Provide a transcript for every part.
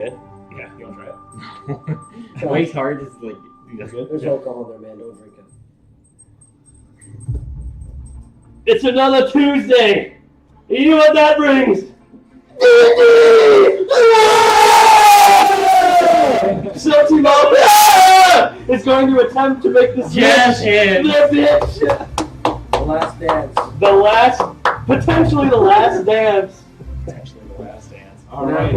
Yeah, you want to try it? Waste hard is like. That's good. There's alcohol there, man. Don't drink it. It's another Tuesday. You know what that brings? So T-Mobile is going to attempt to make this Yes, The last dance. Potentially the last dance. Actually, the last dance. All right.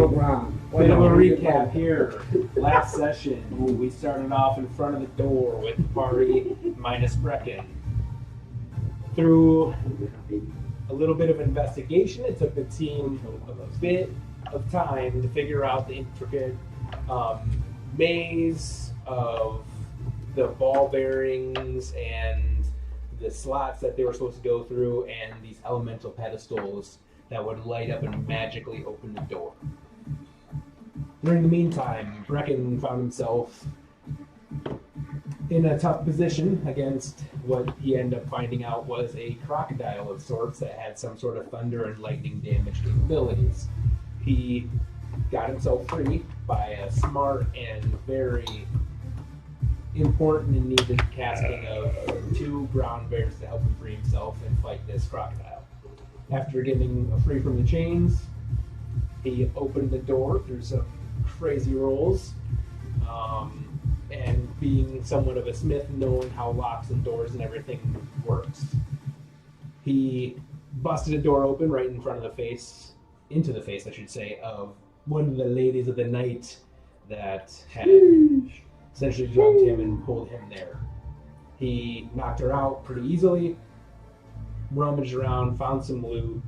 Bit of a recap here. Last session, we started off in front of the door with the party minus Brecken. Through a little bit of investigation, it took the team a bit of time to figure out the intricate maze of the ball bearings and the slots that they were supposed to go through and these elemental pedestals that would light up and magically open the door. During the meantime, Brecken found himself in a tough position against what he ended up finding out was a crocodile of sorts that had some sort of thunder and lightning damage capabilities. He got himself free by a smart and very important and needed casting of 2 brown bears to help him free himself and fight this crocodile. After getting free from the chains, he opened the door through some crazy rolls, and being somewhat of a smith, knowing how locks and doors and everything works, he busted a door open right in front of the face, into the face, I should say, of one of the ladies of the night that had essentially drugged him and pulled him there. He knocked her out pretty easily, rummaged around, found some loot,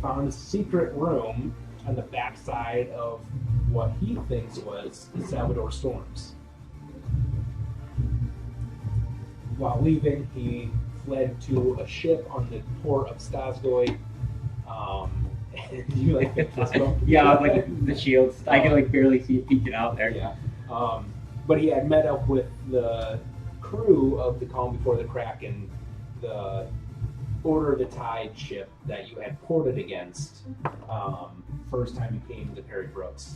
found a secret room on the backside of what he thinks was the Salvador Storms. While leaving, he fled to a ship on the port of Stazgoy. You like the crossbow? Yeah, like the shields. I can like barely see it peeking out there. Yeah. But he had met up with the crew of the Calm Before the Kraken, the Order of the Tide ship that you had ported against first time you came to Perry Brooks.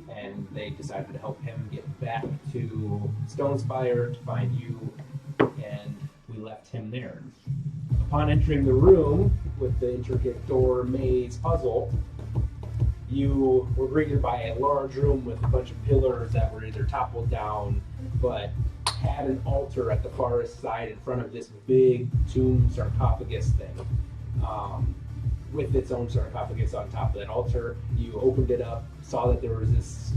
And they decided to help him get back to Stonespire to find you, and we left him there. Upon entering the room with the intricate door maze puzzle, you were greeted by a large room with a bunch of pillars that were either toppled down, but had an altar at the farthest side in front of this big tomb sarcophagus thing. With its own sarcophagus on top of that altar. You opened it up, saw that there was this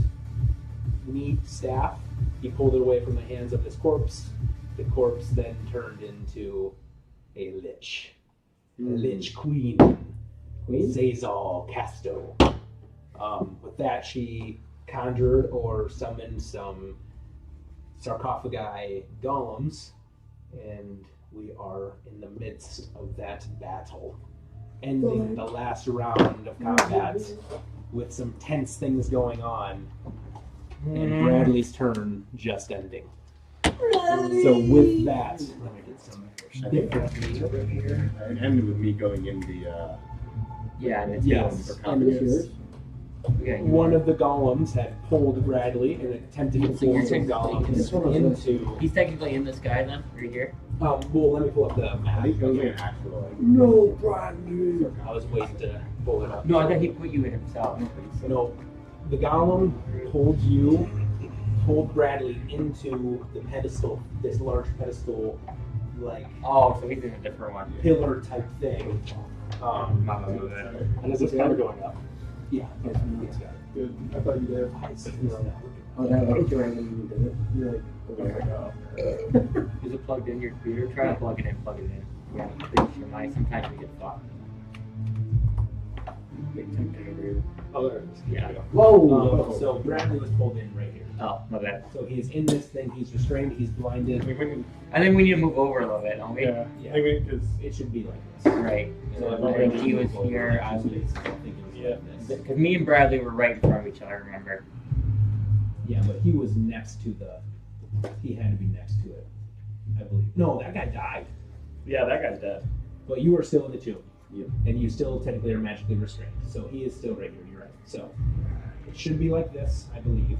neat staff. He pulled it away from the hands of this corpse. The corpse then turned into a lich. A lich queen. Zazal Casto. With that, she conjured or summoned some sarcophagi golems, and we are in the midst of that battle. Ending the last round of combat with some tense things going on, and Bradley's turn just ending. So with that, let me get some different over here. It ended with me going in the Yes. sarcophagus. One of the golems had pulled Bradley and attempted to pull some golems into. He's technically in this guy then, right here. Well, let me pull up the I map. think it was like an actual No, Bradley. I was waiting to pull it up. No, I thought he put you in himself. No, the golem pulled Bradley into the pedestal, this large pedestal, like Oh, so he's in a different one. pillar type thing. And is this cover going up? Yeah, it's got it. Good. I thought you did. Oh, that was during when you did it. You're like, Is it plugged in your computer? Try to plug it in, Yeah, please, remind. Sometimes we get thought. Oh, there it is. Yeah. whoa! So Bradley was pulled in right here. Oh, my bad. So he's in this thing. He's restrained. He's blinded. I think we need to move over a little bit, don't we? Yeah. Yeah. I think because It should be like this. Right. So I think he was here. I was. Because me and Bradley were right in front of each other, remember? Yeah, but he was next to the. He had to be next to it, I believe. No, that guy died. Yeah, that guy's dead. But you are still in the tomb. Yep. And you still technically are magically restrained. So he is still right here. You're right. So It should be like this, I believe.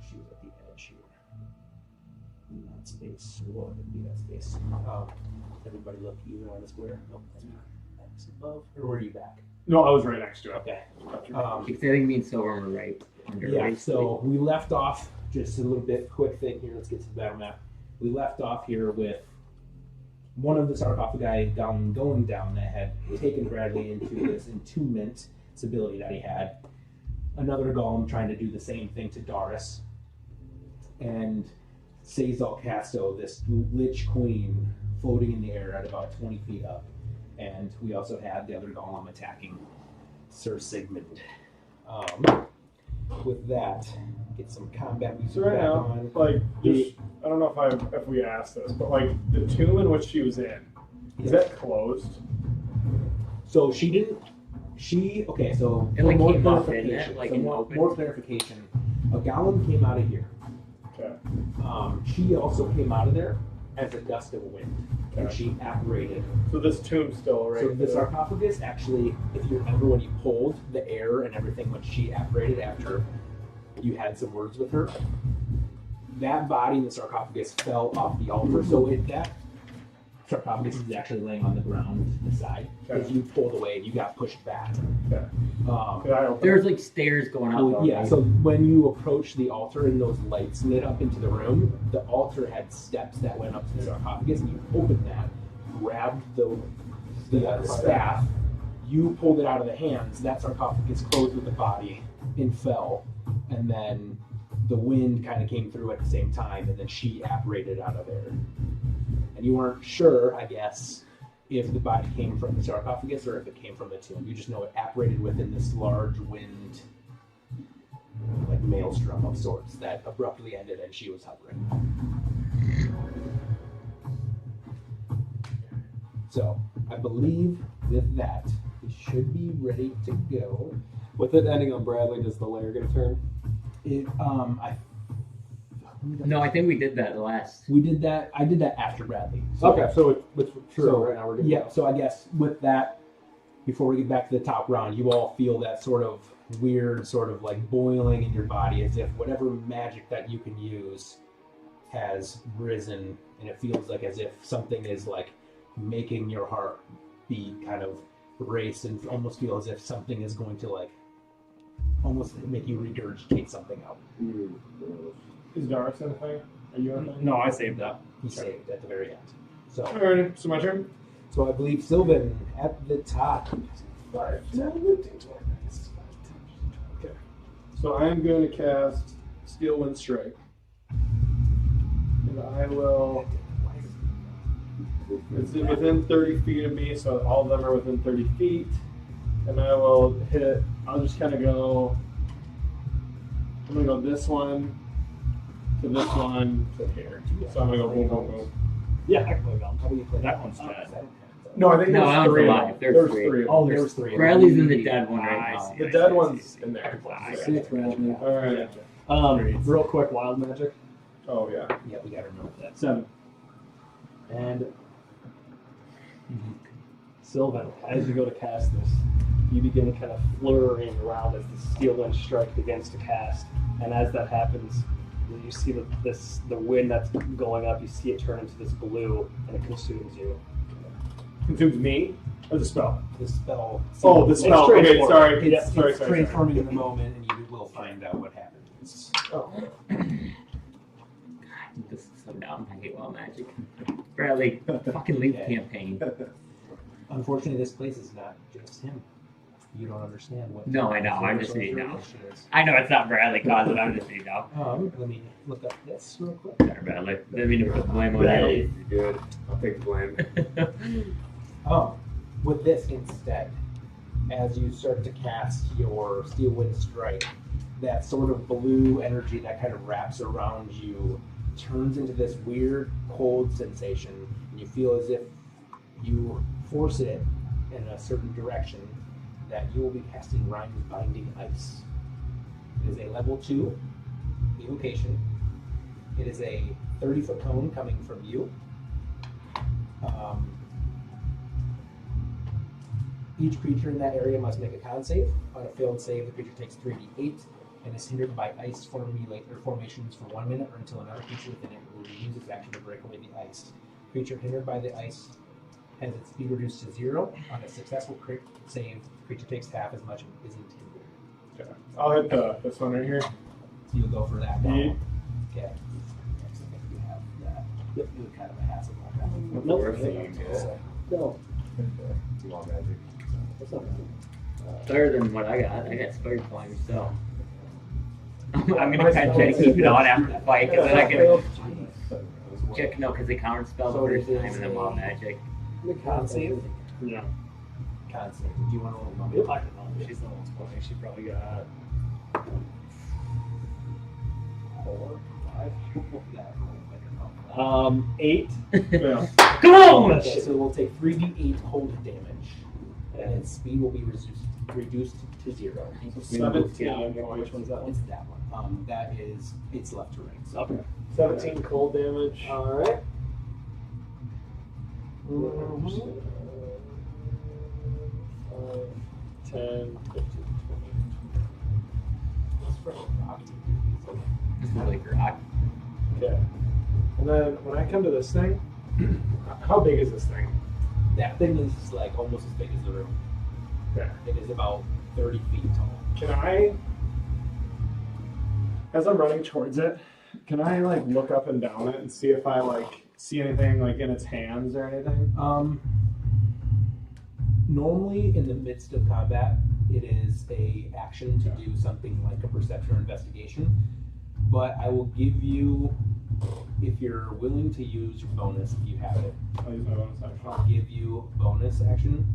She was at the edge here. In that space. Or what would be that space? Everybody look either on the square. Nope, that's above. Or were you back? No, I was right next to it. Okay. Because I think me and Silver were right. Yeah, so we left off, just a little bit quick thing here, let's get to the battle map. We left off here with one of the sarcophagi going down that had taken Bradley into this entombment ability that he had. Another golem trying to do the same thing to Doris. And Sazal Casto, this Lich Queen, floating in the air at about 20 feet up. And we also had the other golem attacking Sir Sigmund. With that, get some combat music So right back now, on. like, just, I don't know if we asked this, but like the tomb in which she was in, is that closed? So she didn't. Okay. So It, like, more came off, clarification. didn't it? Like, so in more, open? more clarification. A golem came out of here. Okay. She also came out of there as a gust of wind, and Okay. she apparated. So this tomb's still right So the there. sarcophagus actually, if you remember when you pulled the air and everything when she apparated after you had some words with her, that body in the sarcophagus fell off the altar. So that sarcophagus is actually laying on the ground to the side. Okay. If you pulled away, you got pushed back. Okay. Could I open There's like stairs going up. Well, yeah, so when you approached the altar and those lights lit up into the room, the altar had steps that went up to the sarcophagus, and you opened that, grabbed the staff, you pulled it out of the hands, that sarcophagus closed with the body and fell, and then the wind kind of came through at the same time, and then she apparated out of there. And you weren't sure, I guess, if the body came from the sarcophagus or if it came from the tomb. You just know it apparated within this large wind, like maelstrom of sorts that abruptly ended and she was hovering. So I believe with that, we should be ready to go. With it ending on Bradley, does the layer get a turn? No, I think we did that last. We did that. I did that after Bradley. So, Okay, so it's true. So, right now we're getting yeah, so I guess with that, before we get back to the top round, you all feel that sort of weird, sort of like boiling in your body, as if whatever magic that you can use has risen, and it feels like as if something is like making your heart beat, kind of race, and almost feel as if something is going to like almost make you regurgitate something out. Is Doris anything? Are you anything? No, I saved that. He saved at the very end. So, Alright, so my turn? so I believe Sylvan at the top. 5, 10, 15, 20, 30. Okay. So I am going to cast Steel Wind Strike. And I will. It's within 30 feet of me, so all of them are within 30 feet. And I will hit. I'll just kind of go. I'm going to go this one to this one to here. So I'm going to go boom, boom, boom. Yeah, I can play that. How do you play That one's dead. No, I think No, there's that one's three. alive. There's There's three. three. Oh, there was three. Bradley's in the dead one right I now. see. The dead one's in there. Six, Bradley. All right. Real quick, wild magic. Oh yeah. Yeah, we gotta remember that. 7. And Sylvan, as you go to cast this, you begin kind of flurrying around as the steel wind strike begins to cast. And as that happens, you see the wind that's going up, you see it turn into this blue, and it consumes you. Consumes me or the spell? The spell. Oh, the spell. It's Okay, transform. sorry. It's, sorry, it's sorry. transforming in the moment, and you will find out what happens. Oh. This is so dumb. I hate wild magic. Bradley, fucking leave the campaign. Unfortunately, this place is not just him. You don't understand what. No, I know. I'm just what saying your no. mission is. I know it's not Bradley causing it. I'm just saying no. Let me look up this real quick. Sorry, Bradley. Didn't mean to put the blame on you. You're good. I'll take the blame. With this instead, as you start to cast your Steel Wind Strike, that sort of blue energy that kind of wraps around you turns into this weird cold sensation, and you feel as if you force it in a certain direction, that you will be casting Rhyme's Binding Ice. It is a level 2 evocation. It is a 30-foot cone coming from you. Each creature in that area must make a con save. On a failed save, the creature takes 3d8 and is hindered by ice formations for 1 minute or until another creature within it will use its action to break away the ice. Creature hindered by the ice has its speed reduced to 0. On a successful crit save, the creature takes half as much and isn't hindered. Okay. I'll hit this one right here. So you'll go for that. Eight. Okay. Next, I think we have that. Yep, you look kind of a hassle on that. Nope. No. You want magic? That's not bad. Better than what I got. I got Spirit Climb, so. I'm gonna kind of try to keep it on after the fight, because then I can check, no, because they counter spell the first time and then wild magic. The con save. Yeah. Con save. Do you want to roll one? Yep, I can roll. She's the most playing. She probably got 4, 5. That 8. Yeah. Come on! Okay, so we'll take 3d8 cold damage, and its speed will be reduced to 0. 17. Which one's that one? It's that one. That is, it's left to right. So. Okay. 17 cold damage. All right. 10, 15, 20. This is like rock. Okay. And then when I come to this thing, how big is this thing? That thing is like almost as big as the room. Okay. It is about 30 feet tall. Can I, as I'm running towards it, can I like look up and down it and see if I like see anything like in its hands or anything? Normally, in the midst of combat, it is a action to do something like a perception or investigation. But I will give you, if you're willing to use your bonus, if you have it, I'll use my bonus action. I'll give you bonus action,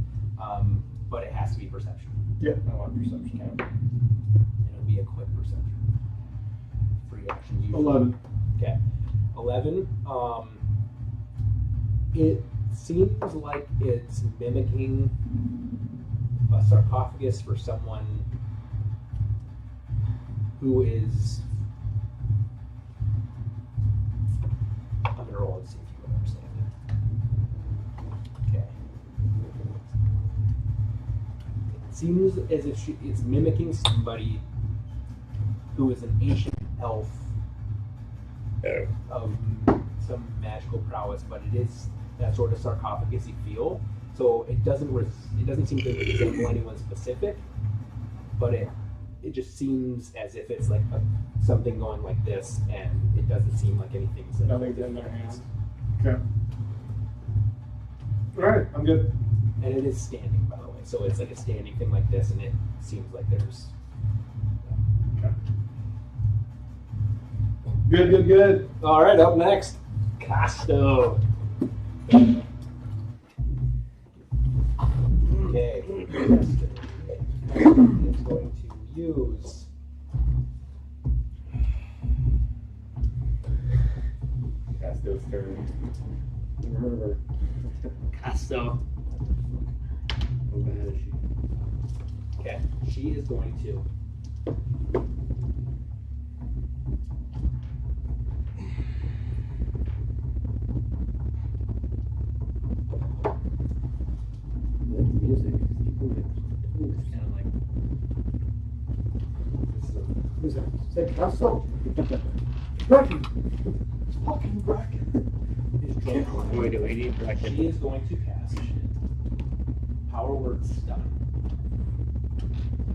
but it has to be perception. Yeah, I want perception. It'll be a quick perception. Free action. Usually. 11. Okay. 11. It seems like it's mimicking a sarcophagus for someone who is. I'm gonna roll and see if you understand it. Okay. It seems as if it's mimicking somebody who is an ancient elf of some magical prowess, but it is that sort of sarcophagus-y feel. So it doesn't seem to resemble anyone specific, but it just seems as if it's like something going like this, and it doesn't seem like anything's Nothing's in their hands. Okay. Alright, I'm good. And it is standing, by the way. So it's like a standing thing like this, and it seems like there's. Okay. Good. All right, up next, Casto. Okay. It's going to use. Casto's turn. Never heard of her. Casto. How bad is she? Okay. She is going to. Like the music. It's kind of like. Who's that? Say Castle. Bracken. Fucking Bracken. Wait, do we need She bracket? is going to cast Power Word Stun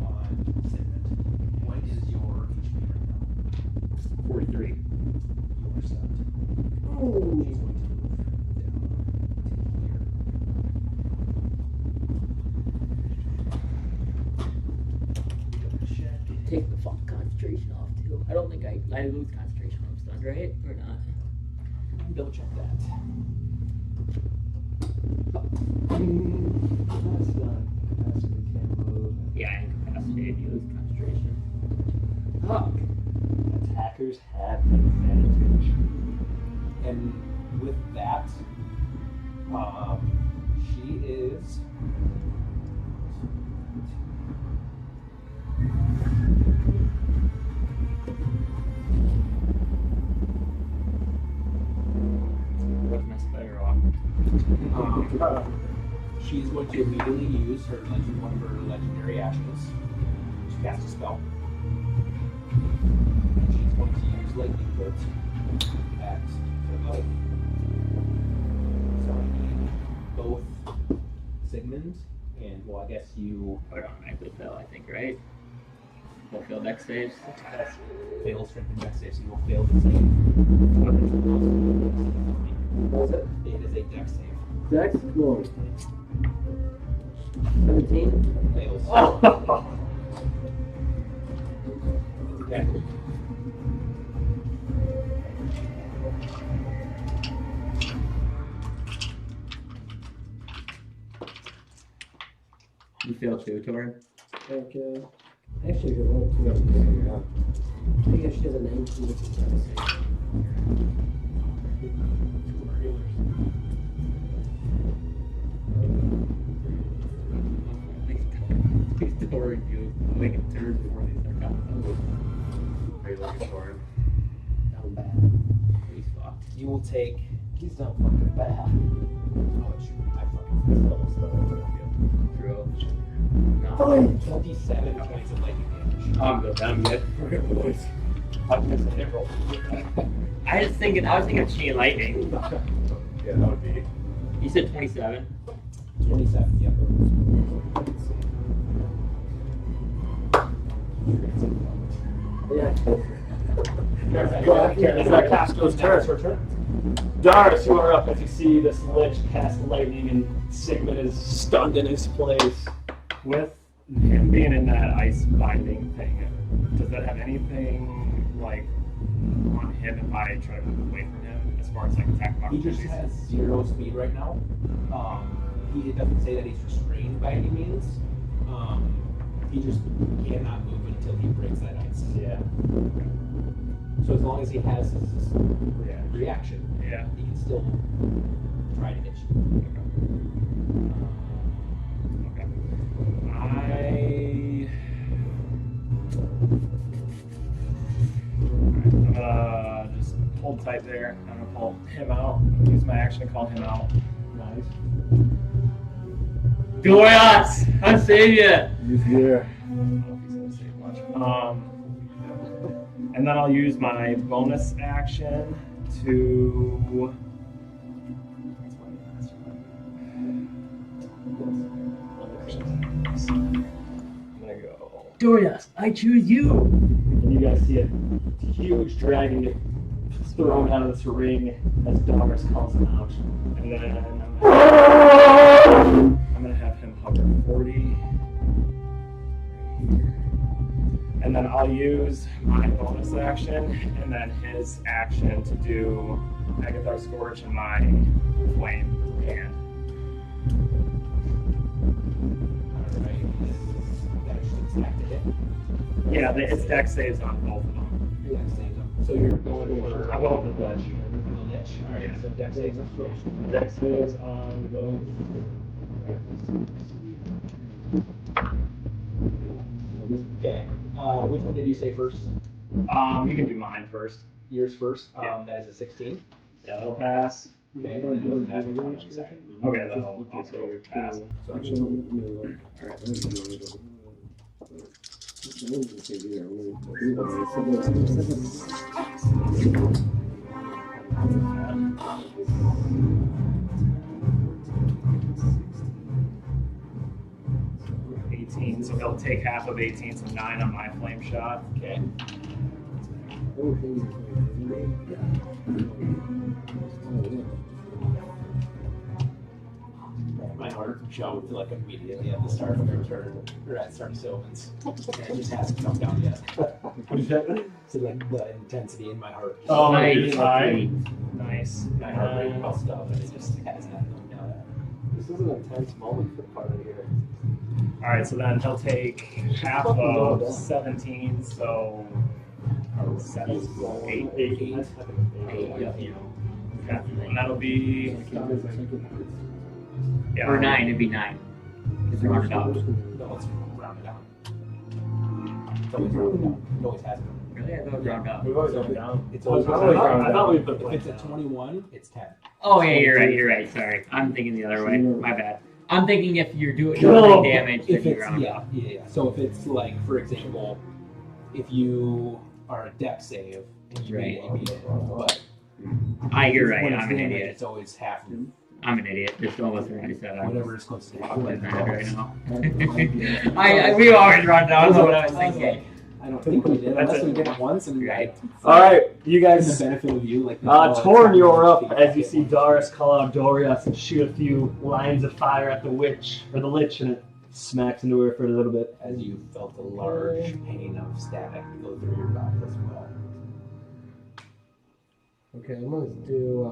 on Signet. What is your HP right now? 43. You are stunned. She's going to move down to here. Take the fucking concentration off too. I don't think I lose concentration when I'm stunned, right? Or not? Double check that. That's done. Capacity can't move. Yeah, incapacitated. You lose concentration. Fuck. Attackers have advantage. And with that, she is. Where's my spider off? She's going to immediately use one of her legendary actions to cast a spell. And she's going to use lightning bolt at both Sigmund and I guess you Put it on automatically fail, I think, right? We'll fail dex saves. fail strength and dex save, so you will fail the save. What was it? It is a dex save. Dex? Cool. 17? Fails. Okay. You fail too, Torin? Okay. Actually, you're right. I guess she has a 19 with the dex save. Please, Torin, you make a turn before they start coming. Are you looking for him? Down bad. Please fuck. You will take. He's down fucking bad. Oh, shoot. I fucking almost True. No. 27 points of lightning damage. I'm good. I'm good. I was thinking of chain lightning. Yeah, that would be. You said 27. 27, yep. Yeah. It's that Casco's turn. Darius, you are up as you see this lich cast lightning and Sigmund is stunned in his place. With him being in that ice binding thing, does that have anything like on him if I try to move away from him as far as like attack He just opportunities? has 0 speed right now. It doesn't say that he's restrained by any means. He just cannot move until he breaks that ice. Yeah. So as long as he has his Yeah. reaction, Yeah. he can still try to hit you. Okay. I'm gonna just hold tight there. I'm gonna pull him out. Use my action to call him out. Nice. Dorias! I save you! He's here. I don't know if he's gonna save much. And then I'll use my bonus action to. That's my last one. I'm gonna go. Dorias, I choose you! And you guys see a huge dragon get thrown out of this ring as Darius calls him out. And then I'm gonna have him hover 40. And then I'll use my bonus action and then his action to do Agathar Scourge and my flame hand. Alright. That should attack to hit. Yeah, its dex saves on both of them. Dex saves him. So you're going for I'm going for the ledge. the lich. Alright, so dex saves him. Dex saves on both. Okay. Which one did you say first? You can do mine first. Yours first. Yeah. That is a 16. Yeah, that'll pass. Okay. Okay, that'll also pass. So So he'll take half of 18, so 9 on my flame shot. okay. My heart jumped like immediately at the start of your turn, or at start of Sylvan's. It just hasn't come down yet. So like the intensity in my heart. Oh, Nice. it's high. Nice. My heart rate bust up, and it just hasn't come down. This is an intense moment for the party here. Alright, so then he'll take half of 17, so. Or 7, 8. 8. Yeah. Okay. And that'll be. Yeah. Or 9, it'd be 9. Because they're rounded up. No, it's rounded down. It's always rounded down. It always has been. Really? I thought it was rounded up. We've always rounded down. It's I always thought rounded we down. put If it's a 21, it's 10. Oh, yeah, you're right. Sorry. I'm thinking the other way. My bad. I'm thinking if you're doing No. damage, If then it's you're on. yeah. So if it's like, for example, if you are a deck save and you beat it, but You're right. when it's I'm an damage, idiot. it's always half of I'm an idiot. This one wasn't what I said. I'm whatever is close to fucking mad right now. I We always run down. That's what I was thinking. I don't think we did, unless we did it once and Right. All right, you the guys. benefit of you, like Torn, you're up as you see Doris call out Dorias and shoot a few lines of fire at the witch or the lich, and it smacks into her for a little bit. as you felt a large pain of static go through your body as well. Okay, I'm gonna do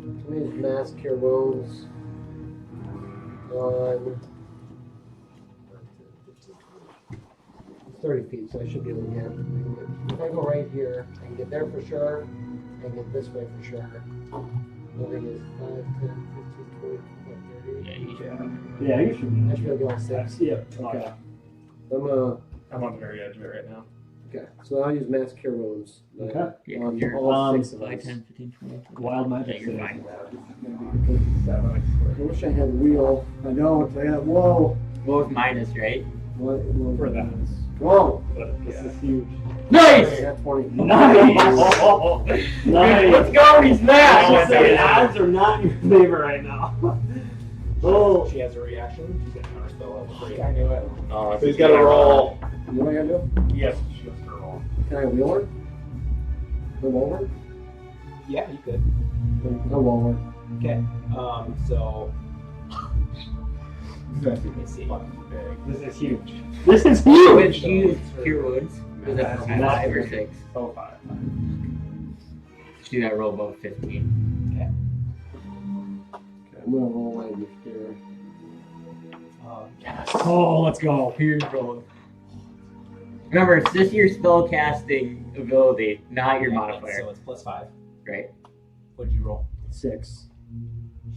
let me use mass cure wounds on 30 feet, so I should be able to get. If I go right here, I can get there for sure. I can get this way for sure. Moving is 5, 10, 15, 20, 30. Yeah, you should I should be able to get all 6. Yeah. Okay. I'm on the very edge of it right now. Okay, so I'll use mass cure wounds. Okay. Yeah, On you're all 6 of 5, us. 10, 15, 20. Wild magic. Yeah, you're fine. I wish I had wheel. I don't. I got whoa. Well, it's minus, right? What? For that. Whoa. But This is huge. I Nice! got 20. Nice. Nice. Let's go, he's I mad! will say the odds are not in your favor right now. Oh. She has a reaction. She's gonna counterspell level 3. I knew it. Oh, So he's got to roll. What do I gotta do? Yes, she has to roll. Can I wheel her? Revolver? Yeah, you could. No revolver. Okay. So let me see. This is huge. This is huge. With huge cure wounds. Was that That's 5 or 6? Oh, 5. Do that roll above 15. Okay, I'm gonna roll my here. Yes. Oh, let's go. Here's rolling. Remember, it's just your spell casting ability, not your So modifier. it's +5. Right? What'd you roll? 6.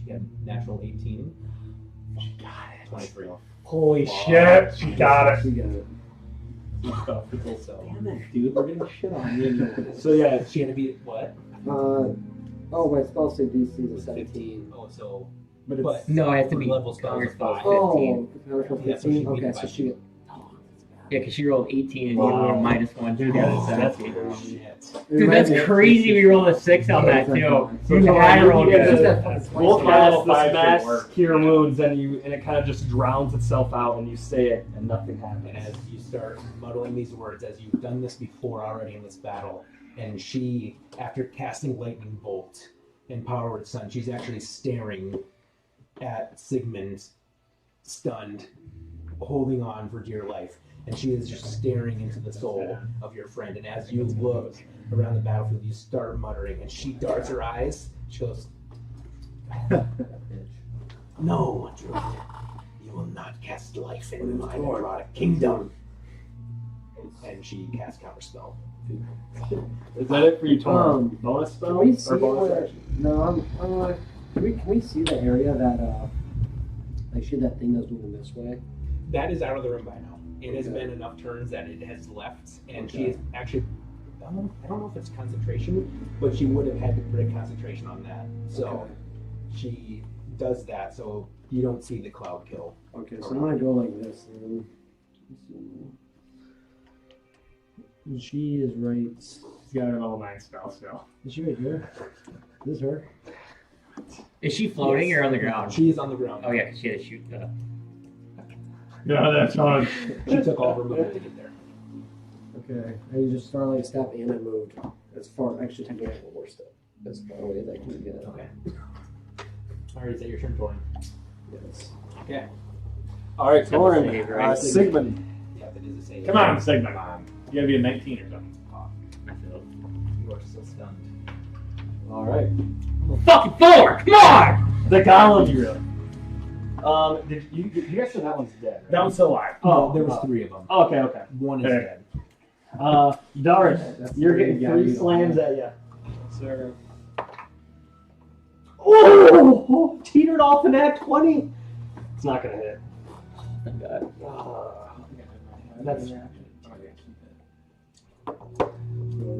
She got natural 18. She got it. 23. Holy shit. She got it. She got it. So Damn it, dude. We're getting shit on you. so yeah, she had to be what? Oh, my spell save DC is a 17. Oh, so But it's No, it has to be Level spells counter are spell 5. 15. Oh, power Yeah, so 15. she beat Okay, it so by she. 2. Yeah, because she rolled 18 and you Wow. rolled -1. She got a 17. Shit. Dude, that's crazy we rolled a 6 on that, too. You had to roll good. We'll My cast level this 5 should mass work. cure wounds, and it kind of just drowns itself out, and you say it, and nothing happens. And as you start muddling these words, as you've done this before already in this battle, and she, after casting Lightning Bolt and Power Word Sun, she's actually staring at Sigmund, stunned, holding on for dear life. And she is just staring into the soul of your friend. And as you look around the battlefield, you start muttering, and she darts her eyes. She goes, "No, druid, you will not cast life in my necrotic kingdom." And she casts Counterspell. Is that it for you, Tom? Can Bonus spell? Can we see or bonus where? action? No, can we see the area that like she that thing that's moving this way? That is out of the room by now. It has Okay. been enough turns that it has left, and she Okay. is actually. I don't know if it's concentration, but she would have had to put a concentration on that. So Okay. she does that, so you don't see the cloud kill. Okay, so I'm gonna go like this. And she is right. She's got her level 9 spell still. Is she right here? Is this her? Is she floating or on the ground? She is on the ground. Oh, yeah, because she had to shoot the. Yeah, that's on. She took all her movement to get there. Okay, I just starlight step and I moved as far. Actually, technically, I have one more step. As far away as I can get. Okay. All right, is that your turn, Torin? Yes. Okay. All right, That's a Torin. save, right? Sigmund. Yeah, that is a save. Come on, Sigma. You gotta be a 19 or something. I feel. You are still stunned. All right. Fucking 4! Come on! The golem drill. Did you guys said that one's dead? That one's still alive. Oh, there was 3 of them. Okay, okay. One is Okay. dead. Doris, That's you're three, getting yeah, 3 you slams don't at you. Sir. Oh, teetered off in that 20. It's not gonna hit. Thank God. That's.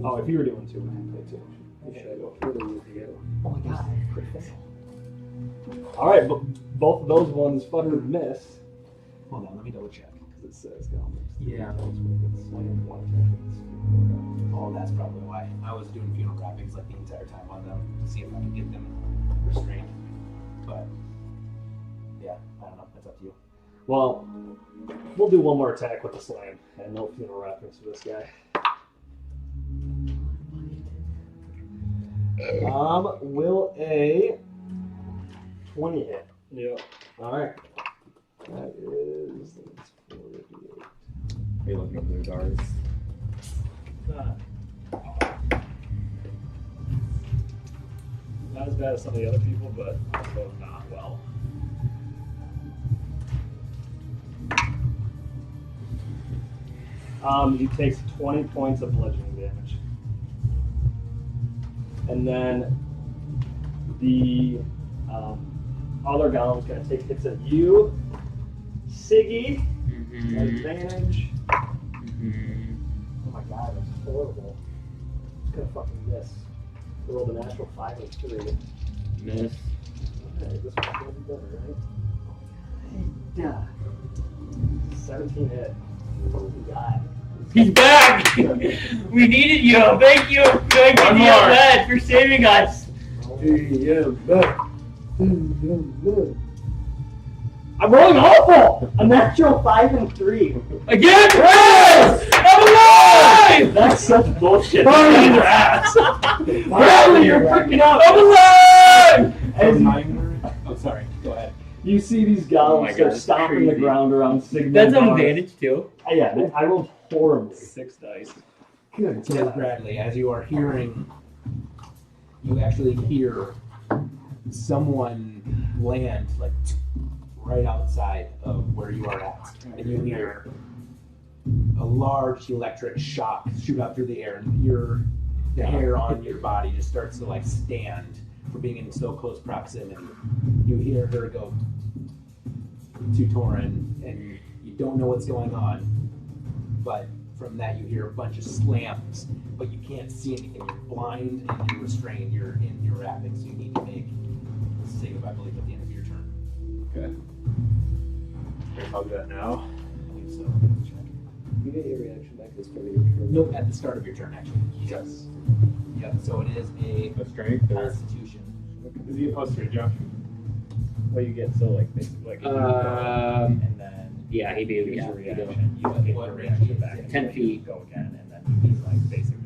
Oh, if you were doing 2, I would hit 2. Actually, I go further with you. Oh my god. All right, but both of those ones buttered miss. Hold on, let me double check. Because it says got Yeah. Oh, that's probably why. I was doing funeral wrappings like the entire time on them to see if I could get them restrained. But yeah, I don't know. That's up to you. Well, we'll do one more attack with the slam, and no funeral wrappings for this guy. Will a 20 hit? Yep. All right. That is 48. Are you looking at blue darts? Not as bad as some of the other people, but also not well. He takes 20 points of bludgeoning damage. And then the other golem's going to take hits at you. Siggy, advantage. Oh my god, that's horrible. It's going to fucking miss. I rolled a natural 5 and 3. Miss. Okay, this one's going to be better, right? 17 hit. Oh god. He's back! We needed you. Thank you. Thank you, Matt, for saving us. I'm rolling awful! A natural 5 and 3. Again? Yes! I'm alive! That's such bullshit. Burn your ass! Bradley, you're freaking out. I'm alive! As Oh, sorry. Go ahead. you see these golems start stomping the ground around Sigmund. That's an advantage too. Yeah, I rolled horribly. 6 dice. Good. So Bradley, as you are hearing, you actually hear someone land like right outside of where you are at, and you hear a large electric shock shoot out through the air, and the hair on your body just starts to like stand for being in so close proximity. You hear her go to Torin, and you don't know what's going on, but from that you hear a bunch of slams, but you can't see anything. You're blind and you're restrained. You're in your wrapping, so you need to make a save, I believe, at the end of your turn. Okay. I'll do that now. I believe so. Check. You get your reaction back this part of your turn. Nope, at the start of your turn, actually. Yes. Yep, so it is a A strength or Constitution. Is he opposed to it, Josh? Well, you get so like basically like and then Yeah, he'd be use yeah, your he'd do. reaction. You get What your range reaction is back. it? And 10 then feet. you go again, and then he's like basically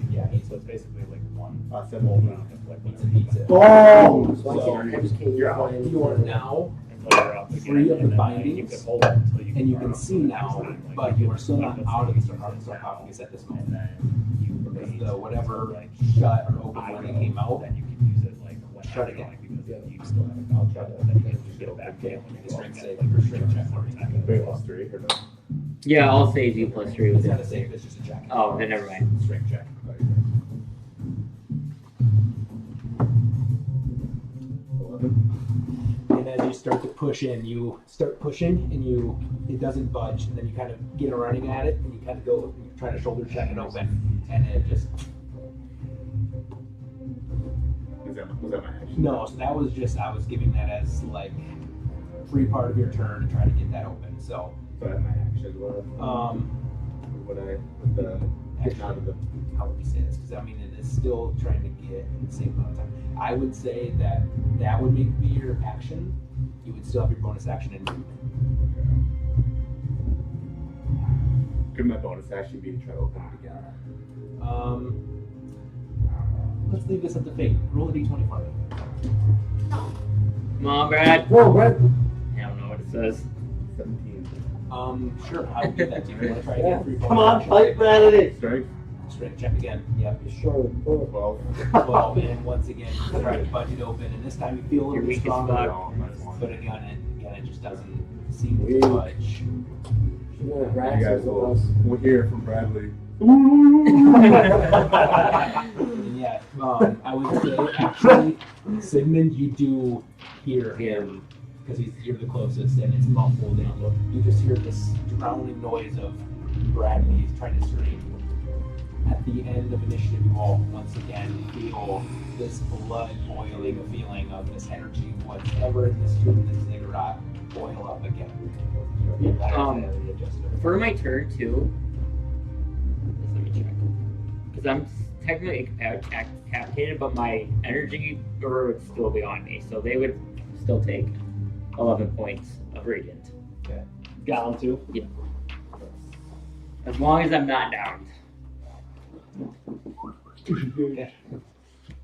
so it's basically like one Ah, full 17. round of like Pizza, whatever. pizza. Oh! So I just can't You're use out. mine. You are now Until you're up again, free of the and then bindings, you can hold it until you and you run can up see to the next now, time, like, but you are still not let's out of say the you put it sarcophagus down, at this and moment. then you Because raise the whatever like shut or open when it came out, then you can use it like when Shut again. like, because you still have a mouth shut, and then you can just get it back down when you go Strength again, save, like, or strength check. Wait, plus 3 or no? Yeah, I'll save you plus 3 it's with not a it. save, it's just a check. Oh, then never mind. Strength check. Oh, you're right. 11. And as you start to push in, you start pushing, and it doesn't budge, and then you kind of get running at it, and you kind of go, and you try to shoulder check it open, and it just, Was that my action? no, so that was just, I was giving that as like free part of your turn to try to get that open, so, So I had my action left. Would I, with the, getting out of the, how would we say this? Because I mean, it is still trying to get in the same amount of time. I would say that would be your action. You would still have your bonus action and move. could my bonus action be to try to open it again? Let's leave this up to fate. Roll a d20 for me. Come on, Brad. Whoa, Brett. I don't know what it says. 17. Sure, I will give that to you. You want to try again? For your Come bonus on, action? fight Vanity. Strength? Strength check again. Yep. Sure. 12. 12, and once again, you try to budge it open, and this time you feel a Your little bit weakest stronger. spot. But again, it just doesn't seem to Weak. budge. She's gonna You rack guys with will us. we'll hear from Bradley. And yeah, I would say actually, Sigmund, you do hear him because you're the closest, and it's muffled, and you just hear this drowning noise of Bradley. He's trying to scream. At the end of initiative, you all once again feel this blood boiling feeling of this energy, whatever in this room, this ziggurat, boil up again. For my turn too. Let me check. Because I'm technically incapacitated, but my energy would still be on me, so they would still take 11 points of radiant. Okay. Got him too? Yeah. As long as I'm not downed. Okay.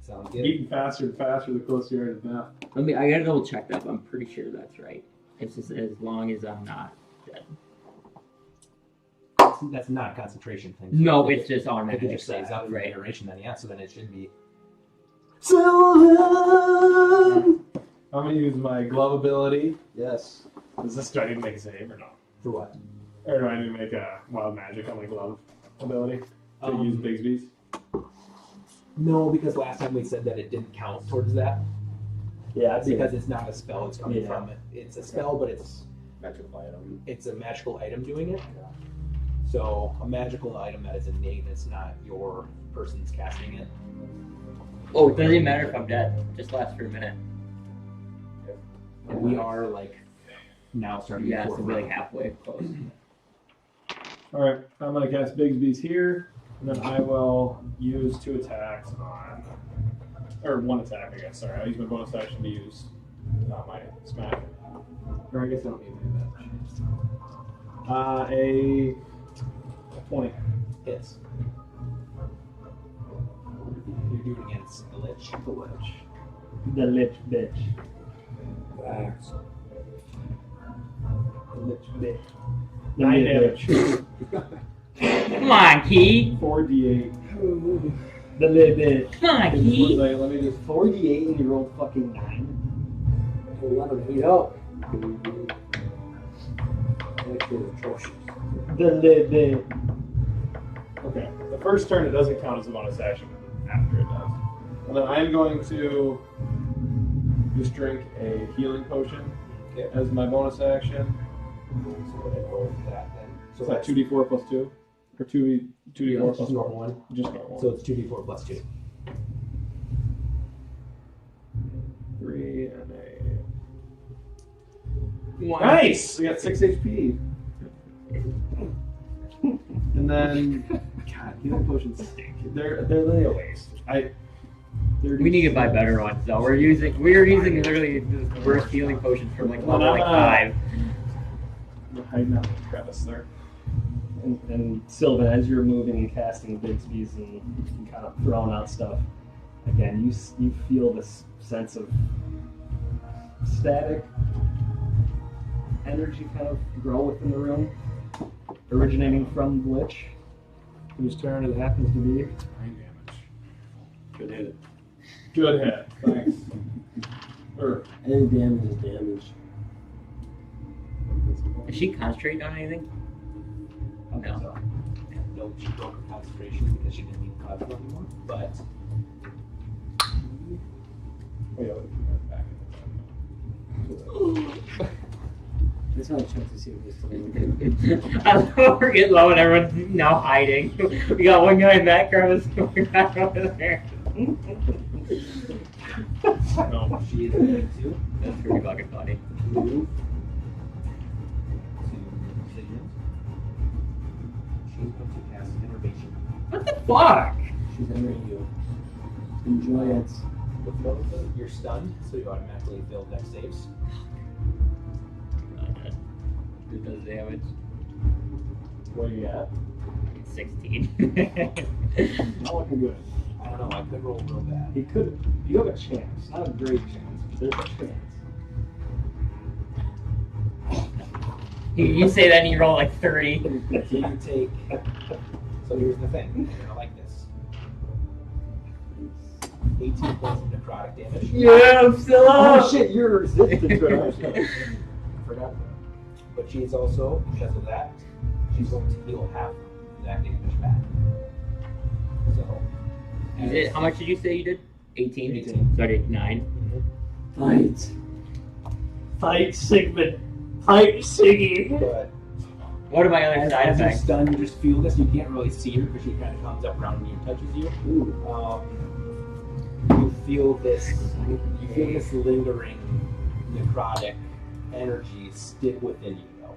Sounds good. Eating faster and faster the closer you are to death. I gotta double check that, but I'm pretty sure that's right. It's just as long as I'm not dead. That's not a concentration thing. No, If it's just If automatic. it just stays up for right. iteration, then yeah, so then it should be. I'm gonna use my glove ability. Yes. Do I need to make a save or no? For what? Or do I need to make a wild magic on my glove ability to use Bigsby's? No, because last time we said that it didn't count towards that. Yeah, Because it's not a spell it's coming Yeah. from. It's a spell, but it's Magical item. a magical item doing it. So a magical item that is innate, it's not your person's casting it. Oh, it doesn't matter if I'm dead. Just lasts for a minute. And we are like now starting Yeah, to so we'll be like halfway close. Alright, I'm gonna cast Bigsby's here, and then I will use 2 attacks on. Or 1 attack, I guess. Sorry, I'll use my bonus action to use my smack. Or I guess I don't need to do that. A 20. hits. You're doing against the Lich. The Lich. The Lich bitch. Relax. The Lich bitch. 9 damage. Come on, Key. 4d8. The Lich bitch. Come on, Key. Let me just. 48 and you rolled fucking 9. We'll let him heat up. Actually, atrocious. The Lich bitch. Okay. The first turn it doesn't count as a bonus action. After it does. And then I'm going to just drink a healing potion as my bonus action. So go ahead and roll for that then. So is that 2d4 plus 2? Or 2d4 plus Just normal one. Just normal. So it's 2d4 plus 2. 3 and a. One. Nice! We got 6 HP. And then, God, healing potions stink. They're really a waste. We need to buy better ones though. We're using literally the worst healing potions from like level like 5. I'm hiding out the crevice there. And Sylvan, as you're moving and casting Bigsby's and kind of throwing out stuff, again, you feel this sense of static energy kind of grow within the room, originating from the Lich, whose turn it happens to be. 9 damage. Good hit. Good hit. Thanks. Any damage is damage. Is she concentrating on anything? No. No, she broke her concentration because she didn't need plasma anymore. But Oh, yeah, back It's not a chance to see if he's still in. I love how we're getting low and everyone's now hiding. We got one guy in that crevice, we're not over there. No. she is going to That's pretty fucking funny. move to Judgement. She's going to cast Innervation. What the fuck? She's entering you. Enjoy it. You're stunned, so you automatically fail dex saves. It does damage. What do you got? 16. Not looking good. I don't know, I could roll real bad. He could. You have a chance. Not a great chance, but there's a chance. You say that and you roll like 30. So you take. So here's the thing. You're gonna like this. 18 points of necrotic damage. Yeah, I'm still up. Oh shit, you're resistant to it. Forgot. But she's also, because of that, she's going to heal half that damage back. So. You did, how much did you say you did? 18? 18. So I did 9. Fight. Fight Sigmund. Fight Siggy. But What are my other as side you're effects? stunned, you just feel this. You can't really see her because she kind of comes up around you and touches you. You feel this lingering necrotic energy stick within you, though,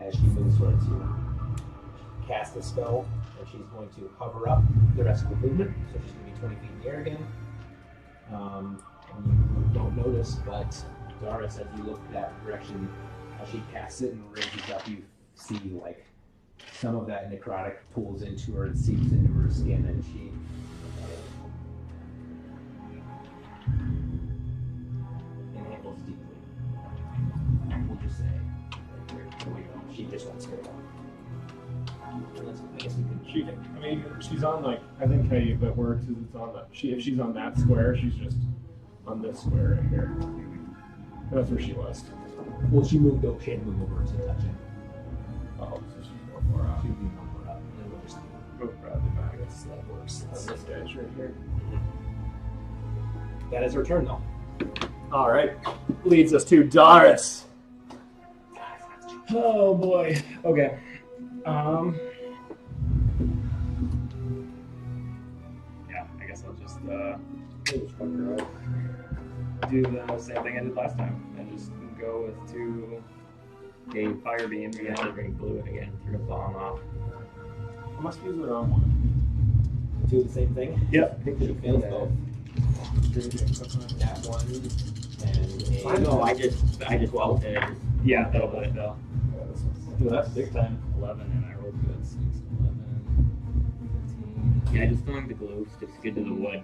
as she moves towards you. She casts a spell, and she's going to hover up the rest of the movement, so she's going to be 20 feet in the air again. And you don't notice, but Doris, as you look that direction, as she casts it and raises up, you see like some of that necrotic pulls into her and seeps into her skin, and she inhales deeply. We'll just say, here we go. She just went straight up. I guess we can. I mean, she's on like, I think how it works is it's on if she's on that square, she's just on this square right here. That's where she was. Well, she moved over. She had to move over to touch it. Oh, so she's more out. She'd be more up. And then we'll just Move probably back. that works. On this edge right here. That is her turn, though. All right, leads us to Doris. Oh boy. Okay. Yeah, I guess I'll just do the same thing I did last time and just go with 2 fire beams Yeah, again. bring blue it again, threw the bomb off. I must be using the wrong one. Do the same thing. Yep. She fails both. That one and No, I just felt it. Yeah, that'll put it though. Ooh, that's big time. 11 and I rolled good. 6, 11, 15. Yeah, just throwing the glue sticks good to the wood.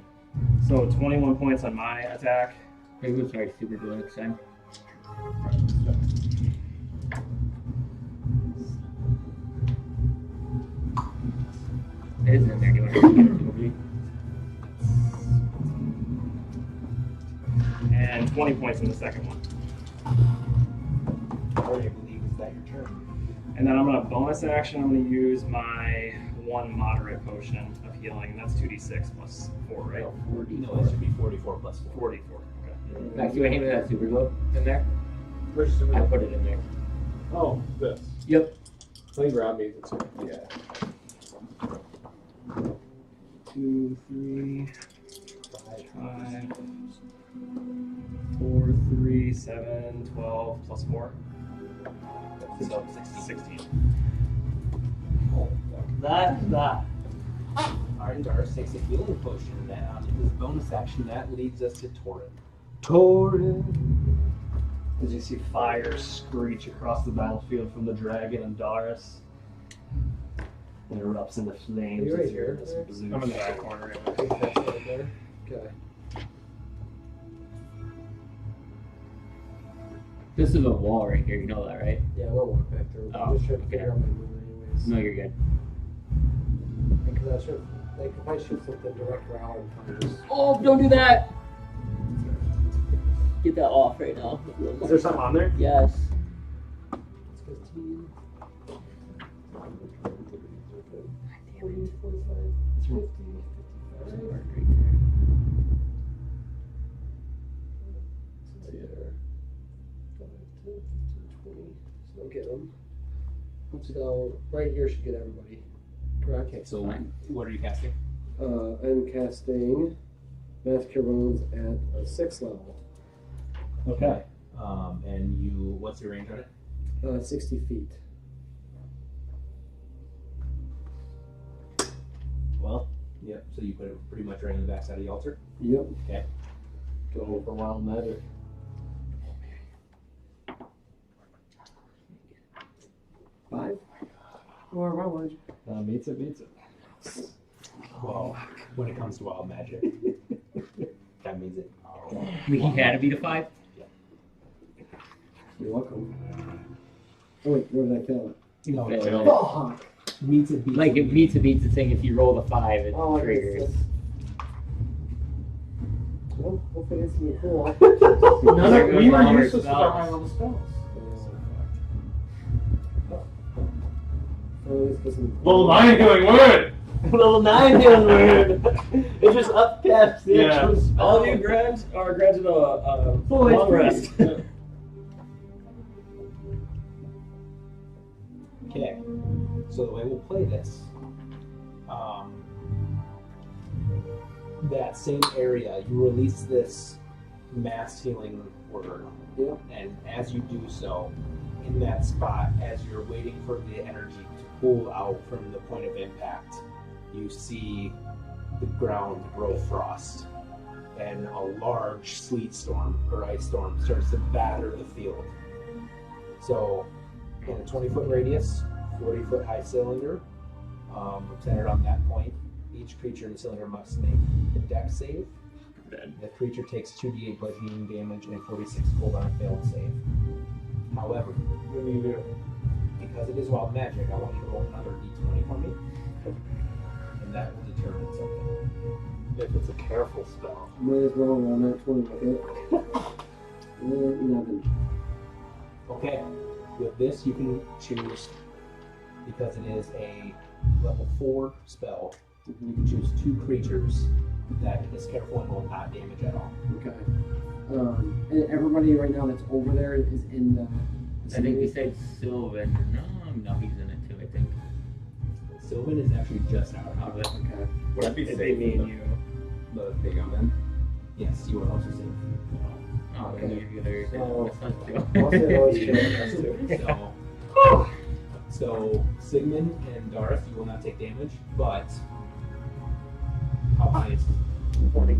So 21 points on my attack. Maybe we'll try super glue next time. It isn't in there. Do you want to get it over you? And 20 points in the second one. I believe is that your turn. And then I'm going to bonus action. I'm going to use my 1 moderate potion of healing. That's 2d6 plus 4, right? No, it should be 44 plus 4. 44. Okay. Max, you want any of that super glue in there? Where's the I put it in there. Oh, this. Yep. Let me grab these. Yeah. 2, 3, 5, 4, 3, 7, 12 plus 4. So 16. That. Alright, Doris takes a healing potion. Now, this bonus action, that leads us to Torin. As you see fire screech across the battlefield from the dragon and Doris. It erupts into flames. Are you right as here? this blue I'm in the fire- back corner. I think that's right there. Okay. This is a wall right here. You know that, right? Yeah, we'll walk back through. Oh, I'm just trying to okay. figure out my movement anyways. No, you're good. Because I should, like, if I shoot something direct route, I'm probably just... Oh, don't do that! Get that off right now. Is there something on there? Yes. It's 15. 40, 45, 50, 55. There. 5, 10, 15, 20. So I'll get them. So right here should get everybody. Correct? Okay, so what are you casting? I'm casting Mass Cure Wounds at a 6th level. Okay. And you, what's your range on it? 60 feet. Well, yep. So you put it pretty much right in the backside of the altar. Yep. Okay. Go for wild magic. Five? Or around Meets it. Well, when it comes to wild magic, that means it. We had to beat a 5? You're welcome. Oh wait, where did I kill it? No, Fail. Fuck! meets it. Beats Like, it. it beats the thing. If you roll the 5, it Oh, I triggers. missed it. Well, hopefully it's gonna be cool. None There of, goes we were all our useless with our spells. high level spells. Or at least get some. Well, 9 healing word! Level 9 healing word. It just upcaps the Yeah. actual spell. All you granted a Full long HP. rest. Okay. So the way we'll play this, that same area, you release this mass healing word. Yeah. And as you do so, in that spot, as you're waiting for the energy to pull out from the point of impact, you see the ground grow frost, and a large sleet storm or ice storm starts to batter the field. So, in a 20-foot radius, 40-foot high cylinder, centered on that point, each creature in the cylinder must make a dex save. The creature takes 2d8 bludgeoning damage and 46 cold on a failed save. However, What do you do? because it is wild magic, I want you to roll another d20 for me, and that will determine something. If it's a careful spell. Might as well roll that 20 with it. 11. Okay, with this you can choose, because it is a level 4 spell, you can choose 2 creatures that this careful one will not damage at all. Okay. And everybody right now that's over there is in the. I think we said Sylvan. No, he's in it too, I think. Sylvan is actually just out. Out of it. Okay. Would it be safe me and you? The big oven. Yes, you are also safe. Oh, Okay. okay. You're good. So- That's not too. I'll say those two. So Sigmund and Darth, you will not take damage, but how high is 40.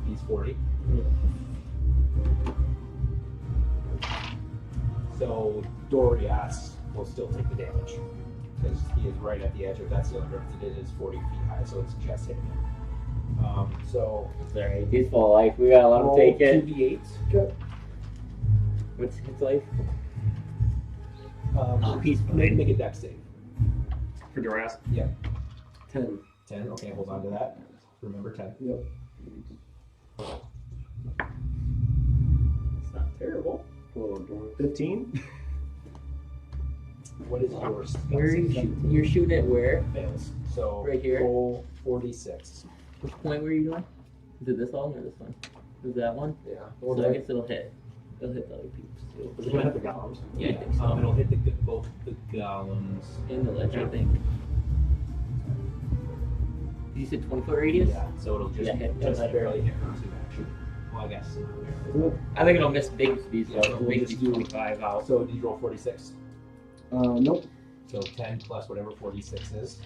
he's 40? So Dorias will still take the damage because he is right at the edge of that cylinder. It is 40 feet high, so it's just hitting him. So Sorry, he's full of life. We gotta let him roll take it. 2d8. What's his life? Oh, he's make fine. a dex save. For Duras? 10. 10. Okay, hold on to that. Remember 10. Yep. It's not terrible. 15? What is yours? Where are you shooting? You're shooting at where? Fails. So Right here? roll 46. Which point were you doing? Is it this one or this one? Is that one? Yeah. So I guess it'll hit. It'll hit the other peeps too. Is it gonna have the golems? Yeah, I think so. It'll hit both the golems. In the ledge, I think. You said 20-foot radius? Yeah, so it'll just, Yeah, hit just the ledge. barely hit her too, actually. Well, I guess. not barely. I think it'll miss Bigsby's Yeah, though. we'll Bigsby's just do- 25 out. So did you roll 46? Nope. So 10 plus whatever 46 is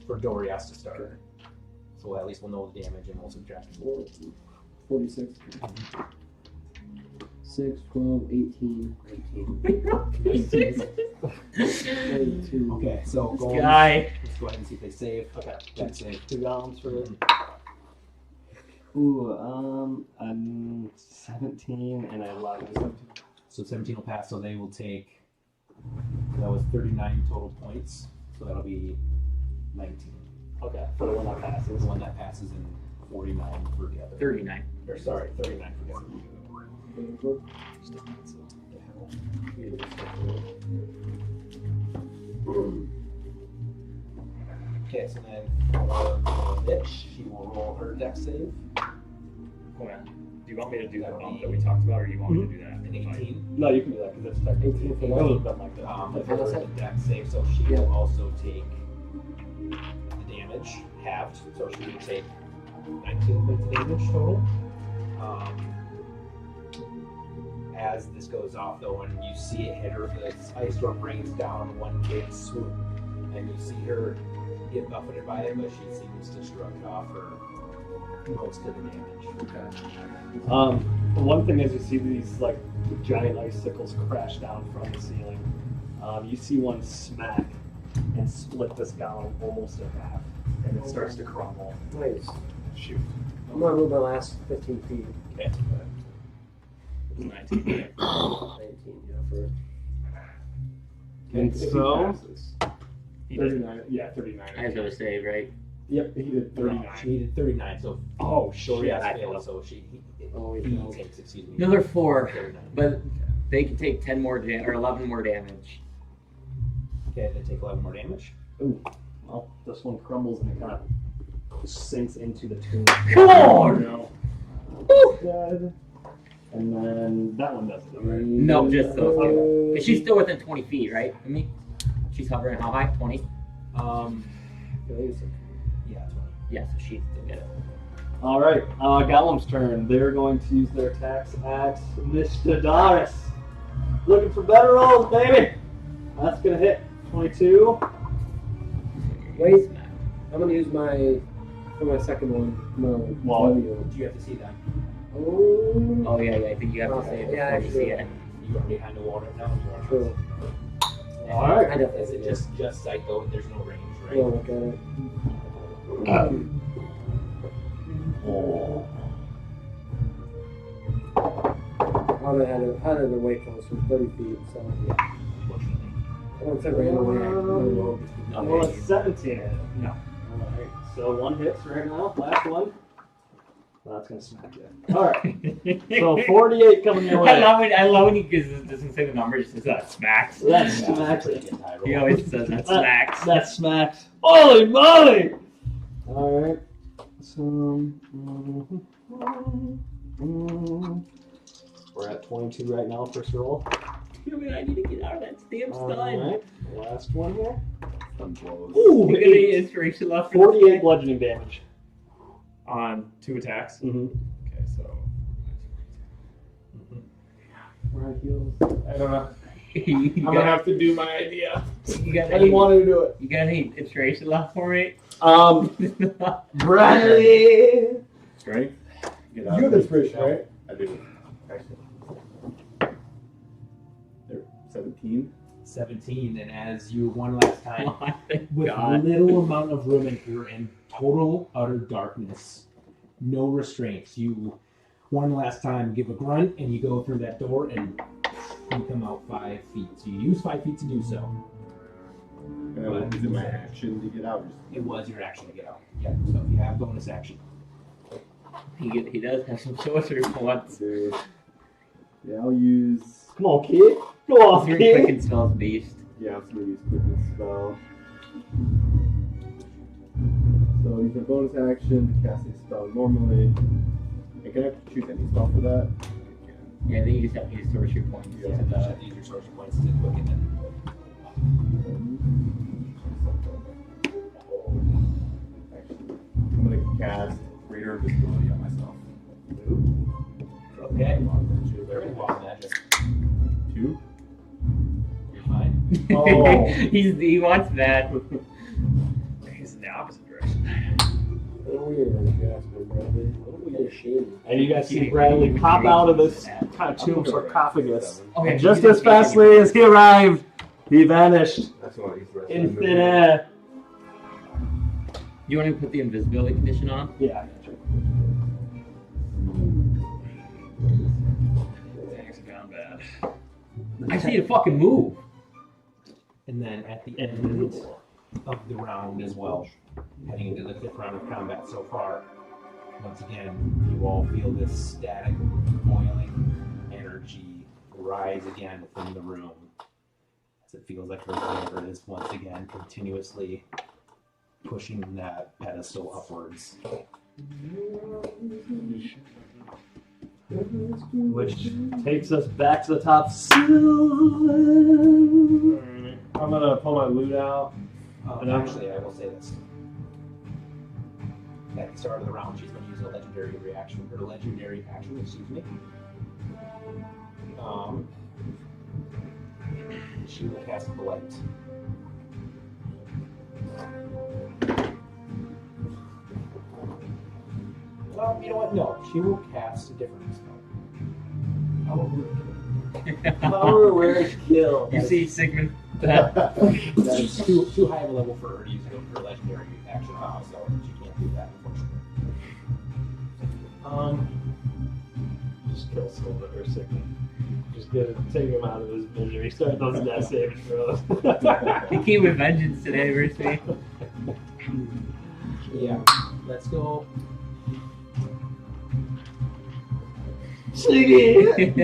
for Dorias to start. So at least we'll know the damage and we'll subtract it. 46. 6, 12, 18, 22. Okay, so This golems, guy. let's go ahead and see if they save. Okay. That's save. 2 golems for it. I'm 17 and 11. So 17 will pass, so they will take, that was 39 total points, so that'll be 19. Okay, for the one that passes. The one that passes and 49 for the other. 39. Or sorry, 39 for the other. Okay, so then for Mitch, she will roll her dex save. Hold on. Do you want me to do that bump that we talked about, or do you want me to do that after An the fight? 18. No, you can do that because it's technically. 18 for It that. would have been like that. For her dex save, so she will also take the damage halved, so she will take 19 points of damage total. As this goes off, though, when you see it hit her, the ice storm rains down one big swoop, and you see her get buffeted by it, but she seems to shrug it off her most of the damage. Okay. One thing is you see these like giant icicles crash down from the ceiling. You see one smack and split this golem almost in half, and it starts to crumble. Nice. Shoot. I'm gonna move my last 15 feet. Okay. 19. 19, yeah, for. And If he so, passes. He did. 39. Yeah, 39. I have to save, right? Yep, he did 39. She did 39, so Oh, shit. Dorias I failed, failed. so he failed. takes, excuse me. Another 4, 39. but they can take 10 more or 11 more damage. Okay, they take 11 more damage. Well, this one crumbles and it kind of sinks into the tomb. Come on! No. Dead. And then that one does it, right? No, just those two. Because she's still within 20 feet, right? I mean, she's hovering how high? 20? Yeah, 20. Yeah, so she's still good. All right, Gollum's turn. They're going to use their attacks at Mr. Doris. Looking for better rolls, baby. That's gonna hit 22. Wait, I'm gonna use for my second one. Wall. Do you have to see them? Oh, Oh yeah, I think you have to say it Yeah, before you see it. You are behind the wall right now. You are true. All right. I definitely Is see it it. just psycho? There's no range, right? Yeah, look at it. How did it way closer? 30 feet, so. Unfortunately. Once I ran away, Well, it's 17. No. Alright, so one hits right now. Last one. That's gonna smack you. Alright. So 48 coming your way. I love when he doesn't say the number, just says that smacks. That smacks. He always says that smacks. That smacks. Holy moly! Alright. So we're at 22 right now, first roll. I need to get out of that damn stun. Alright. Last one here. Stun blows. Ooh, You got any inspiration left for 48 bludgeoning damage. On 2 attacks. Mm-hmm. Okay, so. Where are heals? I don't know. you I'm gonna have to do my idea. got I didn't want to do it. You got any inspiration left for me? Bradley! Strength? Get You out have of it. inspiration, right? I do. There, 17. 17, and as you one last time, Oh, thank with God. little amount of room in here and total utter darkness, no restraints, you one last time give a grunt and you go through that door and you come out 5 feet. So you use 5 feet to do so. Is it my action to get out? It was your action to get out. Yeah, so you have bonus action. He does have some sorcery points. Okay. Yeah, I'll use. Come on, kid. Go off, Your kid. quicken spells beast. Yeah, I'm just gonna use quickness spell. So use a bonus action to cast a spell normally. And can I choose any spell for that? Yeah, then you just have to use sorcery points. You have to use your sorcery points to quicken it. Actually, I'm gonna cast Greater Invisibility on myself. Okay. Very well, magic. 2. You're fine. Oh. he wants that. He's in the opposite direction. And you guys see Bradley pop out of this kind of tomb sarcophagus. Oh, yeah, And just he's as fastly as he arrived, he vanished That's what I use the rest in of my thin air. Do you want to put the invisibility condition on? Yeah, I got you. Things have gone bad. I see it fucking move. And then at the end of the round as well, heading into the 5th round of combat so far, once again, you all feel this static, boiling energy rise again within the room. As it feels like the river is once again continuously pushing that pedestal upwards. Which takes us back to the top. I'm gonna pull my loot out. And actually, I will say this. At the start of the round, she's going to use a legendary reaction, or legendary action, excuse me. She will cast Blight. Well, you know what? No, she will cast a different spell. Power word kill. You see Sigmund? That is too high of a level for her to use her legendary action, so she can't do that, unfortunately. Just kill Silver or Sigmund. Just take him out of his misery. Start those death saving throws. He came with vengeance today, versus me. Yeah, let's go. Siggy!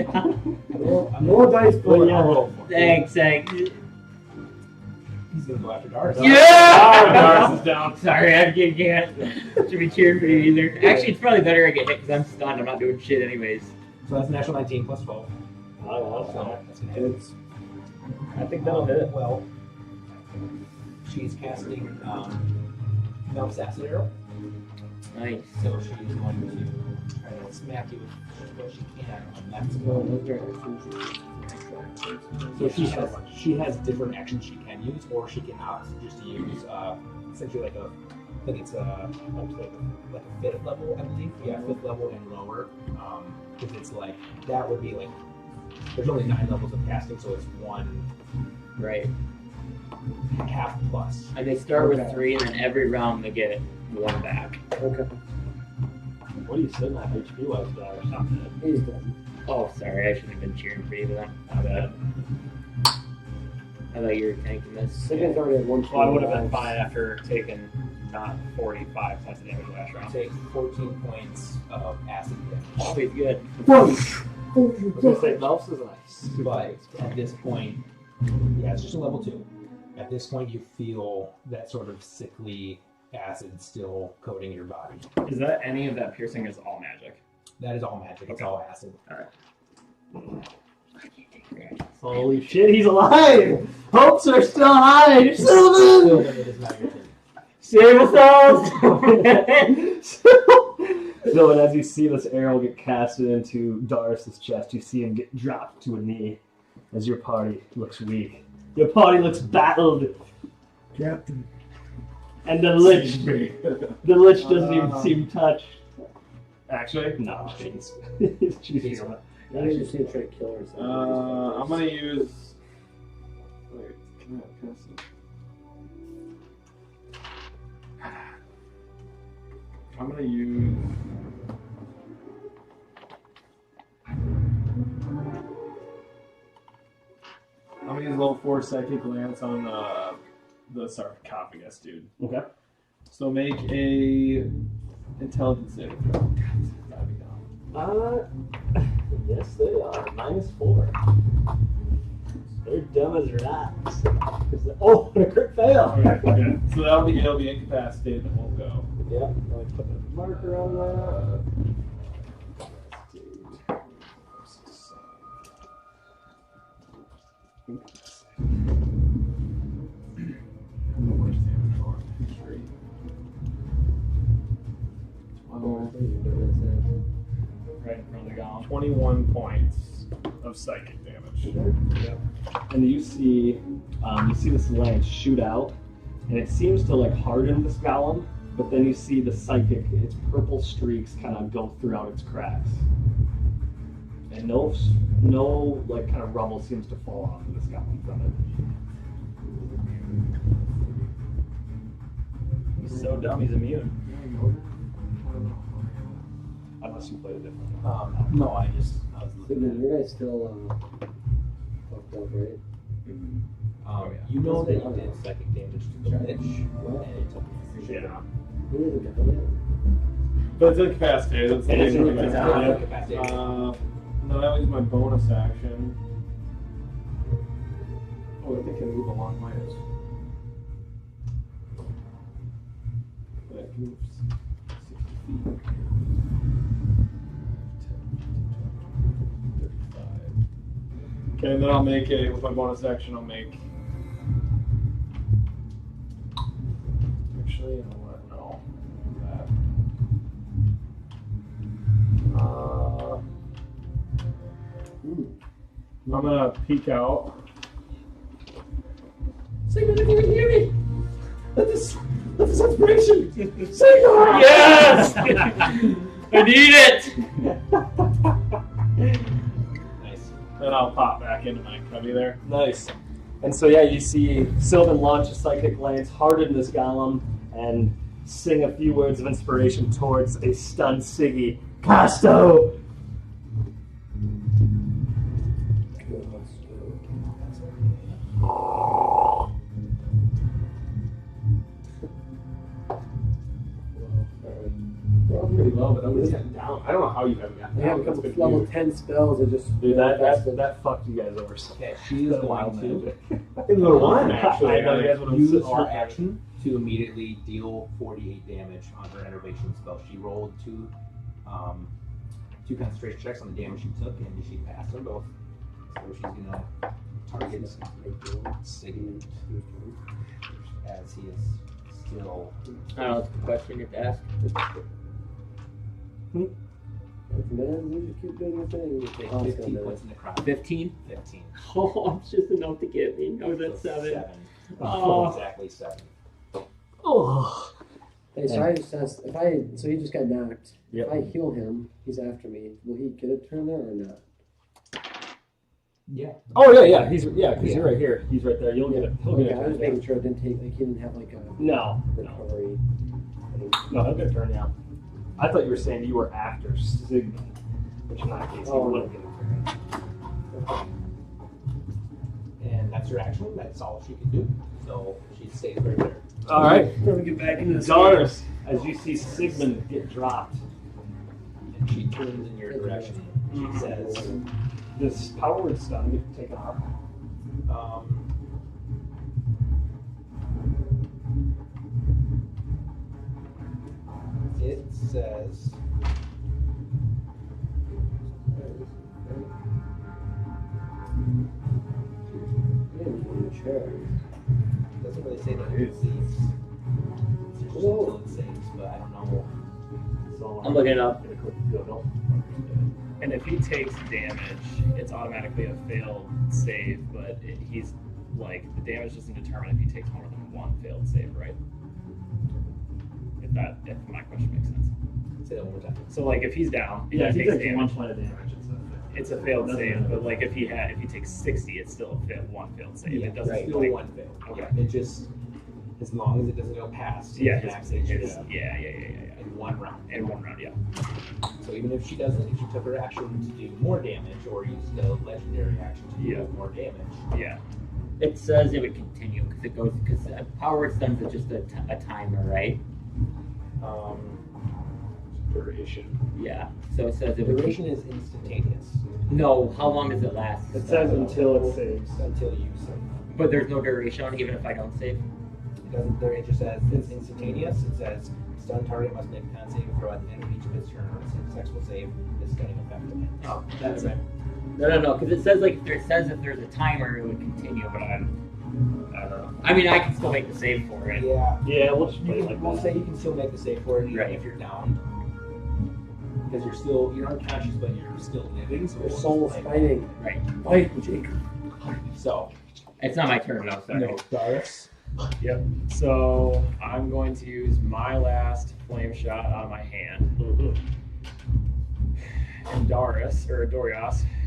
More dice for Yeah. Thanks. He's gonna go after Dars. Yeah! Doris is down. Sorry, I can't. Should be cheering for you either. Actually, it's probably better I get hit because I'm stunned. I'm not doing shit anyways. So that's a natural 19 plus 12. That's gonna hit. I think that'll hit. Well, she's casting Melf's acid arrow. Nice. So she's going to try to smack you with what she can on that spell. So she has different actions she can use, or she can opt just to use essentially like a, I think it's like a fifth level, I believe. Yeah, fifth level and lower. Because it's like that would be like there's only 9 levels of casting, so it's one Right. half plus. And they start with 3, and then every round they get 1 back. Okay. What are you sitting at HP wise guy or something? He's done. Oh, sorry, I shouldn't have been cheering for you then. My bad. I thought you were tanking this. Second's already at 1. Well, I would have been fine after taking not 45 points of damage last round. Take 14 points of acid damage. Always good. I was gonna say Melf's is nice. But at this point, yeah, it's just a level 2. At this point, you feel that sort of sickly acid still coating your body. Is that any of that piercing is all magic? That is all magic. It's Okay. all acid. Holy shit, he's alive! Hopes are still high! Still, it is not your turn. Save yourselves! So, and as you see this arrow get casted into Doris's chest, you see him get dropped to a knee as your party looks weak. Your party looks battled. Captain. And the lich doesn't even seem touched. Actually? No, I'm kidding. She's feeling it. Maybe you just need to try to kill her. I'm gonna use. Wait, can I cast it? I'm gonna use. I'm gonna use level 4 psychic glance on the sarcophagus, dude. Okay. So make a intelligence saving throw. That'd be dumb. Yes, they are. -4. They're dumb as rats. Oh, and a crit fail. Okay. So it'll be incapacitated and won't go. Yeah, let me put a marker on that. Right in front of the golem. 21 points of psychic damage. And you see this lance shoot out, and it seems to like harden this golem, but then you see the psychic, its purple streaks kind of go throughout its cracks. And no like kind of rubble seems to fall off of this golem from it. He's so dumb, he's immune. Unless you played it differently. No, I was So looking then at it. you guys still fucked up, right? You know that you did psychic damage to the lich, and it took you Yeah. He isn't gonna win. But it's incapacitated. It's It is the main incapacitated. thing. Then I use my bonus action. Oh, I think I move a long ways. That moves 60 feet. 35. Okay, and then I'll make with my bonus action, I'll make. Actually, you know what? No. That. I'm gonna peek out. Sigmund, if you can hear me, let this inspiration. Sigmund! Yes! I need it! Nice. Then I'll pop back into my cubby there. Nice. And so yeah, you see Sylvan launch a psychic lance, harden this golem, and sing a few words of inspiration towards a stunned Siggy. Casto! Pretty low, but I'm just getting down. I don't know how you haven't gotten I down. have a That's couple been level huge. 10 spells that just. Dude, that fucked you guys over. Okay, she is going to In the one, actually. I know you guys would have use sit her on action to immediately deal 48 damage on her enervation spell. She rolled two concentration checks on the damage she took, and she passed them both. So she's gonna target Sigmund as he is still. I don't know, it's a good question you have to ask. Man, you just keep doing your thing. Take Oh, 15 man. points in necrotic. 15? 15. Oh, it's just enough to get me. I was at So 7. 7. Oh. Exactly 7. Oh. Hey, so I just asked, so he just got knocked. Yep. If I heal him, he's after me. Will he get a turn there or not? Yeah. Oh yeah. Because you're right here. He's right there. You'll get it. He'll Okay, get I was it. making sure it didn't take, like, he didn't have like a No. recovery. No, he'll get a turn now. I thought you were saying you were after Sigmund, which in that case he wouldn't get a turn. And that's her action. That's all she can do. So she stays right there. All right. Let me get back into this. Doris, as you see Sigmund get dropped, And she turns in your direction. She says, this power word stun get taken off. It says. Doesn't really say that it saves. It's just until it saves, but I don't know. So I'm looking it up. Get a quick Google. And if he takes damage, it's automatically a failed save, but he's like, the damage doesn't determine if he takes more than one failed save, right? If my question makes sense. Say that one more time. So like if he's down, Yeah, he he takes takes 1 damage, point of damage. it's a failed Doesn't save, matter. but like if he takes 60, it's still a one failed save. Yeah, It doesn't still like, one fail. Okay. It just, as long as it doesn't go past yeah, his max HP yeah. in 1 round. In 1 round, yeah. So even if she doesn't, if she took her action to do more damage or used the legendary action to do more damage, Yeah. It says it would continue because power word stuns is just a timer, right? Duration. Yeah. So it says it would. duration is instantaneous No, how long does it last? It says until it saves. until you save. But there's no duration on it, even if I don't save. It doesn't. It just says it's instantaneous. It says stun target must make a con saving throw at the end of each of its turn. Successful save is stunning effect ends. Oh, that's it. No, because it says if there's a timer, it would continue, but I don't know. I mean, I can still make the save for it. Yeah. Yeah, we'll just play it like We'll that. say you can still make the save for it even Right. if you're down. Because you're unconscious, but you're still living. So Your we'll soul's just play fighting. Right. Fight, Jacob. that. So It's not my turn though, sorry. no, Doris. Yep. So I'm going to use my last flame shot on my hand. And Dorias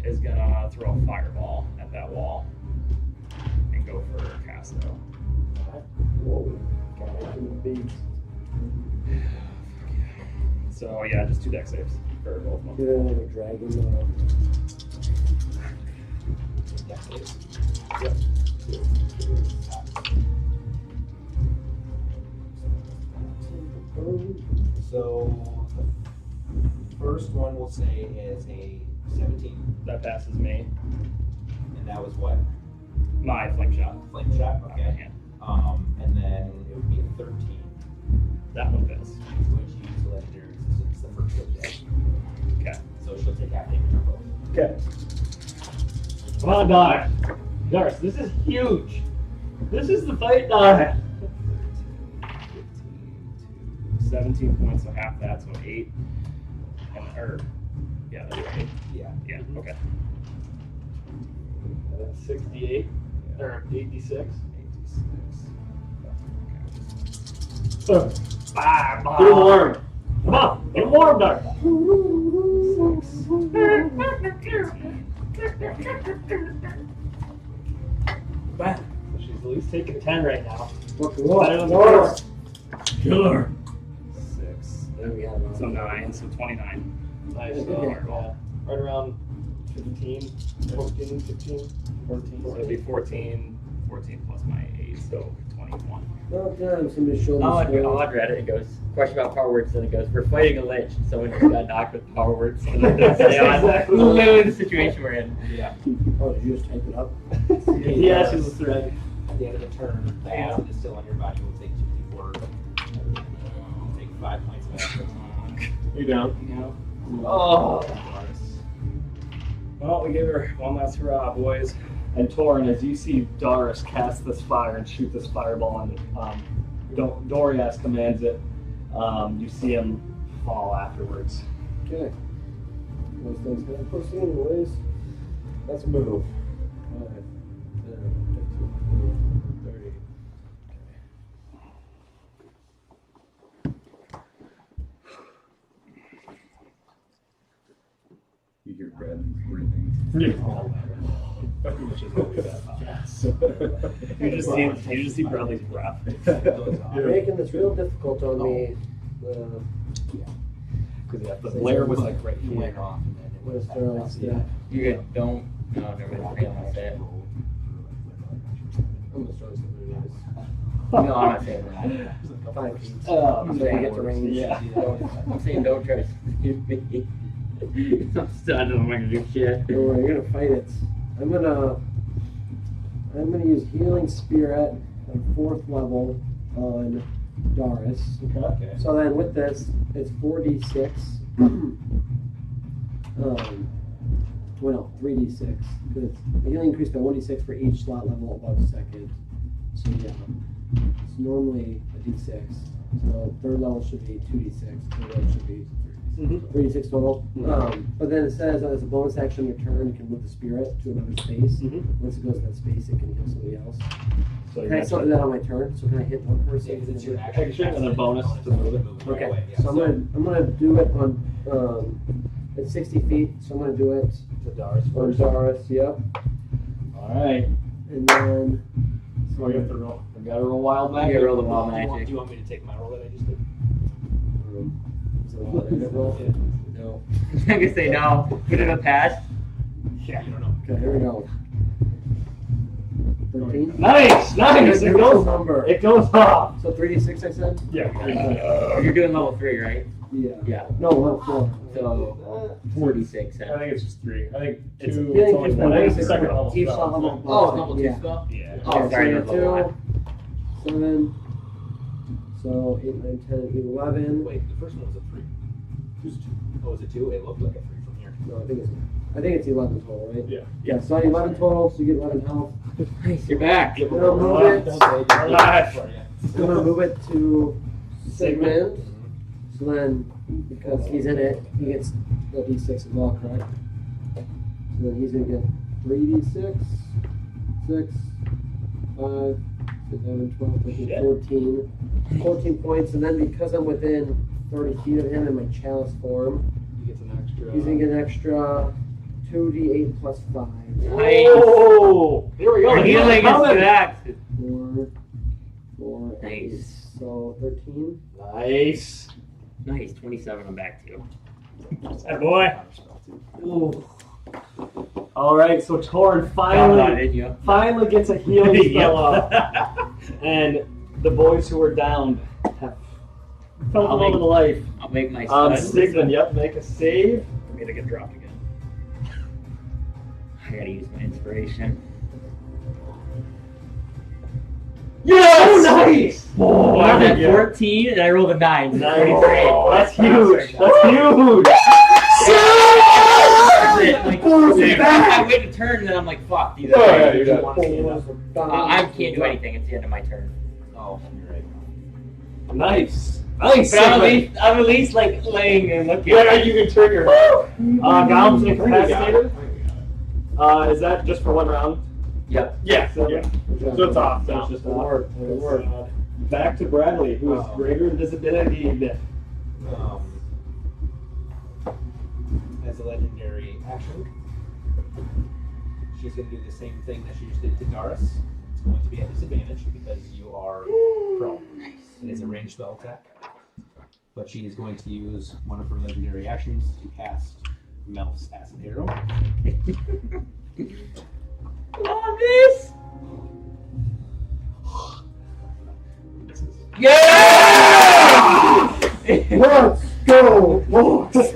is gonna throw a fireball at that wall and go for Casto. Whoa. God, beats. So yeah, just 2 deck saves for both of them. Get another dragon. Yeah. So the first one we'll say is a 17, That passes me. and that was what? My flame shot. Flame shot. on my Okay. hand. And then it would be a 13. That one does. She's going to use the legendary resistance the first hit. Okay. So she'll take half damage on both. Okay. Come on, Doris. Doris, this is huge. This is the fight, Doris. 17 points, so half that, so 8. Yeah, that's 8. Yeah. Yeah, okay. And then 68 or 86. 86. Get him warm. Come on, get him warm, Doris. So she's at least taking 10 right now. Better than the first. Killer. 6. Then we have So 9, so 29. Nice. Yeah, Yeah. Right around 15, 14, 15, 14. So it'd be 14 plus my 8, so 21. No time, somebody show me. I'll read it. It goes, question about power words, then it goes, we're fighting a lich, and someone just got knocked with power words. And then they stay on. Exactly. Literally the situation we're in. Yeah. Oh, did you just type it up? He asked you the thread. At the end of the turn, the acid is still on your body. Will take 2d4. You'll take 5 points of acid. You're down. Yeah. Oh. Well, we gave her one last hurrah, boys. And Torin, as you see Doris cast this fire and shoot this fireball on Dorias commands it. You see him fall afterwards. Okay. Those things kind of pussy anyways. Let's move. 5, 10, 15, 20, 30. You hear Brad breathing. You just see Bradley's breath. You're making this real difficult on me. Because the glare was like right here. Yeah. You guys don't. No, never mind. I say it. I'm gonna start something nice. No, I'm not saying that. 5 feet. Oh, I'm gonna get the range. yeah. I'm saying don't try to shoot me. I'm still not gonna do shit. Don't worry, you're gonna fight it. I'm gonna use Healing Spirit on 4th level on Doris. Okay. So then with this, it's 4d6. Well, 3d6. Because the healing increased by 1d6 for each slot level above 2nd. So yeah, it's normally a d6. So 3rd level should be 2d6. 3rd level should be 3d6 total. But then it says as a bonus action on your turn, you can move the spirit to another space. Once it goes to that space, it can heal somebody else. So Can I still do that on my turn? So can I hit one person? because it's your action and a bonus to move it. Okay, so I'm gonna do it on at 60 feet. So I'm gonna do it To Doris on first. Doris. Yep. All right. And then So I have to roll. We got to roll wild magic. You roll the wild Do magic. you want me to take my roll that I just did? is it a wild magic roll? No. I'm gonna say no. Give it a pass. Yeah, you don't know. Okay, here we go. 13. Nice. It goes. number. It goes off. So 3d6, I said. Yeah. You're doing level 3, right? Yeah. Yeah. No, level 4. So 46. I think it's just 3. I think 2. It's It's healing only increased by one. I think it's the 1d6 second for level each spell. slot level. Oh, above level 2 yeah. spell? Yeah. Oh, Okay, sorry, so level 1. 2, 7. So 8, 9, 10, 11. Wait, the first one was a 3. Who's 2? Oh, was it 2? It looked like a 3 from here. No, I think it's 11 total, right? Yeah. Yeah, so 11 total, so you get 11 health. Nice, you're back. I'm gonna move it. Alright. I'm gonna move it to Sigmund. So then, because he's in it, he gets the d6 as well, correct? So then he's gonna get 3d6, 6, 5, 11, 12, 13, 14. 14 points, and then because I'm within 30 feet of him in my chalice form, He gets an extra. he's gonna get an extra 2d8 plus 5. Nice. Oh, here we go. The healing is back. 4, 4, Nice. 8, so 13. Nice. Nice, 27 I'm back to. Hey, boy. Ooh. All right, so Torin Didn't finally gets a healing spell up, Yep. and the boys who are down have felt a I'll little bit of life. I'll make my Sigmund, yep, make a save. For me to get dropped again. I gotta use my inspiration. Yes! Oh, nice! Oh, I had yeah. 14 and I rolled a 9. Nice. 23. Oh, that's huge. That's huge. I wait a turn and then I'm like, fuck. These are yeah, you're done. I can't do anything. It's the end of my turn. Oh, you're right. Nice. Nice. But I'm at least like laying and looking. Yeah, you can turn your head. Golem's incapacitated. Is that just for one round? Yep. Yeah. So it's off. So now. it's just one. Back to Bradley, who is greater invisibility. As a legendary action, she's going to do the same thing that she just did to Doris. It's going to be at disadvantage because you are prone. It is a ranged spell attack. But she is going to use one of her legendary actions to cast Melf's Acid Arrow. Love this! Yeah! Let's go! This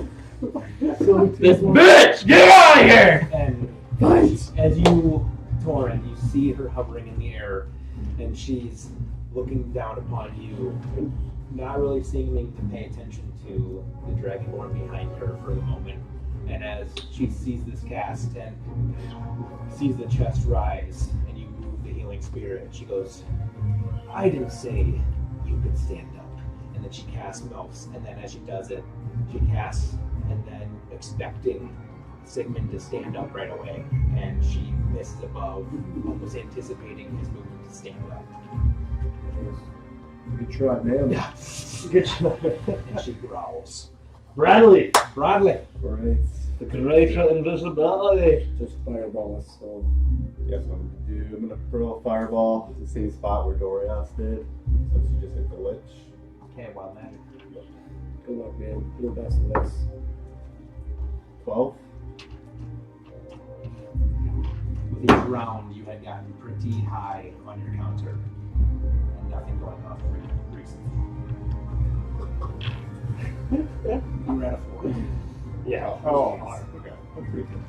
bitch! Get out of here! And as you, Torin, you see her hovering in the air, and she's looking down upon you, and not really seeming to pay attention to the dragonborn behind her for the moment. And as she sees this cast and sees the chest rise, and you move the healing spirit, she goes, "I didn't say you you could stand up. And then she casts Melfs, and then as she does it, she casts, and then expecting Sigmund to stand up right away, and she misses above, almost anticipating his movement to stand up. Good try, man. Yeah. Good job. And she growls. Bradley, Bradley! Great. the greater invisibility. Just fireball us, so. Guess what I'm gonna do? I'm gonna hurl a fireball to the same spot where Dorias did. So she just hit the lich. Okay, wild magic. Good luck, man. Do the best of this. 12. With each round, you had gotten pretty high on your counter, and nothing going off recently. You were at a 4. Yeah. Oh, okay. That's pretty good.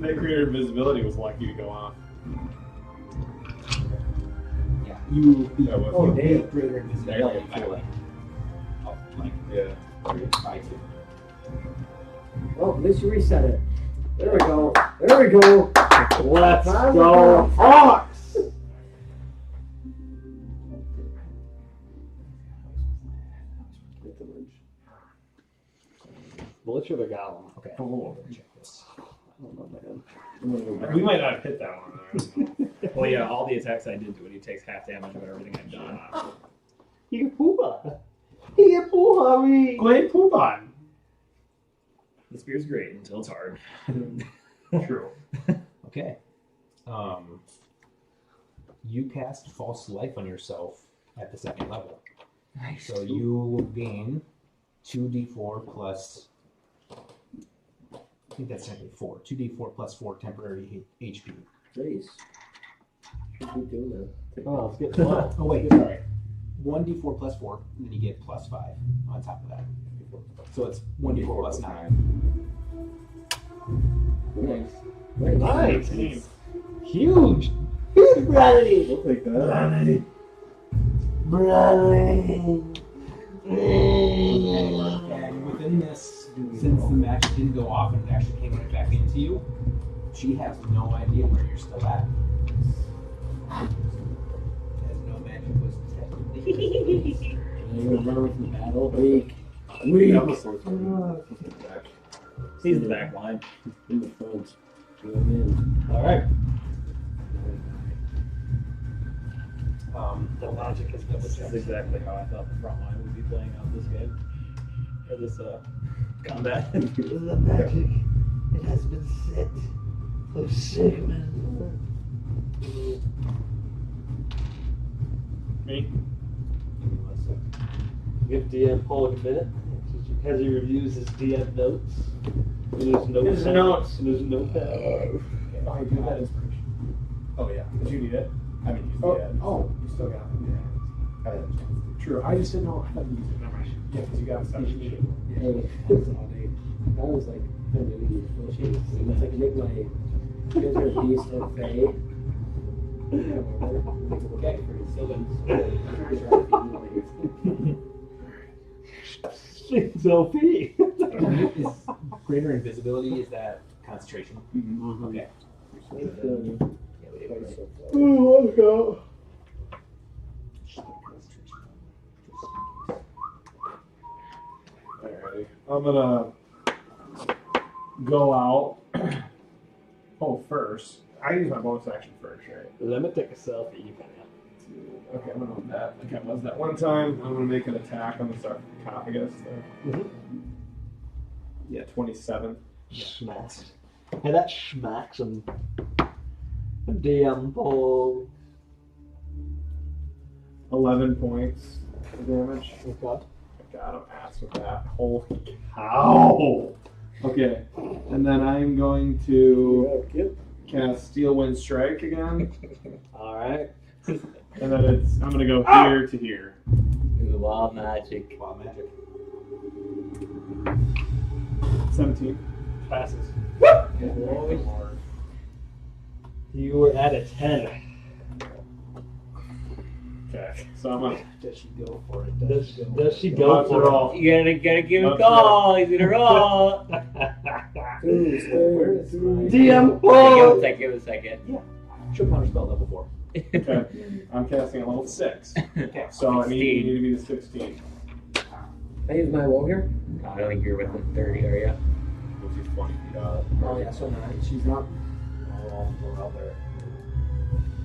That greater visibility was lucky to go off. Yeah, you beat That was oh, good. beat greater invisibility Yeah, by yeah. like, oh, like Yeah. by 2. Oh, at least you reset it. There we go. There we go. Let's go, Hawks! Get the lunch. Butch or the Golem? Okay. Oh. Check this. I don't know, man. I'm gonna go back. We might not have hit that one. I don't know. Well, yeah, all the attacks I did to it, he takes half damage of everything I've done. You poopa. You poopa me. Go ahead, poop on. The spear's great until it's hard. True. Okay. You cast False Life on yourself at the 2nd level. Nice. So you will gain 2d4 plus. I think that's technically 4. 2d4 plus 4 temporary HP. Nice. Should be doing that. Oh, let's get 12. Oh wait, sorry. 1d4 plus 4, and then you get plus 5 on top of that. So it's 1d4 plus 9. Nice. Nice. Nice. Huge. Huge Bradley. We'll take that. Bradley. And within this, since the match didn't go off and it actually came right back into you, she has no idea where you're still at. Has no magic was detected. And you're gonna run away from the battle. Weak. Yeah, I'm a sorcerer. Back. He's the back line. In the front. Go in. All right. The magic is double This checked. is exactly how I thought the front line would be playing out this game. Or this combat. The magic, it has been set for Sigmund. Me? Give DM Paul a minute as he reviews his DM notes. In his notes. His notes. In his notepad. Oh, I do that inspiration. Oh, yeah. Did you need it? I mean, use Oh, the ad. oh, you still got it. I had a chance to. True. I just didn't know. I thought you used it. Never mind. Yeah, because you got stuff. You need it. Hey, that was like kind of really bullshit. It's like make my you guys are a beast or fae. Okay, so then It's OP. is greater invisibility, is that concentration? Mm-hmm. Okay. Ooh, let's go. Alrighty. I'm gonna go out. Oh, first. I use my bonus action first, right? Let me take a selfie. You can. Okay, I'm gonna do that. Like I was that one time. I'm gonna make an attack on the sarcophagus. Yeah, 27. Smacks. Hey, that smacks him. DM Paul. 11 points of damage. Okay. God, I'm ass with that. Holy cow! Okay, and then I'm going to cast Steel Wind Strike again, All right. and then I'm gonna go here to here. Ooh, wild magic. Wild magic. 17. Passes. Good Lord. Lord. You were at a 10. Okay, so I'm gonna. Does she go for it? Does she go Let's for roll. You gotta give him a Let's call. He's gonna roll. Where is my DM Give him Paul. a second. Give him a second. She'll counterspell level 4. Okay. I'm casting at level 6. Okay. So I need 16. to be the 16. I use my roll here. I don't think you're within 30 area. Which is 20 feet up. Oh yeah, so she's not. Oh, we're out there.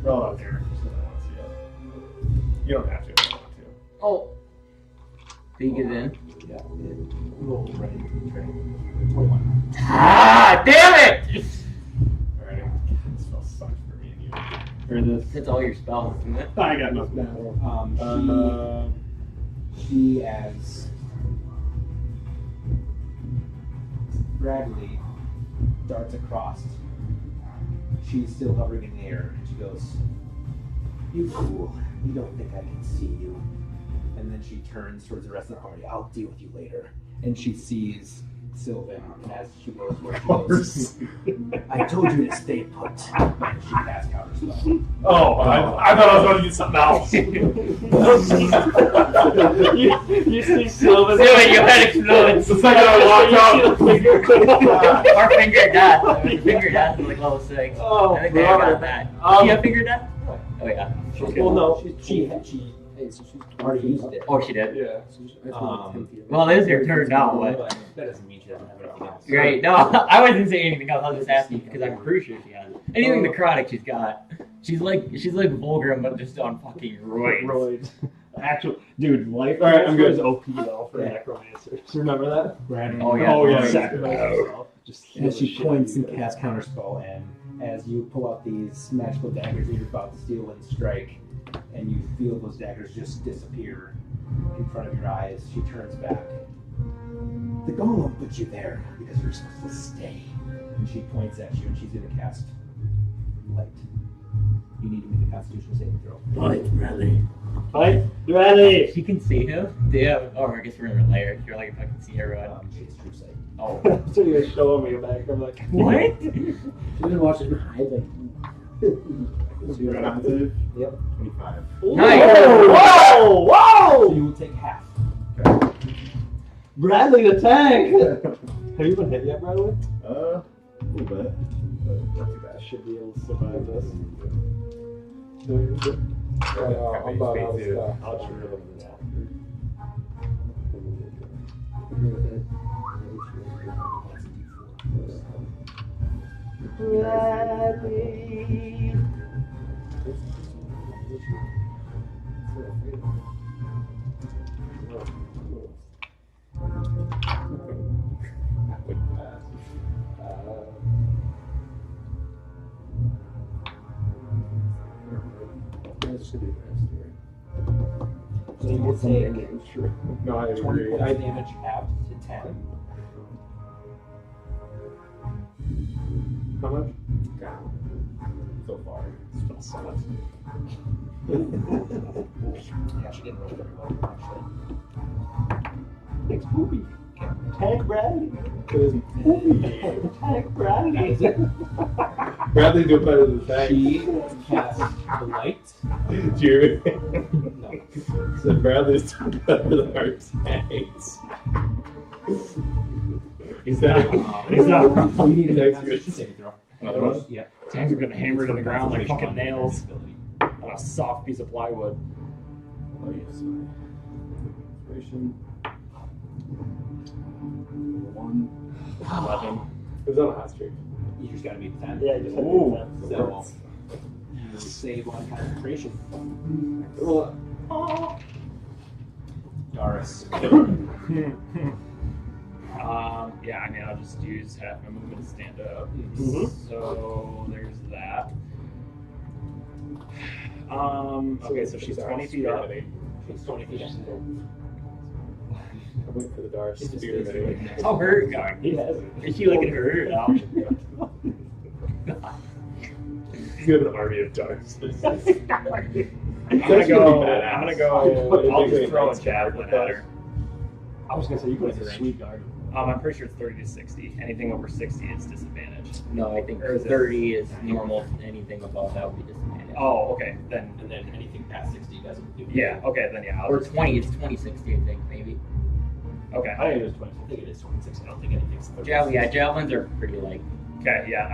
We're all out there. Just don't want to see it. You don't have to. If you don't want to. Oh. So you get it in. Yeah. Roll ready. 21. Ah, damn it! Alright. This spell sucks for me and you. Or this. That's all your spells, isn't it? I got nothing. She as Bradley darts across. She's still hovering in the air, and she goes, "You fool! You don't think I can see you?" And then she turns towards the rest of the party. "I'll deal with you later." And she sees Sylvan, and as she goes where she goes, "I told you to stay put." And she casts counterspell. Oh, I thought I was going to do something else. You see Sylvan. Sylvan, your head explodes. The second I walked out. Our finger death. Finger death is like level 6. Oh, I think they got that. Do you have finger death? Oh yeah. Well, no. She Hey, so she's already used it. Oh, she did. Yeah. So I have to like 10 feet away. Well, it is your turn now, but that doesn't mean she doesn't have anything else. great. No, I wasn't saying anything else. I was just asking because I'm pretty sure she has anything necrotic. She's got. She's like Vulgrim, but just on fucking roids. Roids. Actual dude, life Alright, I'm good. is OP though for necromancers. Remember that? Oh yeah. Oh, yeah. Sacrifice yourself. Just And kill she the shit points out and of you. casts counterspell, and as you pull out these magical daggers that you're about to steal and strike, and you feel those daggers just disappear in front of your eyes, she turns back. "The golem put you there because you're supposed to stay." And she points at you, and she's going to cast light. You need to make a Constitution saving throw. Fight, Bradley. Fight, Bradley. She can see him. Yeah. Oh, I guess we're in a layer. You're like if I can see everyone. She has true sight. Oh. So you're showing me back. I'm like, What? She's been watching him hide like. So you're active? Yep. 25. Nice. Whoa! So Whoa! you will take half. Bradley the tank. Have you been hit yet, Bradley? A little bit, but not too bad. I should be able to survive this. I'm about out of stuff. I'll just really look at that. Bradley. So you will take No, I agree. 25 damage halved to 10. How much? So far. Spell sucks. Yeah, she didn't roll very well, actually. Thanks, Poopy. Tank Bradley. Because Tank Bradley. Bradley do better than that. She casts the light. Jerry. No. So Bradley's doing better than our tanks. He's not. He's not. You need to make a Thanks, Constitution saving throw. Another one? Yeah. Tanks are gonna hammer to the ground like fucking nails Ability. on a soft piece of plywood. Oh, yes. My inspiration. 1. 11. Who's on a hot streak? You just gotta beat the 10. Yeah, you just have to Ooh. do that. So, you save on concentration. Doris. Yeah, I mean, I'll just use half my movement to stand up. Mhm. So there's that. Okay, so she's 20 feet up. She's 20 feet up. I'm waiting for the Dark She just Spear stays to right next How's to her going? He has it. Is she looking hurt now? He's got an army of darks. I'm gonna go. I'll just throw a javelin at her. I was gonna say you could have a sweet guard. I'm pretty sure it's 30 to 60. Anything over 60 is disadvantage. No, I think Or is it- 30 is normal. Anything above that would be disadvantage. Oh, okay. Then And then anything past 60 doesn't do. yeah. Okay, then yeah. I'll Or just, 20. It's 2060, I think, maybe. okay. I think it was 20. I think it is 26. I don't think anything's 30. Javelins are pretty light. Okay, yeah.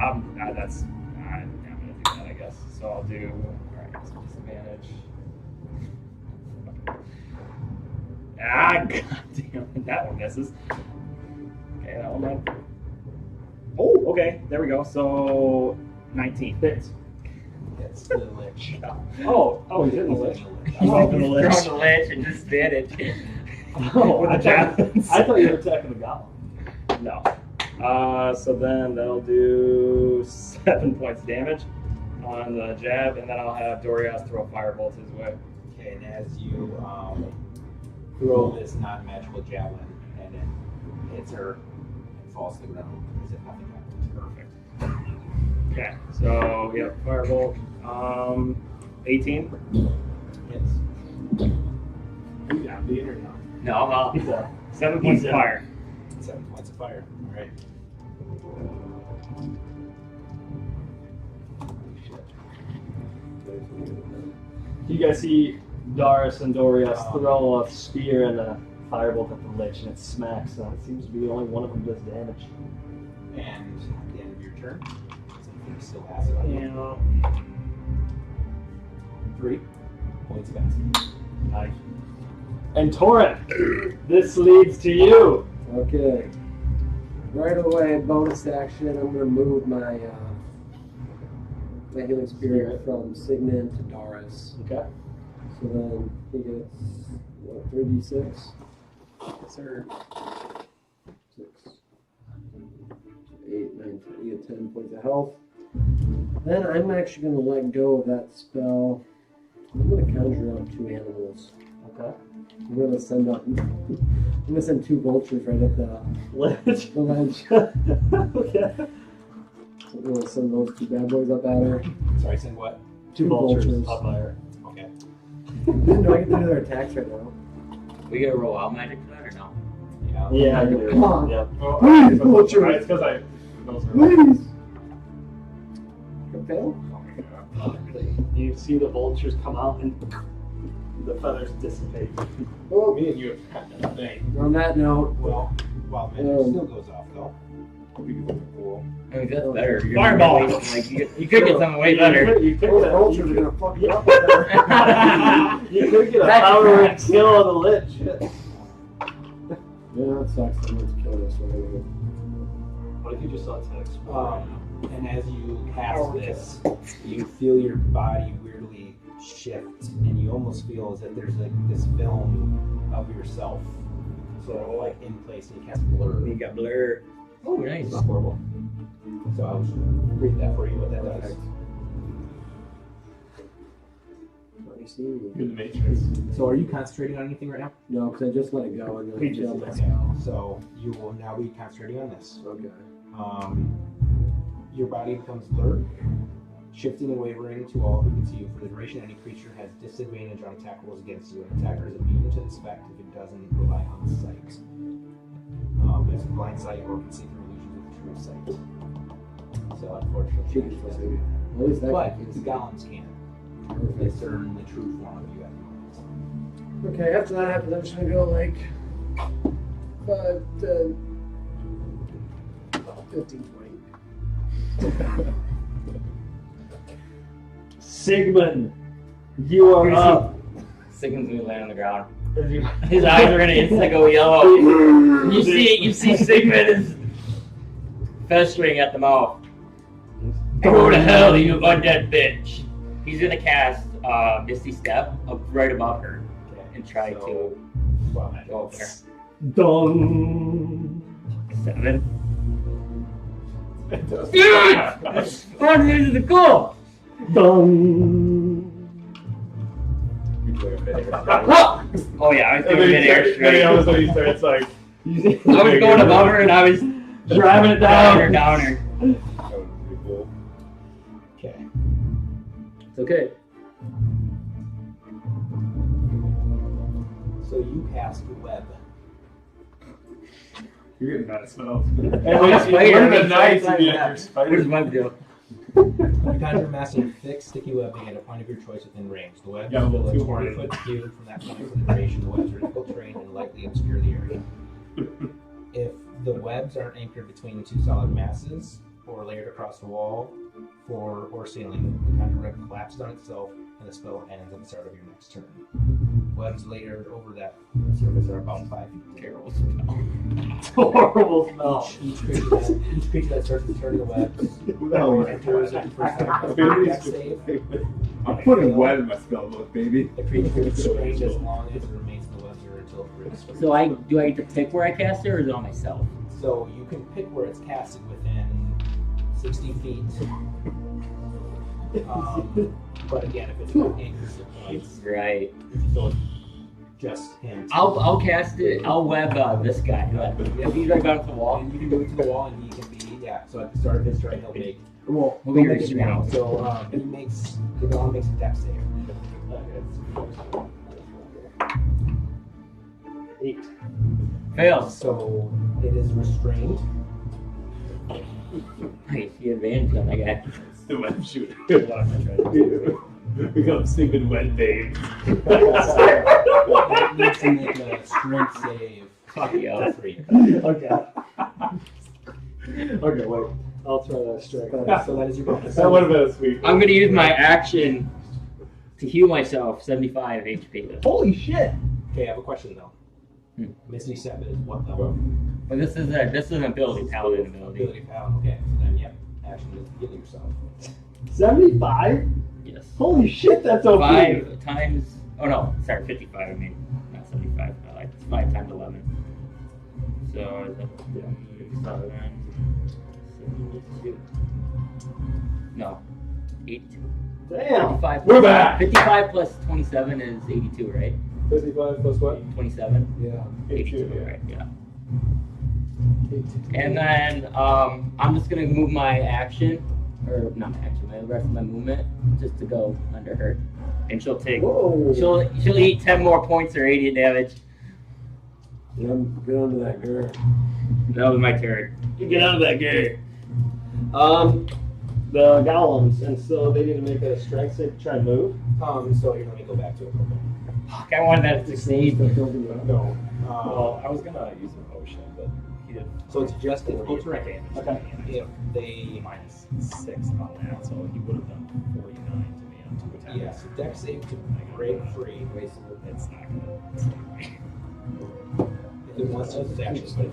That's. I'm gonna do that, I guess. So I'll do. All right. Disadvantage. Ah, god damn it. That one misses. Okay, that one might. Oh, okay. There we go. So 19. Hits. It's the lich. Oh, he's hitting the lich. He's Oh, throwing the lich. the lich and just did it. Oh, With the javelins. I thought you were attacking the goblin. No. So then that'll do 7 points damage on the jab, and then I'll have Dorias throw a firebolt his way. Okay, and as you throw this non-magical javelin, and it hits her and falls to the ground as if nothing happened. Perfect. Okay, so yep, firebolt. 18. Hits. You got the inner now. No, I'm out. He's out. 7 points of He's fire. 7 points of fire. All right. You guys see Darius and Dorias throw a spear and a firebolt at the lich, and it smacks. It seems to be only one of them does damage. And at the end of your turn, something still acid on you. Yeah. 3 points of acid. Nice. And Torrent, this leads to you. Okay. Right away, bonus action, I'm going to move my my healing spirit from Sigmund to Doris. Okay. So then he gets, what, 3d6? Yes, sir. 6, 8, 9, 10. You get 10 points of health. Then I'm actually going to let go of that spell. I'm going to conjure up 2 animals. Okay. I'm going to send up. I'm going to send 2 vultures right at the Lich. ledge. Okay. So I'm going to send those 2 bad boys up at her. Sorry, send what? 2 vultures up higher. Okay. No, I get to do their attacks right now. We gotta roll wild magic for that or no? Yeah. Yeah, I can do it. Come on. Yep. Oh, Please, it's vulture. because I. Those are. Please! Fail? You see the vultures come out and the feathers dissipate. Oh, Me and you have had that thing. on that note, Well, wild magic still goes off though. Cool. I mean, that's better. You're Fireball. gonna be like, you could get something way better. You could those get vultures are going to fuck you up with their... you could get a That's power correct. kill on the lich. Yeah, that sucks. I'm going to kill this one. What if you just saw text? And as you cast this, you feel your body weirdly shift, and you almost feel as if there's like this film of yourself, sort of like in place, and you cast blur. You got blur. Oh, nice. It's not horrible. So I'll just read that for you, what that does. Let me see. You're the Matrix. So are you concentrating on anything right now? No, because I just let it go and then He I just failed let my it spell. So you will now be concentrating on this. Okay. Your body becomes blurred, shifting and wavering to all who can see you. For the duration, any creature has disadvantage on attack rolls against you. An attacker is immune to this effect if it doesn't rely on sight. It's blind sight or can see through illusions of true sight. So unfortunately, Cheated it for doesn't me. do that. At least that But guy the can golems can. They discern the true form of you at the moment. Okay, after that happens, I'm just going to go like 5, 10, 15, 20. Sigmund, you are up. Sigmund's gonna land on the ground. As you- His eyes are gonna instantly go yellow. You see Sigmund is festering at the mouth. Go to hell, you undead bitch. He's gonna cast Misty Step up right above her and try to Wow, man. go up there. Dong. 7. It does. Yeah! That's into the goal! Dong. Oh yeah, I was And doing then mid-air straight. all of a sudden he starts like. I was going above her and I was Driving it down. down her. That was pretty cool. Okay. It's okay. So you cast web. You're getting bad spells. Oh, Wouldn't spider, it been nice spider, if you had yeah. your spider? Where's my deal? You conjure a massive, thick, sticky webbing at a point of your choice within range. The webs Yeah, fill a too 20-foot cube from that point for the duration. The webs are difficult terrain and lightly obscure the area. If the webs aren't anchored between 2 solid masses or layered across a wall, floor, or ceiling, the conjure web collapses on itself and and the spell ends at the start of your next turn. Webs later over that surface are about 5 feet. Terrible spell. Horrible smell. Each creature that starts to turn the webs or enters at the first time of Baby. dex save. I'm putting wet in my spell book, baby. The creature is restrained as long as it remains in the webs or until it breaks. So do I get to pick where I cast it, or is it on myself? So you can pick where it's casted within 60 feet. But again, if it's not inclusive points, Right. so it's just him. I'll cast it. I'll web this guy. If he's right back to the wall. And you can go to the wall, and he can be so at the start of his turn he'll make. Well, We'll be he'll make it restrained. now. So he makes the dog makes a dex save. 8. Fails. So it is restrained. Nice. You advantage on that guy. It's the web shooter. What am I trying to do? Become stupid wet babe. It needs to make a strength save. Fuck you. 3. Okay. Okay, wait. I'll try that strike. So that is your bonus. That would have been a sweet. I'm gonna use my action to heal myself 75 HP. Holy shit! Okay, I have a question though. Misty Step is what level? But this is an ability, paladin ability. Ability power. Okay, so then yep, action is healing yourself. 75? Yes. Holy shit, that's OP! 5 times. Oh no, sorry, 55. I mean, not 75. No, it's 5 times 11. So is that 7, 72? No, 82. Damn! 55. We're back. 55 plus 27 is 82, right? 55 plus what? 27. Yeah. 82, right? Yeah. And then I'm just gonna move my action, or not my action, the rest of my movement, just to go under her, and she'll take. Whoa. She'll eat 10 more points or radiant damage. Get onto that girl. That was my turn. Get out of that game. The golems, and so they need to make a strength save to try and move. So you're going to go back to it. Fuck, I wanted that to succeed. No. Well, I was gonna use a potion, but he did. So it's just difficult terrain. damage. Okay. If they Minus 6 on that, so he would have done 49 to me on 2 attacks. yeah, so dex save to break free. It's not gonna save me. If it wants to use its action, but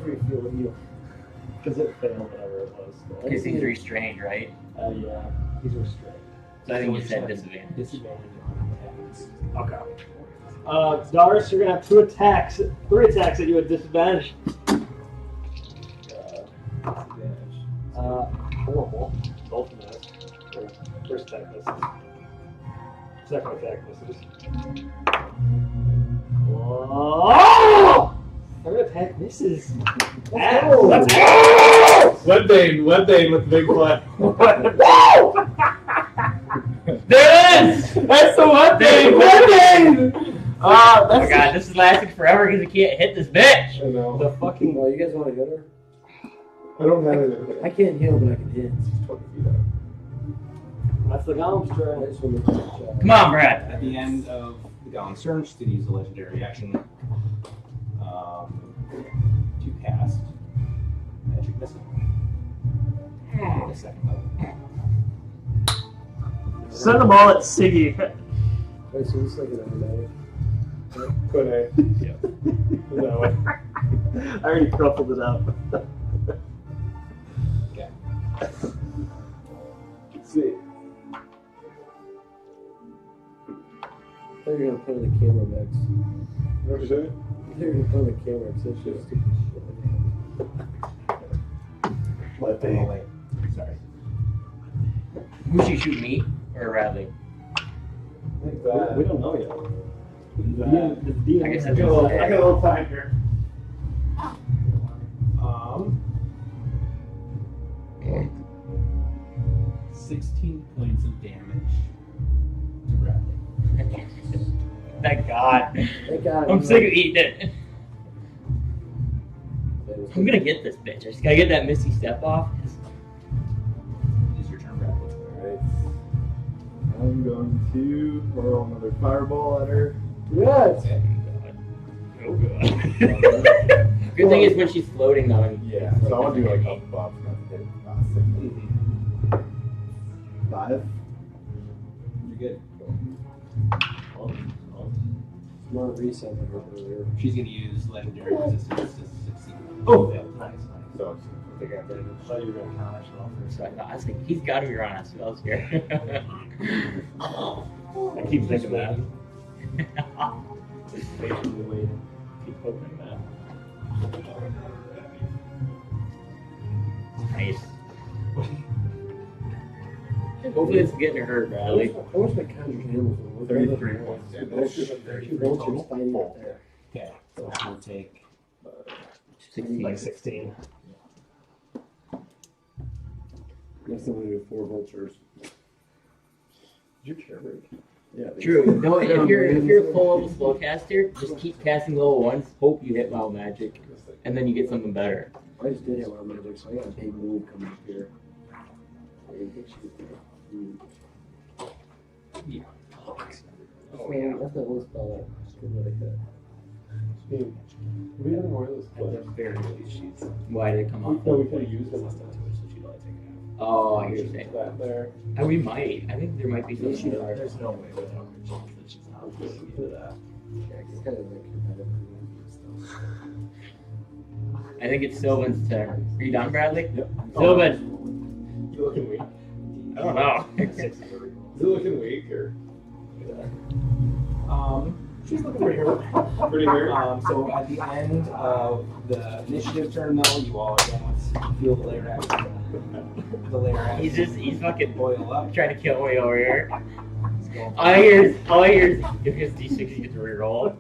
Because it failed, whatever it was. Because he's restrained, right? Yeah, he's restrained. So I think you So said it's disadvantage. disadvantage on attacks. Okay. Doris, you're gonna have 3 attacks at you at disadvantage. Horrible. Both of those. First attack misses. Second attack misses. Oh! Third attack misses. Let's go! Webdane with the big play. Whoa! There it is! That's the one thing! Oh my god, this is lasting forever because he can't hit this bitch! I know. The fucking. Well, you guys want to hit her? I don't have it. I can't heal, but I can hit. 20 feet out. That's the golem's I turn. just want to check. Come on, Brad. At the end of the Golem's turn, she's going to use the legendary action to cast Magic Missile. The second level. Send them all at Siggy. Wait, so this is like an automatic? Could I? Yeah. That way. I already crumpled it up. Okay. Let's see. I thought you were going to put on the camera, Max. What did you say? I thought you were going to put on the camera. It's such a stupid Oh, wait. Sorry. Who should shoot me or Radley? Like that. We don't know yet. I guess that's I got a little time here. 16 points of damage to Bradley. Thank God. Thank God. I'm sick of eating it. I'm gonna get this bitch. I just gotta get that Misty Step off. It is your turn, Bradley. Alright. I'm going to hurl another fireball at her. Yes! Oh God. Good thing is when she's floating though. And Yeah, so I want to do like up above, not to hit. 6. 5. You're good. Mark reset that earlier. She's gonna use legendary resistance to succeed. Oh, yeah, nice. So I thought you were going to count as well first. So I was like, he's got to be running on spells here. I keep thinking that. Patiently waiting. Keep hoping that. Nice. Hopefully it's getting her hurt, Bradley. I wish my conjured animals were 33 points. Yeah, those should have 2 vultures fighting up there. Okay, so we'll take 16. Like 16. Next time we do 4 vultures. Did you care break? Yeah. True. No, if you're a full level spellcaster, just keep casting level 1s, hope you hit wild magic, and then you get something better. I just did have wild magic, so I got a big move coming up here. I didn't think she was there. yeah. So that's the one spell that could really hit. We didn't more of those And flips. they're very good sheets. Why did it come off? No, we could have used It's them. less than 2, so she'd only take it Oh, I hear you saying. That there. We might. I think there might be out. something. There's no way without her chance that she's not going to get that. Yeah, it's kind of like competitive. I think it's Sylvan's turn. Are you done, Bradley? Yep. Sylvan! You looking weak? I don't know. Is it looking weak or She's looking pretty hurt. pretty hurt? So at the end of the initiative turn, though, you all again feel the layer action. The layer action. He's fucking boil up. trying to kill me over here. All I hear is, if it's D6, you get to reroll.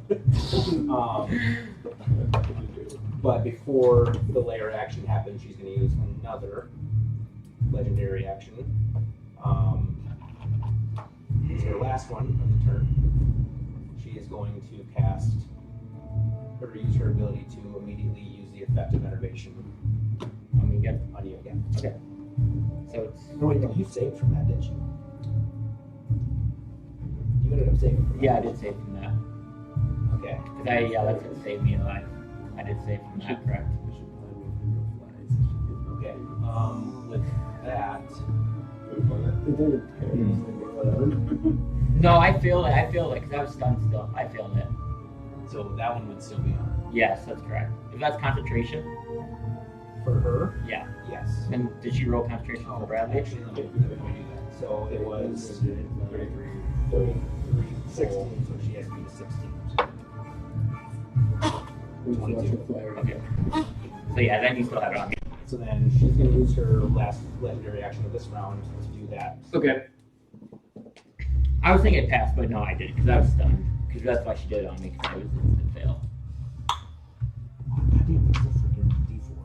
But before the layer action happens, she's going to use another legendary action. It's her last one of the turn. She is going to cast, or use her ability to immediately use the effect of enervation On me again. on you again. Okay. So it's. No, wait, no, you saved from that, didn't you? You ended up saving from that. Yeah, I did save from that. Okay. That's what saved me alive. I did save from that, correct? Okay. With that, No, I failed it. Because I was stunned still. I failed it. so that one would still be on. Yes, that's correct. If that's concentration, For her? yeah. Yes. Then did she roll concentration for Bradley? Actually, let me do that. So it was 33, 16, so she has to be 16. 22. Okay. So yeah, then you still have it on me. So then she's going to use her last legendary action of this round to do that. Okay. I was thinking it passed, but no, I didn't because I was stunned. Because that's why she did it on me because I was instant fail. God damn, it's a freaking D4.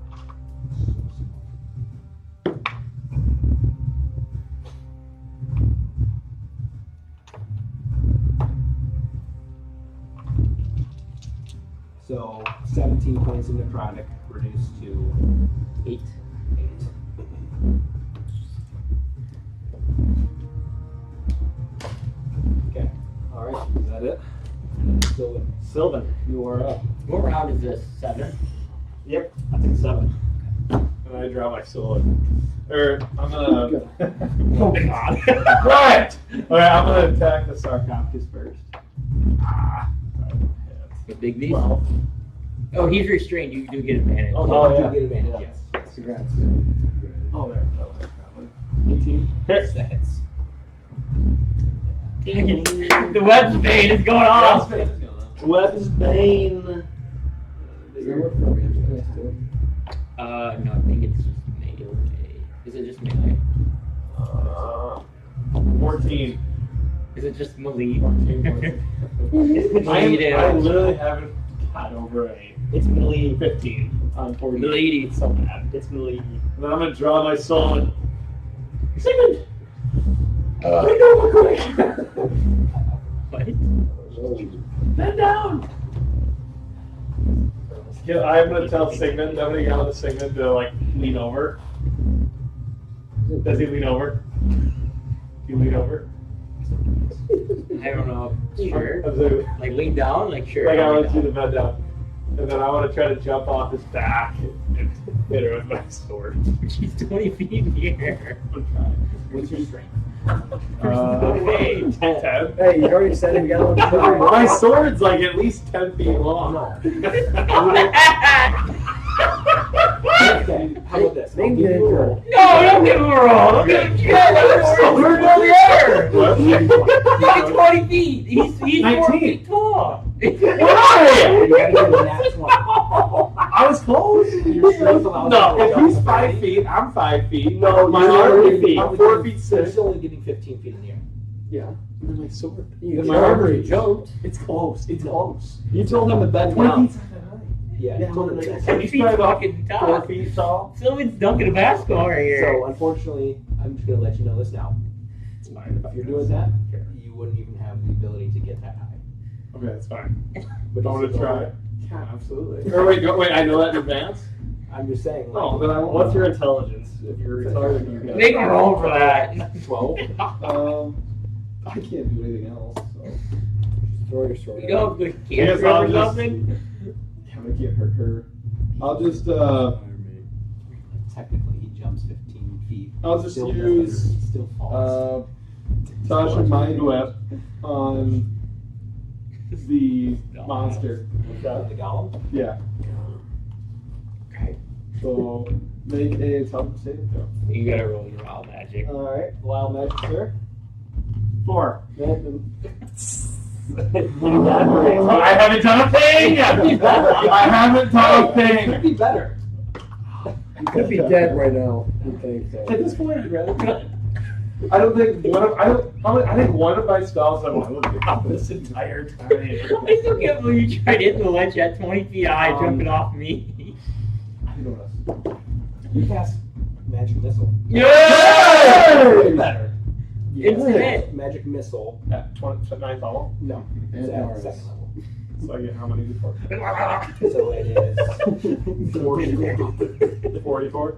So 17 points of necrotic reduced to 8. 8. Okay. Alright, is that it? Sylvan, you are up. What round is this? 7? Yep, I think 7. And I draw my sword. Or I'm gonna. Oh god. What? Alright, I'm gonna attack the sarcophagus first. The big beast? 12. Oh, he's restrained. You do get advantage. Oh, yeah. You get advantage, Yeah. yes. Congrats. Oh, there. Oh, there, probably. 18. That hits. Dang it. The web's bane is going off. Web's Bane. No, I think it's just melee. Is it just melee? 14. Is it just melee? I literally haven't got over a It's melee. 15 on 14. Melee. So bad. It's melee. And then I'm gonna draw my sword. Sigmund! What? Bend down! Yeah, I'm gonna tell Sigmund, I'm gonna yell at Sigmund to like lean over. Does he lean over? You lean over? I don't know. Sure. I'm saying, Like lean down? Like sure. like I I'll want lean you down. to bend down. And then I want to try to jump off his back and hit her with my sword. She's 20 feet in the air. I'm trying. What's your strength? Hey, 10. Hey, you already said you got one. My sword's like at least 10 feet long. Okay, how about this? I'll give you a roll. No, don't give him a roll. Don't give him a shit. We're in the air. What? He's 20 feet. He's 4 19. feet tall. You gotta get a nat 20. I was close. Your strength allows No, you to if jump he's 5 5 feet, I'm 5 feet. No, my you're arm 3 would be feet. I'm 4 feet So 6. it's only getting 15 feet in the air. Yeah. My sword. You My arm jumped. It's close. It's close. You told him to bend 20 down. feet's not that high. Yeah. Yeah, totally. well, He's He's probably about fucking 4 tall. feet tall. Someone's dunking a basketball right here. So unfortunately, I'm just gonna let you know this now. It's fine. If you're doing that, you wouldn't even have the ability to get that high. Okay, that's fine. But I want you to still- try. Yeah, absolutely. Or wait, I know that in advance? I'm just saying. Like, Oh, then I won't. What's your intelligence? If you're retarded, you got Make a roll for that. 12? I can't do anything else. So. Throw your sword. You know, the Yes, cancer I'll or just- something? Yeah, I can't hurt her. I'll just Technically, he jumps 15 feet. I'll just Still use doesn't- still falls. Tasha Mind Whip on the monster. The golem? Yeah. Okay. So make a intelligence saving throw. You gotta roll your wild magic. Alright, wild magic, sir. 4. I haven't done a thing! I haven't done a thing! Could be better. You could be dead right now. You think so? At this point, I'd rather not. I don't think I think one of my spells I've on this entire time. I still can't believe you tried hitting the ledge at 20 feet high, jumping off me. You cast magic missile. Yeah! Way better. It's it. Magic missile. At 9th level. No, it's And at ours. second level. So I get how many before? So it is 44. 44?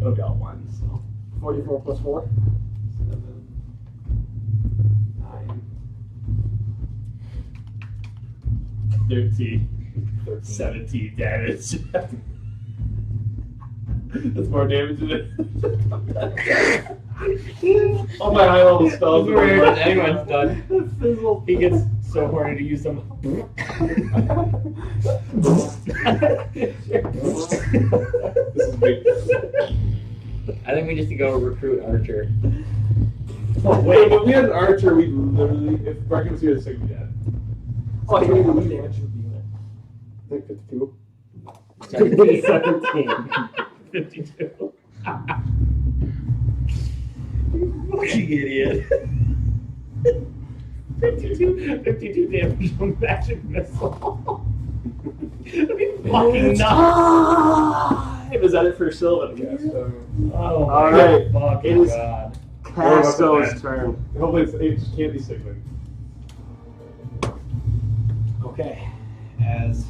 It'll be all 1, so. 44 plus 4? 7, 9, 13. 13. 17 damage. That's more damage than it. All my high level spells are Anyone's done. He gets so horny to use them. This is big. I think we just need to go recruit Archer. Wait, if we had an archer, we'd literally, if Brecken was here, this thing would be dead. Oh, you need to damage with the unit. I think 52. 17. 52. You fucking idiot. 52 damage from magic missile. That'd be fucking nuts. Is that it for Sylvan? Yes. Oh All my right. fucking It is- god. Casto's turn. Hopefully it just can't be signaling. Okay, as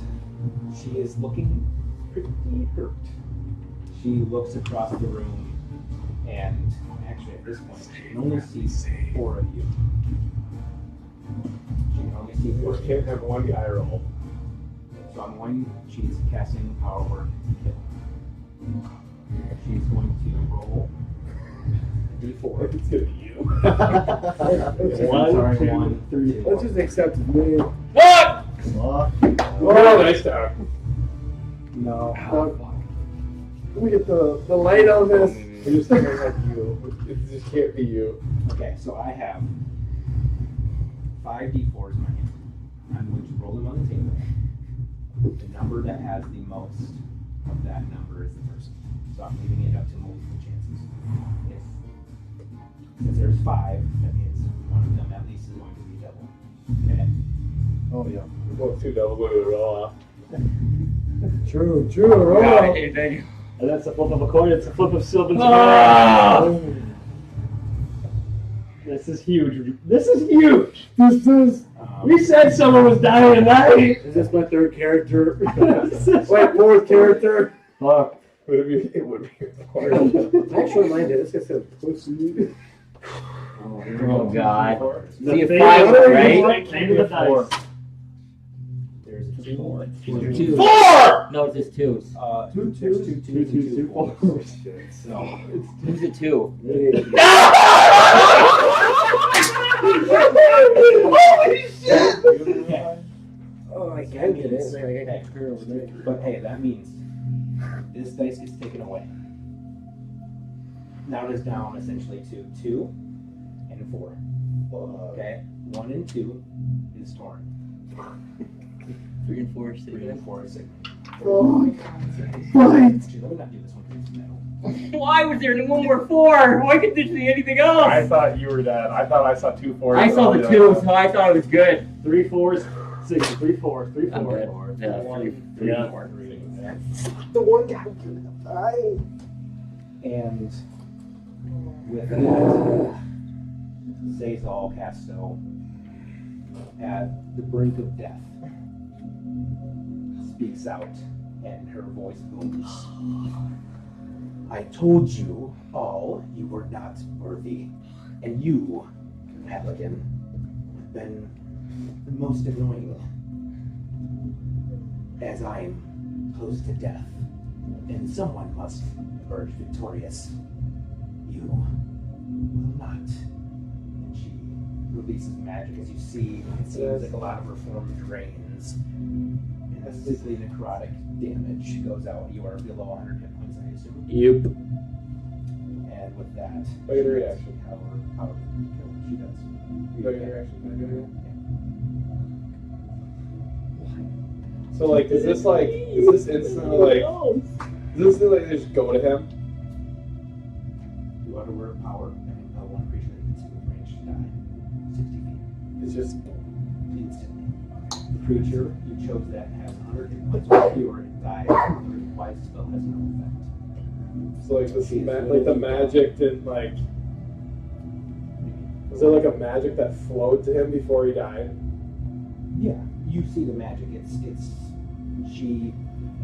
she is looking pretty hurt, she looks across the room, and actually at this point, she can only see 4 of you. She can only see 4 Just of you. can't have one guy roll. So I'm going, she's casting power word kill. She's going to roll D4. It's gonna be you. One, Sorry, two, 1, 3. Let's just accept it, man. What? Oh, Oh, nice down. No. Let me get the light on this. we just think like you. It just can't be you. Okay, so I have 5 D4s in my hand. I'm going to roll them on the table. The number that has the most of that number is the person. So I'm leaving it up to multiple chances. Since there's 5, that means one of them at least is going to be double. Okay? Oh yeah. Well, 2 doubles when we roll off. True, roll. And that's a flip of a coin. It's a flip of Sylvan's coin. This is huge. This is huge. This is. We said someone was dying tonight. Is this my 3rd character? Wait, 4th character? Fuck. Would it be? It would be. Actually, mine did. This guy said pussy. Oh god. The See, a thing- 5, right? King of the dice. There's a Four. Two. No, it's just twos. Two There's twos. two fours. No. Who's a two? Oh, I can't get it. I got to clear over there. But hey, that means this dice gets taken away. Now it is down essentially to 2 and 4. Okay, 1 and 2 is torn. 3 and 4 is 3 and 4 is sick. Oh my god. Actually, let me not do this one because it's metal. Why was there one more 4? Why couldn't there be anything else? I thought you were dead. I thought I saw 2 4s. I saw the 2, so I thought it was good. 3 4s, 6, 3 4, 3 I'm 4. good. Yeah, 3 Yeah. 4. The one guy who killed the guy. And with that, Zazal Casto, at the brink of death, speaks out, and her voice booms. I told you all you were not worthy, and you, Pelican, have been the most annoying. As I am close to death, and someone must emerge victorious. You will not. And she releases magic as you see. It seems like a lot of her form drains. And a sickly necrotic damage goes out. You are below 100 hit points, I assume. Yep. And with that, Wait, a reaction. How she does. So like, is this instantly like, does this like they just go to him? You utter word of power, and one creature that you can see with range to die 60 feet. It's just Instantly. The creature you chose that has 100 hit points or fewer and dies. Otherwise, the spell has no effect. so like this like the magic didn't like. Was there like a magic that flowed to him before he died? Yeah, you see the magic. It's she,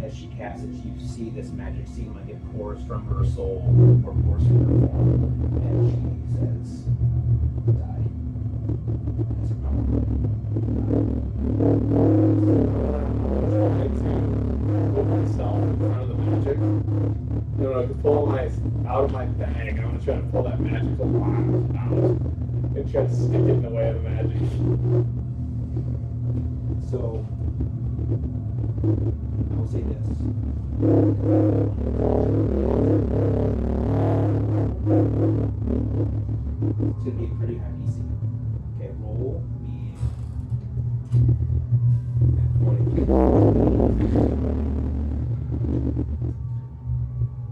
as she casts it, you see this magic seem like it pours from her soul or pours from her form, and she says, "Die." That's her power. Put myself in front of the magic. You know, to pull my out of my bag. I want to try to pull that magical wand out and try to stick it in the way of the magic. So, I will say this. It's going to be a pretty high DC. Okay, roll me.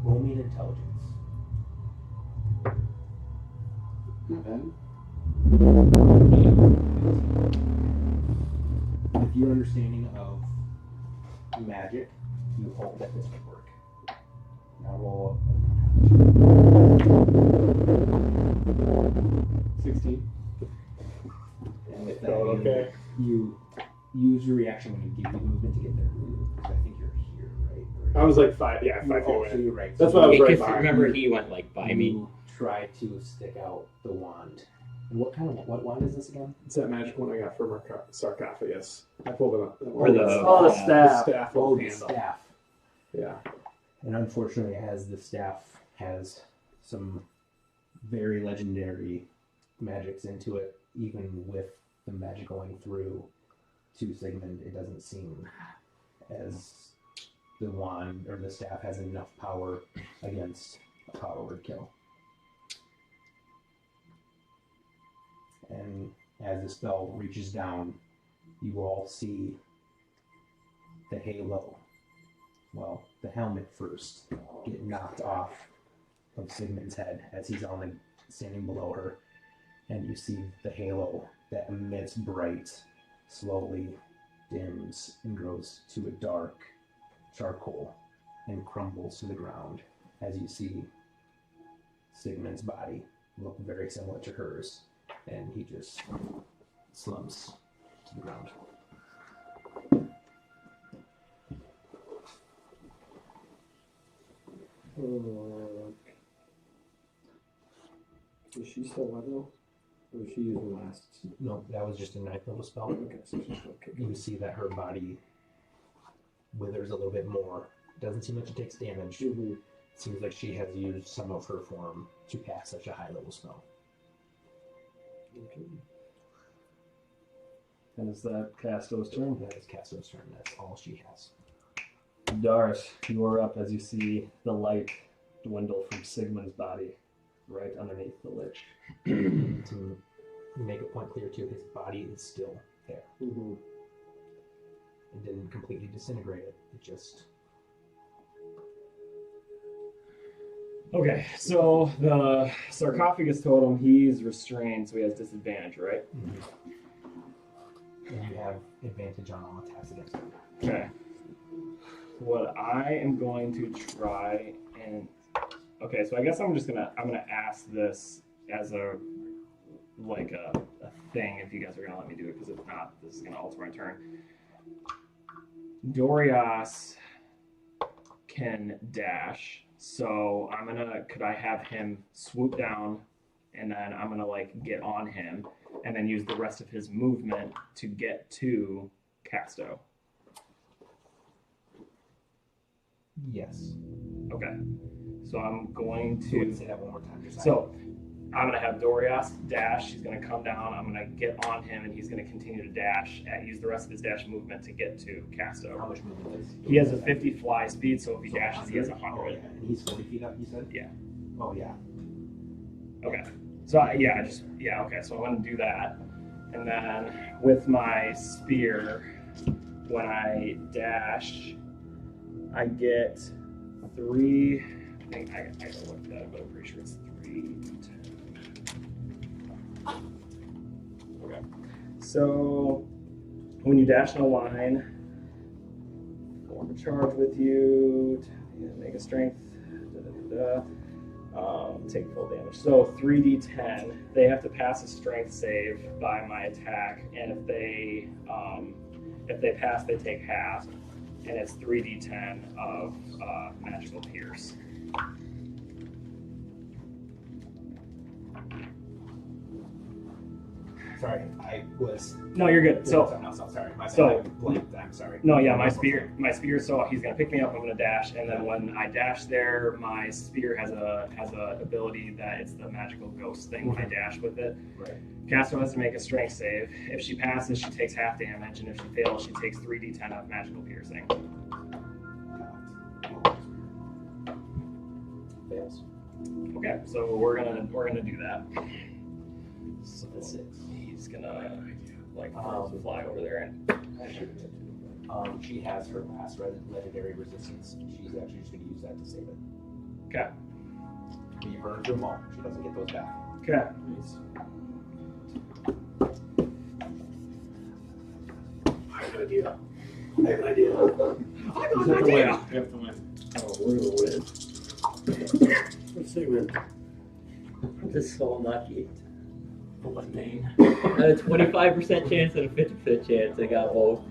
Roll me an intelligence. Not bad. With your understanding of magic, you hope that this would work. Now roll 16. and with that, Okay. you use your reaction when you give me movement to get there. Because I think you're here, right? I was like 5 feet So away. you're right. That's So why I was Yeah, right 'cause behind. remember he went like by me. you try to stick out the wand. And what wand is this again? It's that magic one I got from our sarcophagus. I pulled it up. Or the Oh, the staff. staff. Oh, the handle. staff. Yeah. And unfortunately, as the staff has some very legendary magics into it, even with the magic going through to Sigmund, it doesn't seem as the wand or the staff has enough power against a power word kill. And as the spell reaches down, you all see the halo, well, the helmet first, get knocked off of Sigmund's head as he's standing below her. And you see the halo that emits bright, slowly dims and grows to a dark charcoal and crumbles to the ground as you see Sigmund's body look very similar to hers. And he just slumps to the ground. Is she still level? Or is she using last? No, that was just a ninth level spell. Okay, so she's still kicking. You see that her body withers a little bit more. Doesn't seem like she takes damage. Mm-hmm. Seems like she has used some of her form to cast such a high level spell. Okay. And is that Casto's turn? That is Cassio's turn. That's all she has. Doris, you are up as you see the light dwindle from Sigmund's body right underneath the lich. To make a point clear too, his body is still there. Mm-hmm. It didn't completely disintegrate it. It just... Okay, so the sarcophagus totem, he's restrained, so he has disadvantage, right? And you have advantage on all attacks against him. Okay. What I am going to try and... Okay, so I guess I'm gonna ask this as a thing if you guys are gonna let me do it, because if not, this is gonna alter my turn. Dorias can dash, so could I have him swoop down, and then I'm gonna get on him, and then use the rest of his movement to get to Casto. Yes. Okay. So I'm going So to... say that one more time. Just So I'm going to have Dorias dash. He's going to come down. I'm going to get on him, and he's going to continue to dash and use the rest of his dash movement to get to Casto. how much movement is He has a 50 fly speed, so if he dashes, he has 100. Oh, yeah. And he's 40 feet up, you said? Yeah. Oh, yeah. Okay. So, okay. So I'm going to do that. And then with my spear, when I dash, I get 3... I think I gotta look at that, but I'm pretty sure it's 3d10. Okay. So when you dash in a line, form a charge with you, make a strength, take full damage. So 3d10. They have to pass a strength save by my attack, and if they pass, they take half, and it's 3d10 of magical pierce. Sorry, I was... No, you're good. So, sorry. I blanked. I'm sorry. no, yeah, my spear. So he's gonna pick me up. I'm gonna dash, and then when I dash there, my spear has a ability that it's the magical ghost thing when I dash with it. Right. Casto has to make a strength save. If she passes, she takes half damage, and if she fails, she takes 3d10 of magical piercing. Fails. Okay, so we're gonna do that. So that's it. He's gonna fly over there and she has her last legendary resistance. She's actually just going to use that to save it. okay. But you burned them all. She doesn't get those back. Okay. I have an idea. You have to win. You have to win. Oh, we're gonna win. Let's see, man. I'm just so unlucky. What name? I had a 25% chance and a 50% chance. I got both.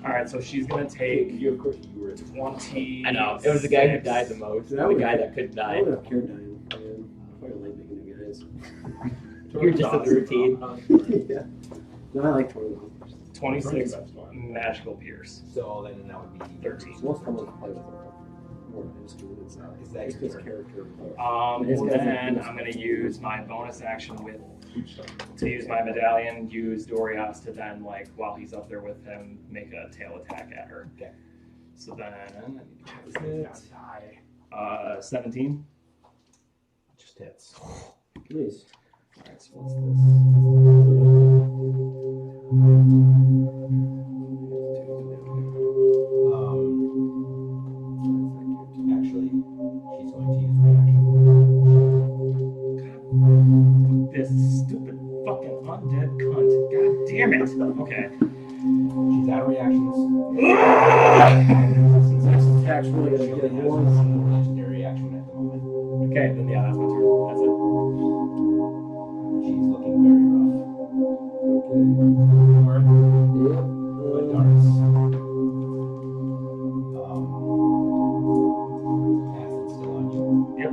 All right, so she's gonna take You, of course, you were. 20. I know. It was the guy who died the most. That The would- guy that couldn't I die. would have cared dying. Man. I fucking like making new guys. You're just a routine. Yeah. No, I like 20. 26 magical pierce. So then that would be 13. Most common play with more instruments. Is that It's your his turn? character. Then I'm gonna use my bonus action to use my medallion, use Dorias to then, while he's up there with him, make a tail attack at her. Okay. So then, what is it? 17. Just hits. Nice. Alright, so what's Actually, she's going to use reaction. this? This stupid fucking undead cunt. God damn it. Okay. She's out of reactions. Attack's really She gonna only get has one. one legendary action at the moment. Okay, then yeah, that's my turn. That's it. She's looking very rough. Yeah. But Darts. Acid's still on you. Yep.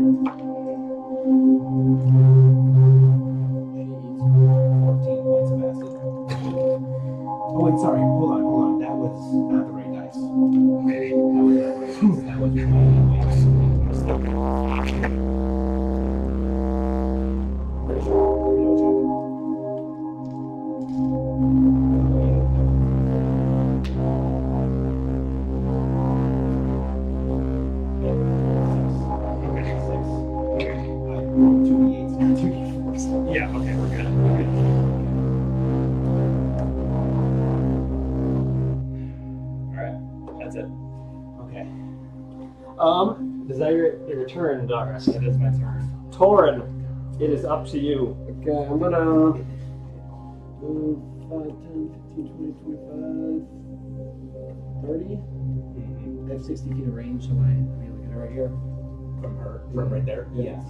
She eats 14 points of acid. Oh wait, sorry. Hold on. That was not the right dice. What's your Yeah, okay, we're good. We're good. Alright, that's it. Okay. Is that your turn, Darius? It is my turn. Torin, it is up to you. Okay, I'm gonna move 5, 10, 15, 20, 25, 30. I have 60 feet of range, so I be able to get her right here. from her? From right there? Yeah.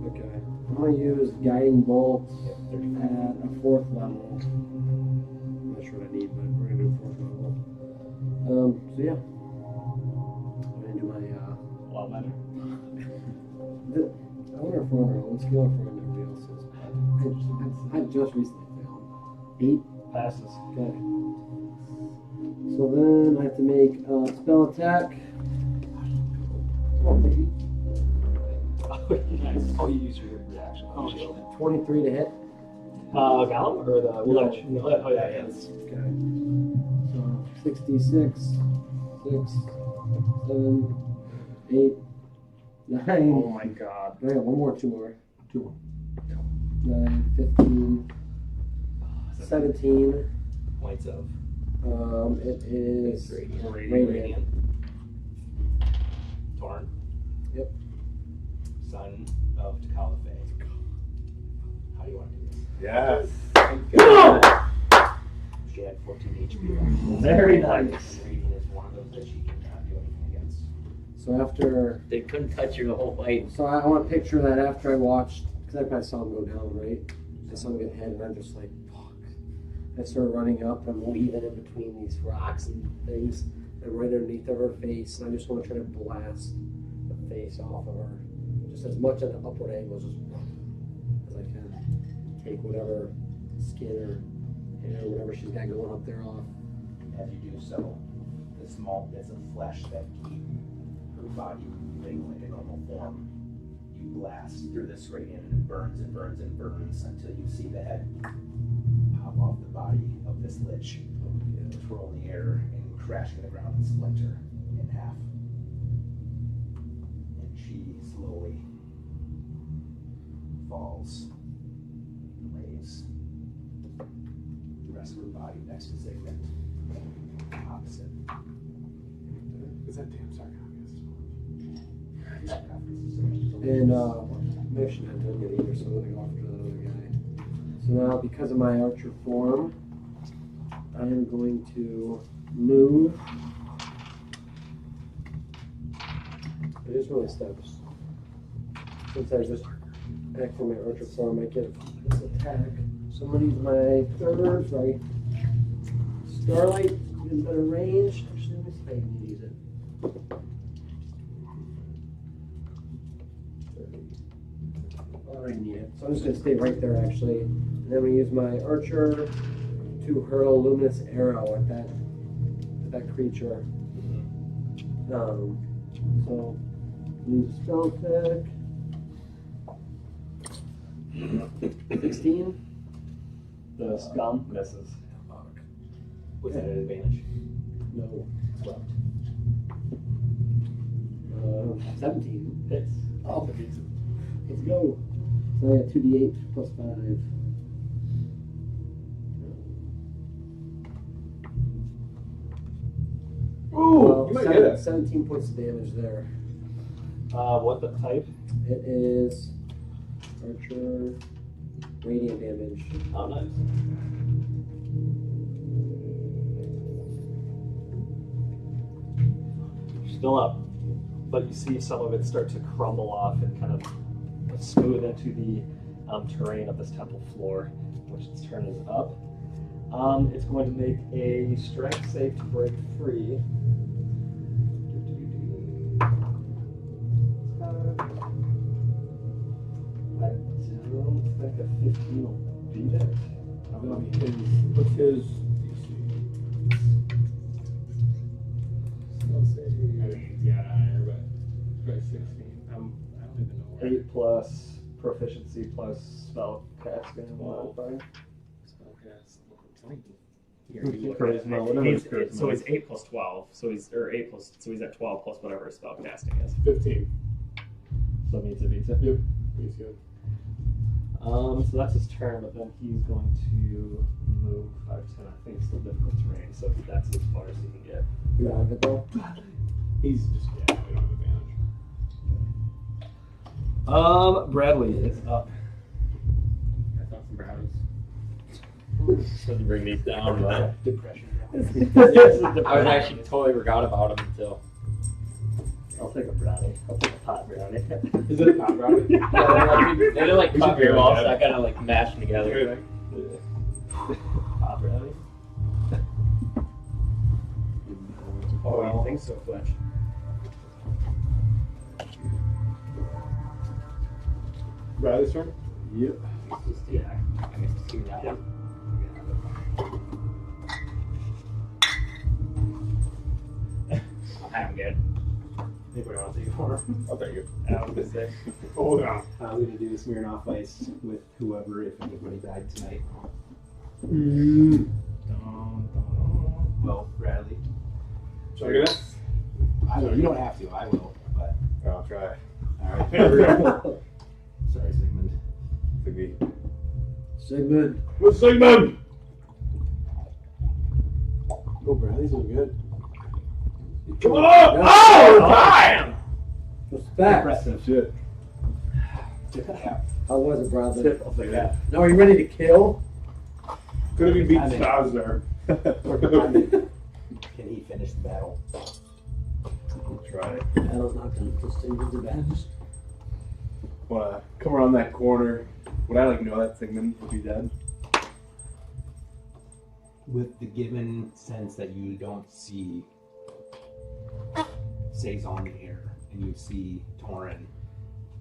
Okay. I'm gonna use guiding bolt at a 4th level. I'm not sure what I need, but we're gonna do 4th level. So yeah. I'm gonna do my A lot better. I wonder if we're on our own scale or if we're on everybody else's. I just recently failed. 8? Passes. Okay. So then I have to make a spell attack. Oh, baby. Nice. Oh, you used your reaction. Oh, 23 to hit. Gollum or the ledge? No. Oh, yeah, yes. Okay. So 66, 6, 7, 8, 9. Oh my god. I got one more, 2 more. 2 more. 9, 15, 17. Points of It is radiant. Torn. Yep. Son of T'Kalafe. How do you want to do this? Yes. She had 14 HP. Very nice. Radiant is one of those that she cannot do anything against. So after, They couldn't touch her the whole fight. so I want to picture that after I watched, because I probably saw him go down, right? I saw him get hit, and I'm just like, fuck. I started running up, and I'm weaving in between these rocks and things, and right underneath of her face, and I just want to try to blast the face off of her, just as much at an upward angle as I can. Take whatever skin or hair, whatever she's got going up there off. As you do so, the small bits of flesh that keep her body moving like a normal form, you blast through this radiant and it burns and burns and burns until you see the head pop off the body of this lich, twirl in the air and crash to the ground and splinter in half. And she slowly falls, lays the rest of her body next to Zygmunt, opposite. Is that damn sarcophagus? And maybe she's not doing it either, so I'm gonna go after that other guy. So now, because of my archer form, I am going to move. It is really steps. Since I just act in my archer form, I get this attack. So I'm gonna use my third, sorry. Starlight is better range. Actually, let me see if I can use it. I already need it. So I'm just going to stay right there actually. And then we use my archer to hurl a luminous arrow at that creature. So use a spell attack. 16. The scum misses. Was that an advantage? No. Swept. 17. Hits. Oh, let's go. So I got 2d8 plus 5. Ooh, you might get it. 17 points of damage there. What the type? It is archer radiant damage. Oh, nice. You're still up, but you see some of it start to crumble off and kind of smooth into the terrain of this temple floor, which its turn is up. It's going to make a strength save to break free. I don't think a 15 will beat it. What's his DC? I think he's got 8 plus proficiency plus spell casting modifier. Charisma, whatever his charisma So he's is. 8 plus 12. So he's at 12 plus whatever his spell casting is. 15. So meets it, beats it. Yep. He's good. So that's his turn, but then he's going to move 5, 10. I think it's still difficult terrain, so that's as far as he can get. You out of it though? He's just, yeah, we don't have advantage. Bradley is up. I thought some brownies. So to bring these down, but Depression. I was actually totally forgot about them until. I'll take a brownie. I'll take a pot brownie. Is it a pot brownie? They're like We should cut be very right well, back. so I kind of like mash them together. Pot brownie. Oh, you think so, Fletch? Bradley's turn? Yep. Yeah, I guess just give me that one. I'm good. Anybody want to take it for? I'll take it. I was gonna say. Hold on. I was gonna do Smirnoff Ice with whoever, if anybody died tonight. Well, Bradley. Should I get it? I don't, you don't have to. I will. But I'll try. all right. Sorry, Sigmund. Siggy. Sigmund. What's Sigmund? Oh, Bradley's doing good. Come on! Oh, time! Respect. Impressive. Shit. Yeah. How was it, Bradley? I'll take that. Now, are you ready to kill? Could have been beat I mean- Styles there. Can he finish the battle? Try. Battle's not done. Just Sigmund's advantage. Wanna come around that corner? Would I know that Sigmund would be dead? With the given sense that you don't see Saison here, and you see Torin,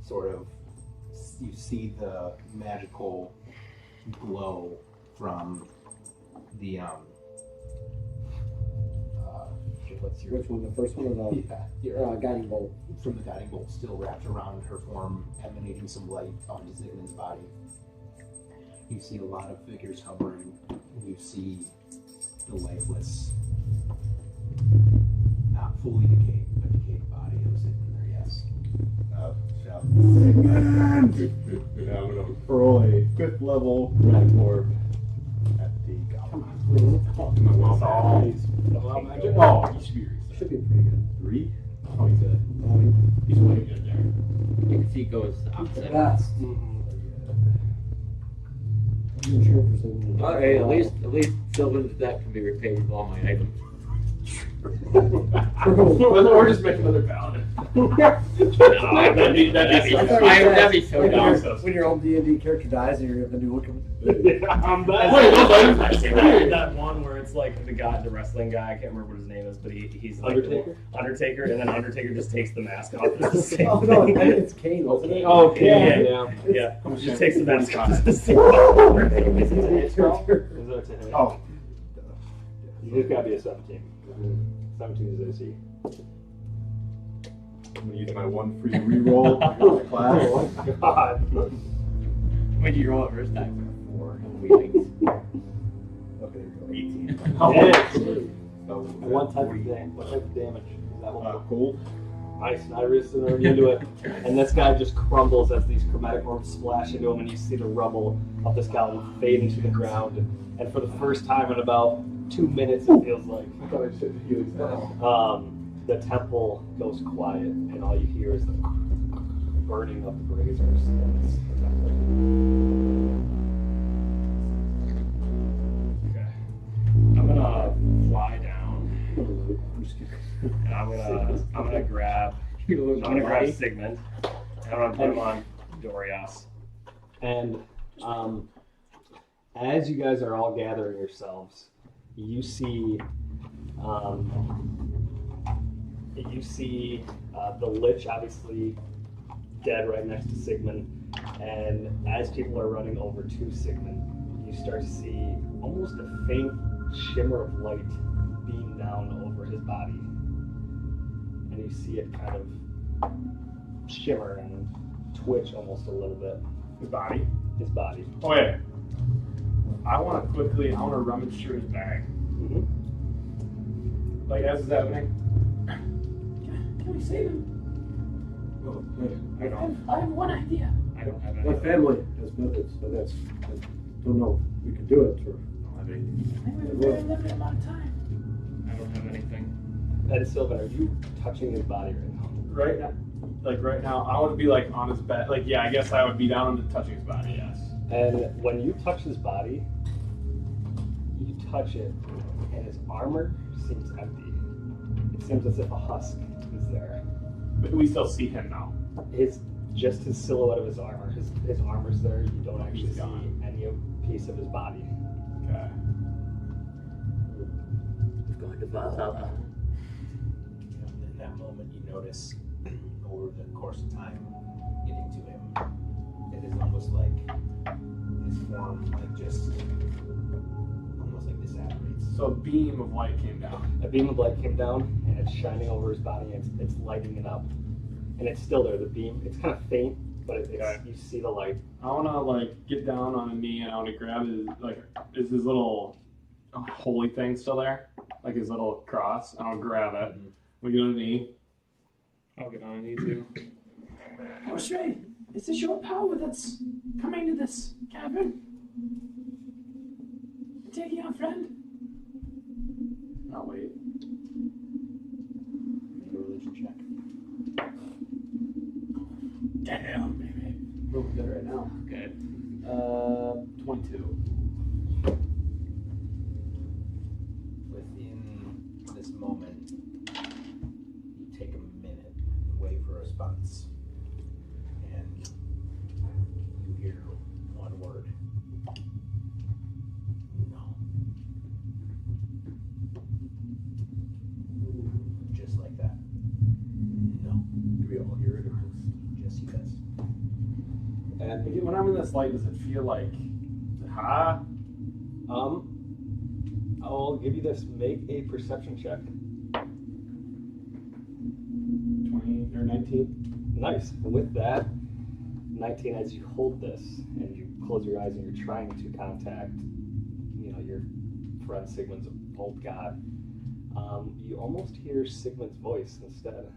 sort of, you see the magical glow from the what's your Which one? The first one or the your guiding bolt? from the guiding bolt still wrapped around her form, emanating some light onto Zygmun's body. You see a lot of figures hovering, and you see the lifeless, not fully decayed, but decayed body of Zygmun there, yes. Shout. Yeah, I'm gonna hurl a 5th level red orb at the goblin. My wild magic. Oh, he's furious. Should be pretty good. 3? Oh, he's good. He's way good there. You can see it goes The opposite. best. I'm sure for Sigmund. Alright, at least Sylvan's debt can be repaid with all my items. Or just make another paladin. That'd be so dumb. When your old D&D character dies and you're going to do look at I'm back. That one where it's like the guy, the wrestling guy, I can't remember what his name is, but he's like Undertaker, and then Undertaker just takes the mask off. It's the same Oh, no, thing. it's Kane, wasn't it? Oh, Yeah. yeah. Yeah, he just takes the mask off. It's the same thing. Is it a hit? Oh. It's gotta be a 17. 17 is AC. I'm gonna use my 1 free reroll to go to class. Oh my god. When did you roll it first time? 4 weaklings. Okay, there we go. 18. Yes. So, What type of damage? Is that one? cold. Nice, and I resisted already into it. And this guy just crumbles as these chromatic orbs splash into him, and you see the rubble of this guy fade into the ground. And for the first time in about 2 minutes, it feels like, I thought I said healing spell. the temple goes quiet, and all you hear is the burning of the braziers. And it's the temple. Okay. I'm gonna fly down, and I'm gonna grab Sigmund, and I'm gonna put him on Dorias. And as you guys are all gathering yourselves, you see the Lich obviously dead right next to Sigmund, and as people are running over to Sigmund, you start to see almost a faint shimmer of light beam down over his body, and you see it kind of shimmer and twitch almost a little bit. His body. His body. Okay. I want to rummage through his bag. Mm-hmm. Like, as it's happening. Can we save him? I don't. I have one idea. I don't have My any. family has methods, but I don't know if we can do it or. I don't have anything. I have a very limited amount of time. I don't have anything. And Sylvan, are you touching his body right now? Right now, right now, I would be like on his bed. Like, yeah, I guess I would be down and touching his body. Yes. And when you touch his body, you touch it, and his armor seems empty. It seems as if a husk is there. But we still see him now. Just his silhouette of his armor. His armor's there. You don't actually He's see gone. any piece of his body. Okay. He's going to buzz up. In that moment, you notice over the course of time getting to him, it is almost like his form, like just almost like disapparates. So a beam of light came down. A beam of light came down, and it's shining over his body, and it's lighting it up. And it's still there. The beam, it's kind of faint, but you see the light. I want to like get down on a knee and I want to grab his is his little holy thing still there? Like his little cross. I'll grab it. We get on a knee. I'll get on a knee too. Oh, Shrey, is this your power that's coming to this cavern? Taking our friend? I'll wait. Make a religion check. Damn, baby. Real good right now. Good. 22. Within this moment, you take a minute and wait for a response. And you hear one word. No. Just like that. No. Do we all hear it? Or Just you guys. And when I'm in this light, does it feel like ha? I'll give you this. Make a perception check. 20 or 19? Nice. With that, 19, as you hold this and you close your eyes and you're trying to contact, your friend Sigmund's old god, you almost hear Sigmund's voice instead.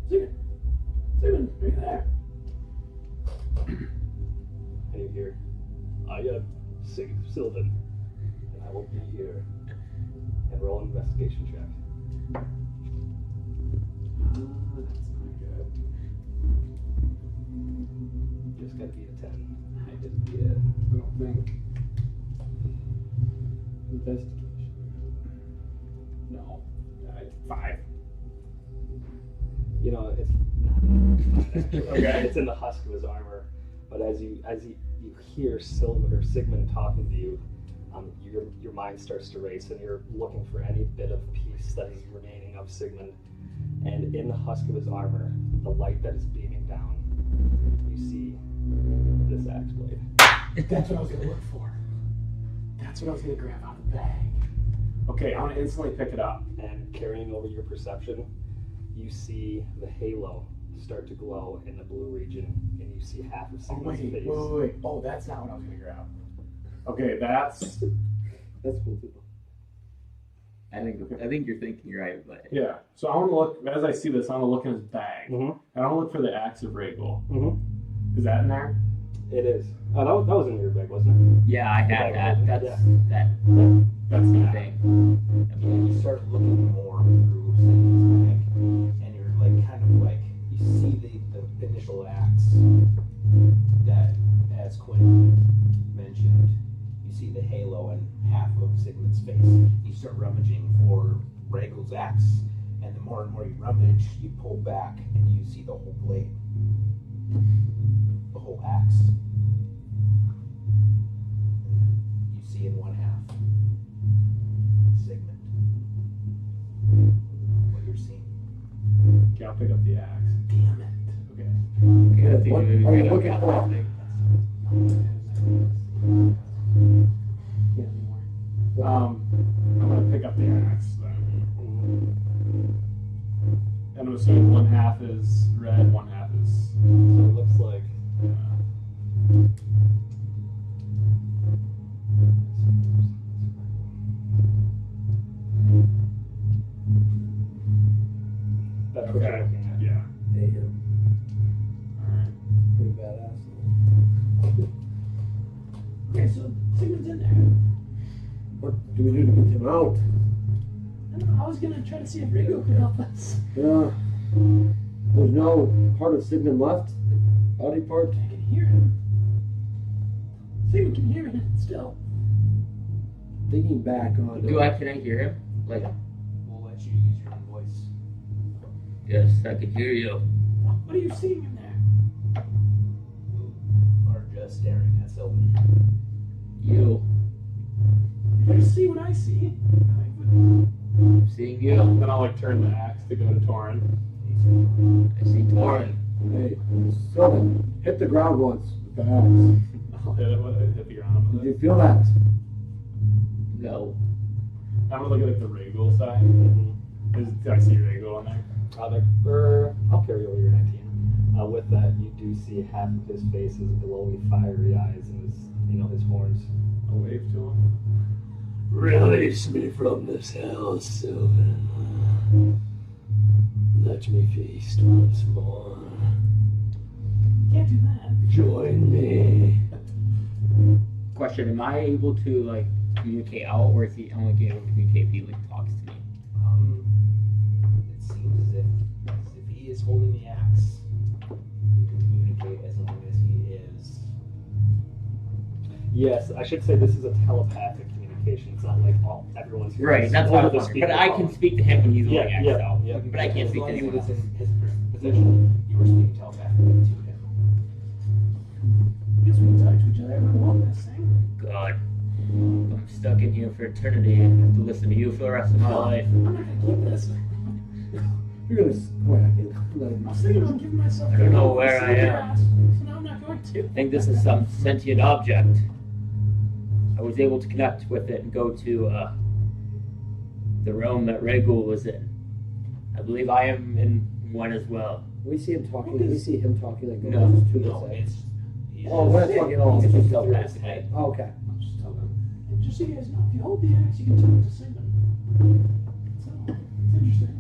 Sigmund, are you there? And you hear, I am Sylvan, and I will be here. And roll an investigation check. That's not good. Just gotta be a 10. I didn't get it. I don't think. Investigation. No. 5. It's not Okay. It's in the husk of his armor. But as you hear Sigmund talking to you, your mind starts to race, and you're looking for any bit of piece that is remaining of Sigmund. And in the husk of his armor, the light that is beaming down, you see this axe blade. That's what I was going to look for. That's what I was going to grab out of the bag. Okay, I want to instantly pick it up. And carrying over your perception, you see the halo start to glow in the blue region, and you see half of Oh, Sigmund's face. wait. Oh, that's not what I was going to grab. Okay, that's That's cool too. I think you're thinking right, but yeah. So I want to look as I see this. I want to look in his bag. Mm-hmm. And I want to look for the axe of Rhaegal. Mm-hmm. Is that in there? It is. Oh, that was in your bag, wasn't yeah, I had that. That's Yeah. That's the that. thing. And you start looking more through Sigmund's bag, and you're kind of you see the initial axe that, as Quinn mentioned, you see the halo and half of Sigmund's face. You start rummaging for Rhaegal's axe, and the more and more you rummage, you pull back and you see the whole blade, the whole axe. And you see in one half Sigmund. What you're seeing. Okay, I'll pick up the axe. Damn it. Okay. I'm gonna pick up the axe then. And I'm assuming one half is red, one half is. So it looks like that's what you're Okay. looking at. Yeah. Damn. Alright. Pretty badass. Okay, so Sigmund's in there. What do we do to get him out? I don't know, I was gonna try to see if Rigo could help us. Yeah. There's no part of Sigmund left? Body part? I can hear him. Sigmund can hear me still. Thinking back on. Can I hear him? Like, We'll let you use your own voice. yes, I can hear you. What are you seeing in there? Or just staring at Sylvan. You. You see what I see. I'm seeing you. Then I'll like turn the axe to go to Torin. I see Torin. Hey, Sylvan, hit the ground once with the axe. I'll hit it with it, hit the ground with Did it. you feel that? No. I'm gonna look at like the Ragul side. Do I see Ragul on there? I'll carry over your 19. With that, you do see half of his face is glowy, fiery eyes, and his horns. I'll wave to him. Release me from this hell, Sylvan. Let me feast once more. Can't do that. Join me. Question: am I able to like communicate out, or is he only able to communicate if he like talks to me? It seems as if he is holding the axe, you can communicate as long as he is. Yes, I should say this is a telepathic communication. It's not like everyone's here. Right, that's what I was wondering. But I can speak to him when he's Yeah, holding yeah, out. yeah. But I can't As speak to long as anyone he else. was in his position, you were speaking telepathically to him. I guess we can talk to each other about all this thing. God. I'm stuck in here for eternity and have to listen to you for the rest of my life. I'm not gonna keep this. You're gonna whack it. I was thinking about giving myself. I don't know where I am. Grass, so now I'm not going to. I think this is some sentient object. I was able to connect with it and go to the realm that Ragul was in. I believe I am in one as well. We see him talking. We see him talking like No. this to No, the it's. Oh, we're not talking at all. He's It's just just through his telepath. head. Oh, okay. I'll just tell them. And just so you guys know, if you hold the axe, you can talk to Sigmund. So, it's interesting.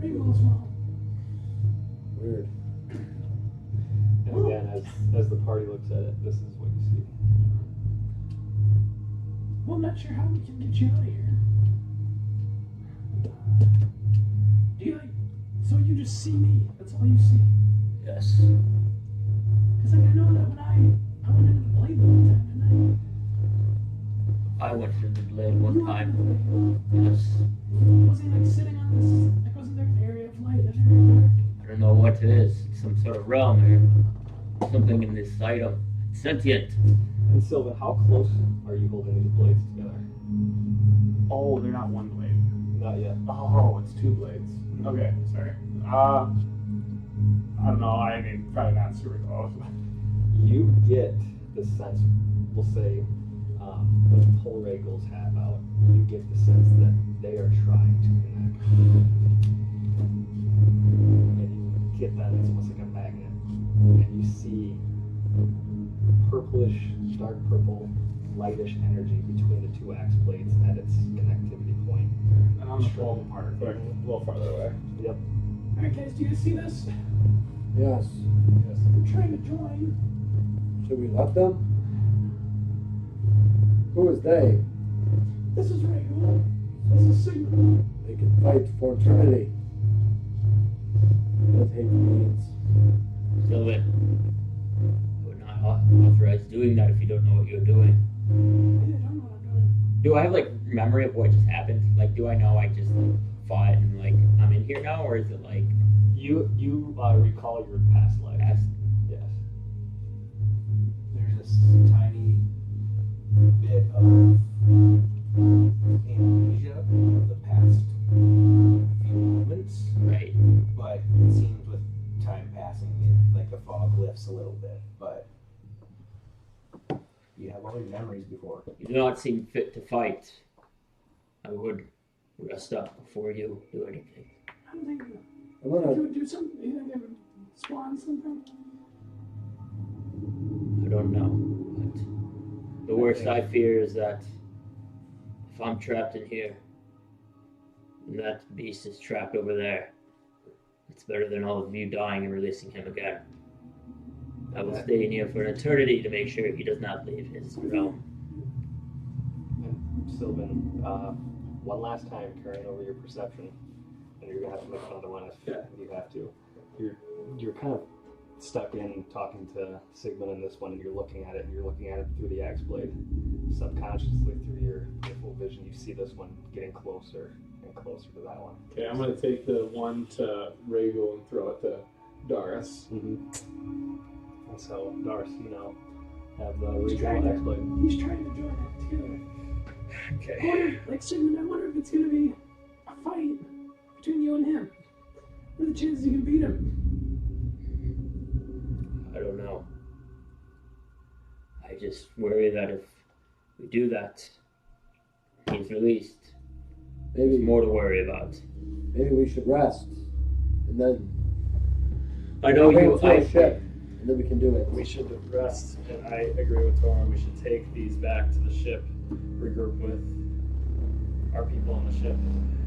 Rigo as well. Weird. And again, as the party looks at it, this is what you see. Well, I'm not sure how we can get you out of here. Do you like? So you just see me? That's all you see? Yes. Because like I know that when I went into the blade one time, didn't I went to the blade one You time. I? Yes. Was he like sitting on this? Like wasn't there an area of light? An area of dark? I don't know what it is. Some sort of realm or something in this item. Sentient. And Sylvan, how close are you holding these blades together? Oh, they're not one blade. Not yet. Oh, it's two blades. Okay, sorry. I don't know. I mean, probably not super close. You get the sense, we'll say, when you pull Ragul's hat out, you get the sense that they are trying to connect. And you get that it's almost like a magnet. And you see purplish, dark purple, lightish energy between the two axe blades at its connectivity point. And I'm gonna pull them apart quick, a little farther away. Yep. Alright guys, do you guys see this? Yes. I'm trying to join. Should we let them? Who is they? This is Rigo. This is Sigmund. They can fight for eternity. What hate means. Sylvan. We're not authorized doing that if you don't know what you're doing. I don't know what I'm doing. Do I have like memory of what just happened? Like, do I know I just like, fought and like I'm in here now, or is it like You recall your past life. past? Yes. There's this tiny bit of amnesia of the past few moments, Right. but it seems with time passing, like the fog lifts a little bit. But you have all your memories before. You do not seem fit to fight. I would rest up before you do anything. I'm thinking. I'm I'm Think it gonna. would do something? You think it would spawn something? I don't know. But the worst I fear is that if I'm trapped in here and that beast is trapped over there, it's better than all of you dying and releasing him again. I will stay in here for an eternity to make sure he does not leave his realm. And Sylvan, one last time, carrying over your perception, and you're gonna have to make another one if you have to. You're kind of stuck in talking to Sigmund in this one, and you're looking at it, and you're looking at it through the axe blade. Subconsciously, through your full vision, you see this one getting closer and closer to that one. Okay, I'm gonna take the one to Rhaegal and throw it to Doris. And so, Doris, you know, have the He's regional axe blade. He's trying to join it together. Okay. I wonder, like Sigmund, I wonder if it's gonna be a fight between you and him. What are the chances you can beat him? I don't know. I just worry that if we do that, he's released. There's Maybe more to worry about. maybe we should rest, and then I know bring you. it to a ship, and then we can do it. We should rest, and I agree with Torin. We should take these back to the ship, regroup with our people on the ship,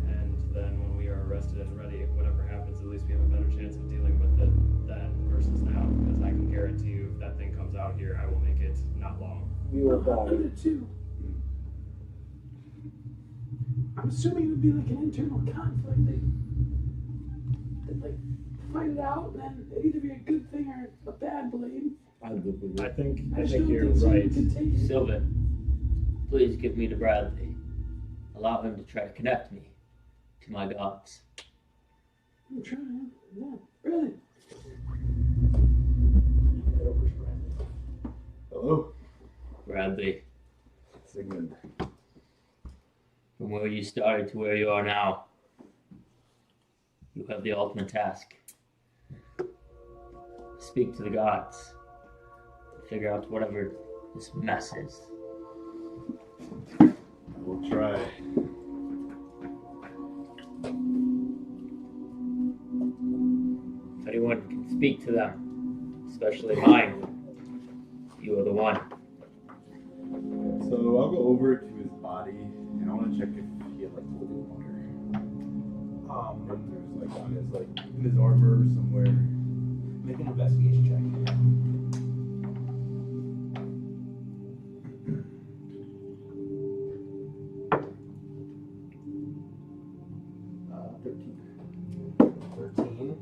and then when we are rested and ready, whatever happens, at least we have a better chance of dealing with it then versus now. Because I can guarantee you, if that thing comes out here, I will make it not long. We will I die. did too. I'm assuming it would be like an internal conflict. They'd like fight it out, and then it'd either be a good thing or a bad blade. I think I just don't you're think Sigmund right. could take it. Sylvan, please give me to Bradley. Allow him to try to connect me to my gods. I'm trying. Yeah, really. Hello, Bradley, Sigmund. from where you started to where you are now, you have the ultimate task. Speak to the gods. Figure out whatever this mess is. I will try. If anyone can speak to them, especially mine, you are the one. So I'll go over to his body, and I want to check if he had like holy water. If there's like on his in his armor or somewhere. Make an investigation check. 13.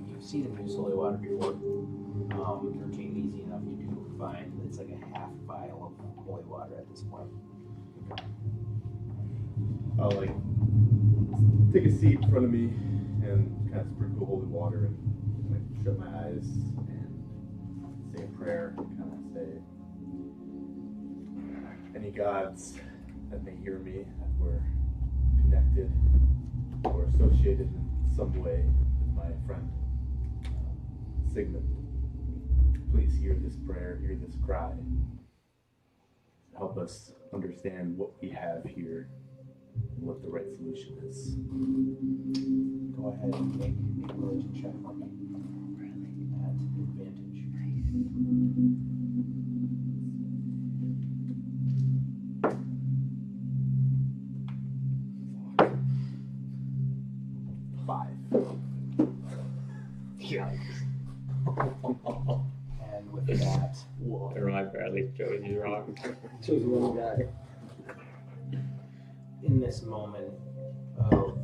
You've seen him use holy water before. 13, easy enough. You do find it's like a half vial of holy water at this point. I'll like take a seat in front of me and kind of sprinkle holy water and like shut my eyes and say a prayer. Kind of say, any gods that may hear me, that we're connected or associated in some way with my friend Sigmund. Please hear this prayer, hear this cry. Help us understand what we have here and what the right solution is. Go ahead and make a religion check for me. At advantage. And with that, Never mind, Bradley. Joey's wrong. Choose one guy. in this moment of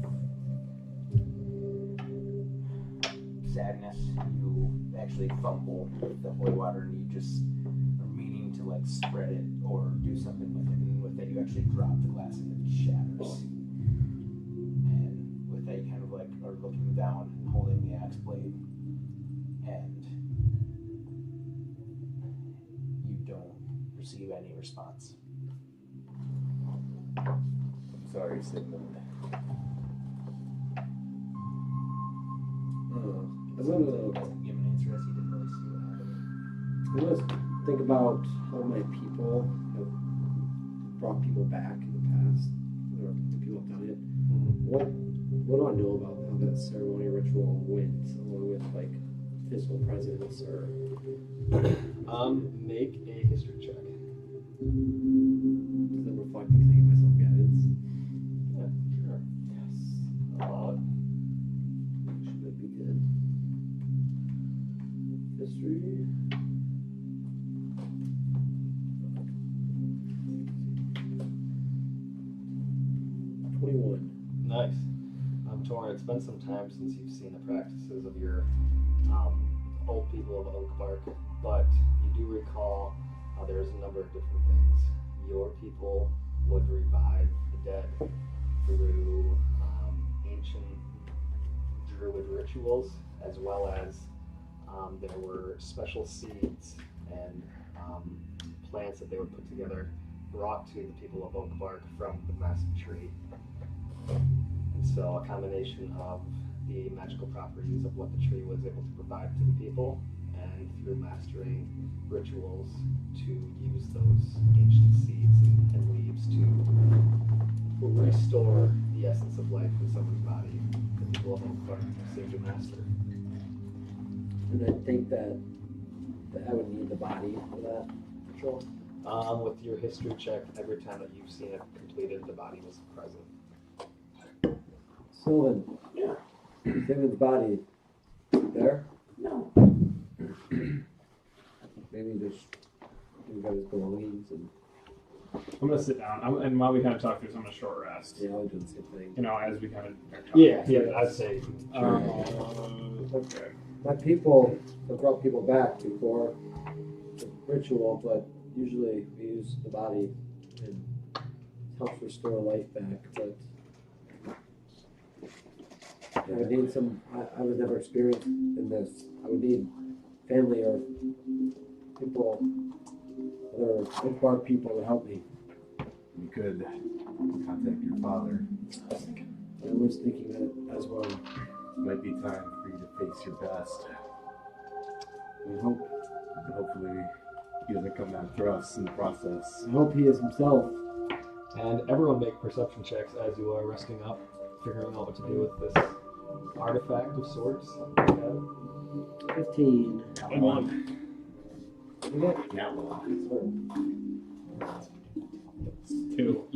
sadness, you actually fumble with the holy water and you just are meaning to like spread it or do something with it, and with that you actually drop the glass and it shatters. And with that you kind of like are looking down and holding the axe blade, and you don't receive any response. I'm sorry, Sigmund. I'm gonna Give an answer as he didn't really see what happened. I'm gonna think about how my people have brought people back in the past, or the people have done it. What do I know about how that ceremony ritual went, along with like physical presence or. Make a history check. Because I'm reflecting, can I give myself guidance? Yeah, sure. Yes. Allow it. Should be good. History. Nice. Tor, it's been some time since you've seen the practices of your old people of Oak Park, but you do recall there's a number of different things. Your people would revive the dead through ancient druid rituals, as well as there were special seeds and plants that they would put together, brought to the people of Oak Park from the massive tree. And so a combination of the magical properties of what the tree was able to provide to the people, and through mastering rituals to use those ancient seeds and leaves to restore the essence of life in someone's body, the people of Oak Park seem to master. And I think that I would need the body for that ritual. With your history check, every time that you've seen it completed, the body was present. Sylvan. Yeah. Sylvan's body. There? No. Maybe just you got his belongings and. I'm gonna sit down, and while we kind of talk through, I'm gonna short rest. Yeah, I would do the same thing. You know, as we kind of are talking. Yeah, I'd say. Okay. My people have brought people back before the ritual, but usually we use the body and helps restore life back. But I would need some. I was never experienced in this. I would need family or people, other Oak Park people to help me. You could contact your father. I was thinking that as well. Might be time for you to face your best. I hope. Hopefully, he doesn't come after us in the process. I hope he is himself. And everyone make perception checks as you are resting up, figuring out what to do with this artifact of sorts. 15. Good one. You got Yeah, well, 2.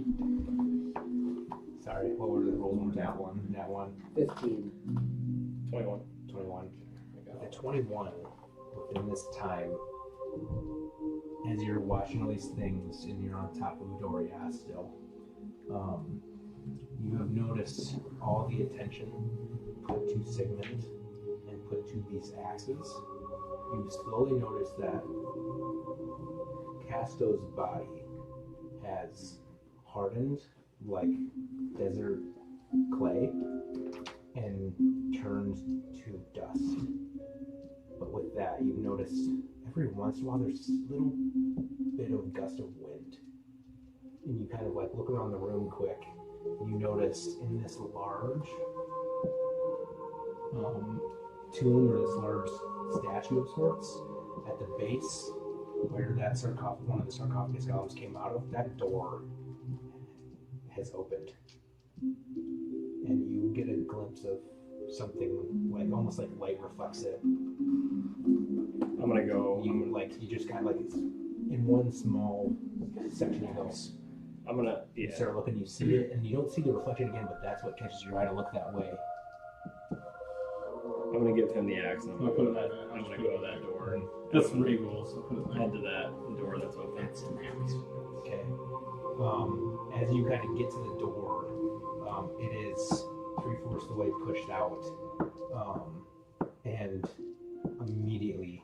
Sorry, what were the rolls? That one. That one. 15. 21. 21. At 21, within this time, as you're watching all these things and you're on top of Doria still, you have noticed all the attention put to Sigmund and put to these axes. You slowly notice that Casto's body has hardened like desert clay and turned to dust. But with that, you've noticed every once in a while there's a little bit of gust of wind. And you kind of like look around the room quick, and you notice in this large tomb, or this large statue of sorts, at the base where that one of the sarcophagus columns came out of, that door has opened. And you get a glimpse of something like almost like light reflexive. I'm gonna go. You just kind of like it's in one small section of house. I'm gonna. You Yeah. start looking, you see it, and you don't see the reflection again, but that's what catches your eye to look that way. I'm gonna give him the axe, and I'm I'll gonna put go it to that. back. I'm gonna go to that door and That's regal, so put it there. head to that door that's open. That's an axe. Okay. As you kind of get to the door, it is 3/4 the way pushed out, and immediately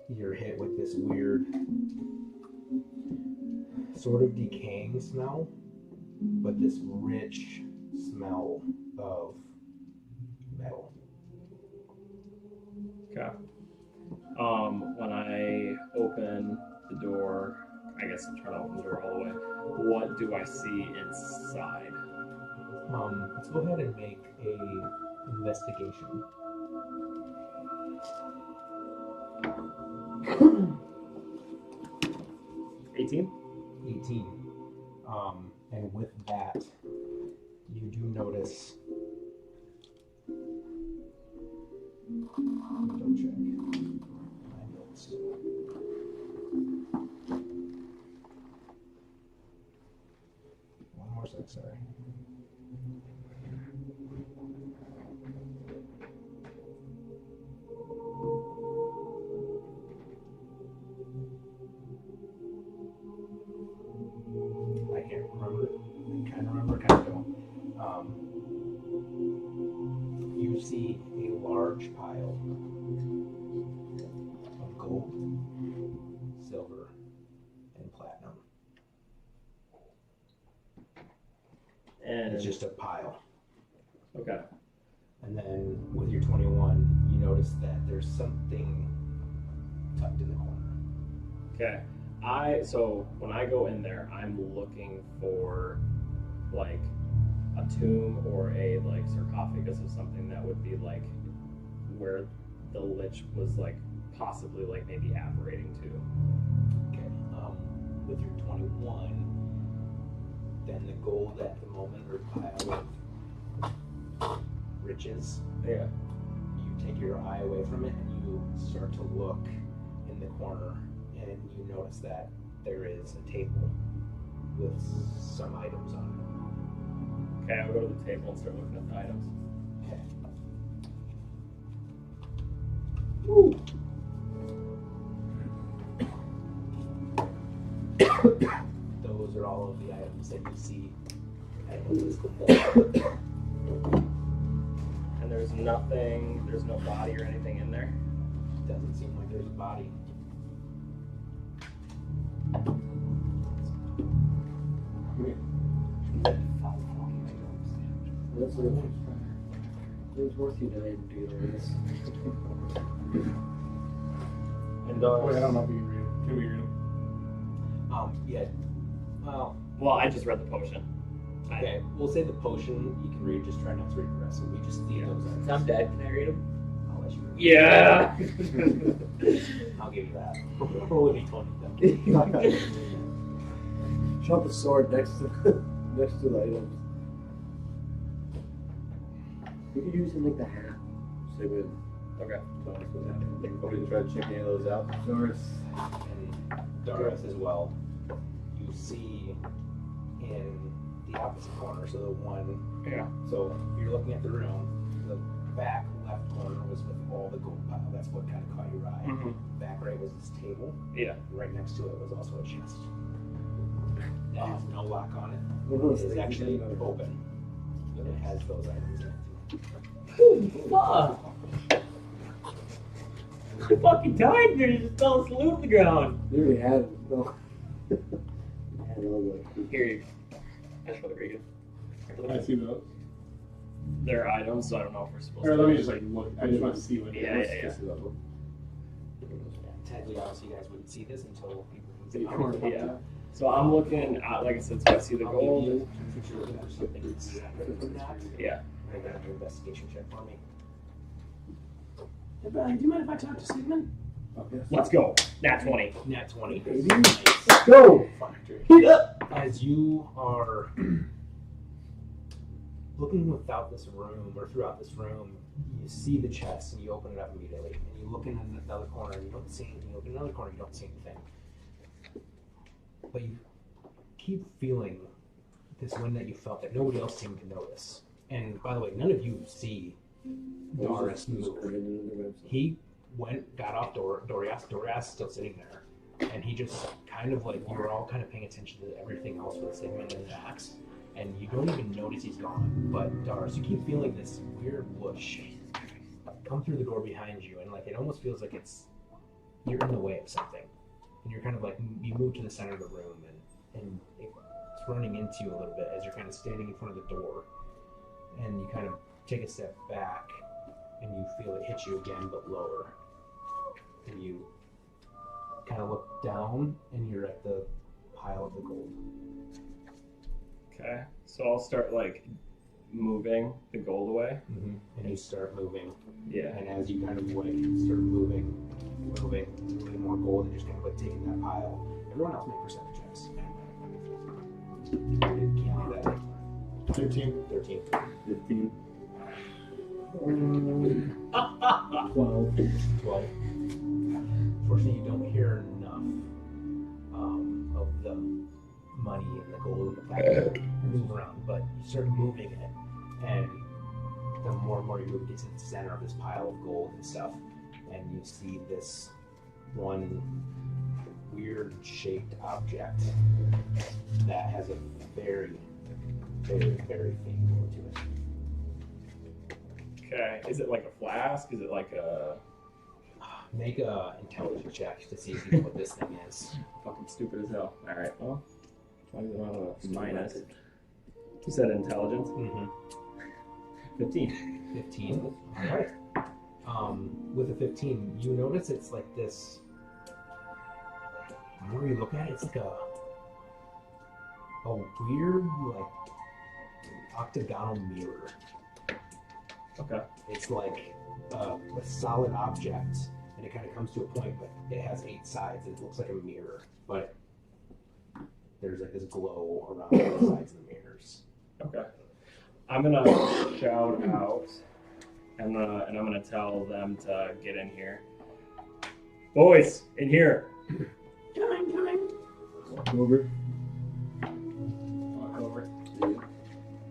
you're hit with this weird, sort of decaying smell, but this rich smell of metal. Okay. When I open the door, I guess I'm trying to open the door all the way. What do I see inside? Let's go ahead and make a investigation. 18. 18. And with that, you do notice Double check. My notes. One more sec, sorry. I can't remember. I kind of remember, kind of don't. You see a large pile of gold, silver, and platinum. And It's just a pile. okay. And then with your 21, you notice that there's something tucked in the corner. Okay. So when I go in there, I'm looking for like a tomb or a like sarcophagus of something that would be like where the lich was like possibly like maybe apparating to. Okay. With your 21, then the gold at the moment or pile of riches, Yeah. you take your eye away from it and you start to look in the corner and you notice that there is a table with some items on Okay, I'll go to the table and start looking at the items. it. Okay. Those are all of the items that you see at the list of them. And there's nothing, there's no body or anything in there. Doesn't seem like there's a body. That's what it was worth you dying to do this. And Oh, wait, I don't know if you can read it. Can we read it? Yeah. Well, well, I just read the potion. okay. We'll say the potion you can read. Just try not to read the rest. So we just see those items. I'm dead. Can I read them? I'll let you read. Yeah. I'll give you that. Roll a d20 then. Shove the sword next to the items. You could use it like the hat. Say with Okay. Thomas what happened. Want me to try to check any of those out? Doris and Doris as well. You see in the opposite corner, so the one. Yeah. So if you're looking at the room, the back left corner was with all the gold pile. That's what kind of caught your eye. Mhm. Back right was this table. Yeah. Right next to it was also a chest. It has no lock on it. Well, It is actually open. And it has those items in it. Fuck! You fucking died there. You just fell asleep on the ground. You already had it. No. Had it all the Here you I just want to read it. Can I see those? They're items, so I don't know if we're supposed Or to. let me just like look. I just want to see what it is. Yeah. Just see that one. Technically, obviously, you guys wouldn't see this until people can see it. Yeah. So I'm looking at, like I said, so I see the I'll gold. give you, since you're looking at something separate from that, Yeah. make an investigation check for me. Hey, Brian, do you mind if I talk to Sigmund? Oh, yes. Let's go. Nat 20. Nat 20. Baby. Nice. Go! Heat up! As you are looking without this room or throughout this room, you see the chest and you open it up immediately. And you look in another corner and you don't see anything. You look in another corner, you don't see anything. But you keep feeling this wind that you felt that nobody else seemed to notice. And by the way, none of you see Doris move. He got off Dorias still sitting there. And he just kind of like, you were all kind of paying attention to everything else with Sigmund and Jax. And you don't even notice he's gone. But Doris, you keep feeling this weird whoosh come through the door behind you. And like, it almost feels like you're in the way of something. And you're kind of like, you move to the center of the room and it's running into you a little bit as you're kind of standing in front of the door. And you kind of take a step back and you feel it hit you again, but lower. And you kind of look down and you're at the pile of the gold. Okay. So I'll start like moving the gold away. Mm-hmm. And you start moving. Yeah. And as you kind of like start moving more gold and just kind of like taking that pile. Everyone else make percentage checks. Can't do that. 13. 13. 15. 12. 12. Unfortunately, you don't hear enough of the money and the gold in the packet move around, but you start moving it, and the more and more you move, it gets to the center of this pile of gold and stuff, and you see this one weird shaped object that has a very, very, very faint glow to it. Okay. Is it like a flask? Is it like a Make a intelligence check to see if you know what this thing is. fucking stupid as hell? All right. Well, as long as I'm not a minus. You said intelligence. Mm-hmm. 15. 15. All right. With a 15, you notice it's like this. The more you look at it, it's like a weird, like, octagonal mirror. Okay. It's like a solid object, and it kind of comes to a point, but it has 8 sides. It looks like a mirror, but there's like this glow around the sides of the mirrors. Okay. I'm gonna shout out, and I'm gonna tell them to get in here. Boys, in here. Coming. Walk over. Walk over.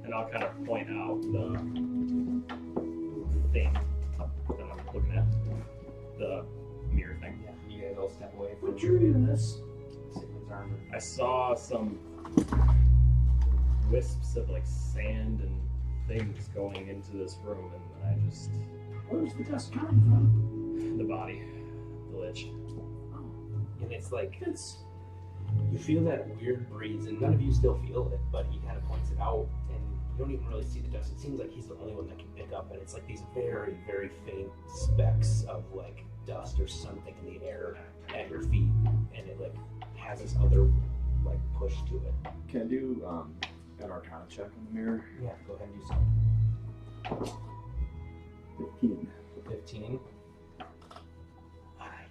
And I'll kind of point out the thing that I'm looking at. The mirror thing. Yeah, you guys all step away from What drew you to this? Sigmund's armor. I saw some wisps of like sand and things going into this room, and I just Where's the dust coming from? the body, the lich. And it's like, It's you feel that weird breeze, and none of you still feel it, but he kind of points it out, and you don't even really see the dust. It seems like he's the only one that can pick up, and it's like these very, very faint specks of like dust or something in the air at your feet, and it like has this other like push to it. Can I do an Arcana check on the mirror? Yeah, go ahead and do so. 15. 15.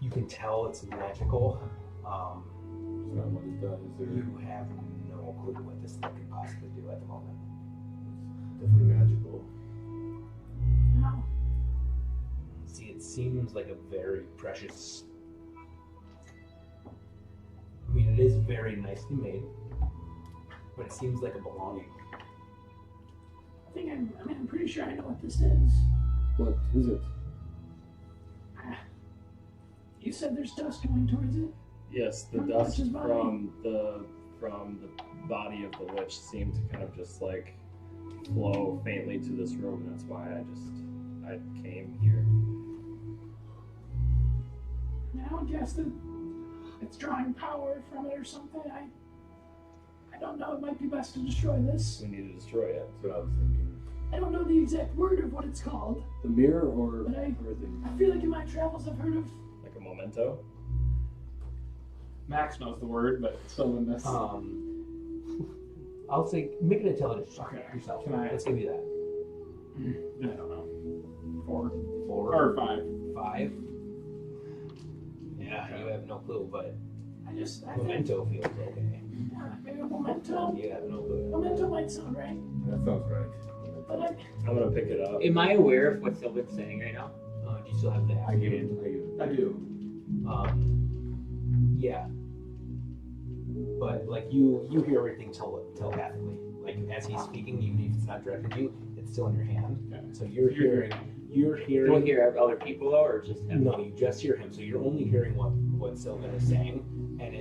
You can tell it's magical. Is that what it does? Or You have no clue what this thing could possibly do at the moment. definitely magical? no. See, it seems like a very precious. I mean, it is very nicely made, but it seems like a belonging. I'm pretty sure I know what this is. What is it? You said there's dust going towards it? Yes, the From the dust witch's body? from the body of the witch seemed to kind of just like flow faintly to this room. That's why I came here. I would guess that it's drawing power from it or something. I don't know. It might be best to destroy this. We need to destroy it. That's what I was thinking. I don't know the exact word of what it's called. The mirror or But everything? I feel like in my travels I've heard of. Like a memento. Max knows the word, but still in this. I'll say make an intelligence check Okay. yourself. Can I- Let's give you that. I don't know. 4 4 or 5. 5. Yeah, you have no clue, but I think memento feels okay. maybe a memento. You have no clue. Memento might sound right, That sounds right. but I'm gonna pick it up. Am I aware of what Sylvan's saying right now? Do you still have the I give activated? it. I do. Yeah. But like you hear everything telepathically. Like as he's speaking, even if it's not directed at you, it's still in your hand. Yeah. So you're hearing. Do I hear other people though, or just him? No, you just hear him. So you're only hearing what Sylvan is saying, and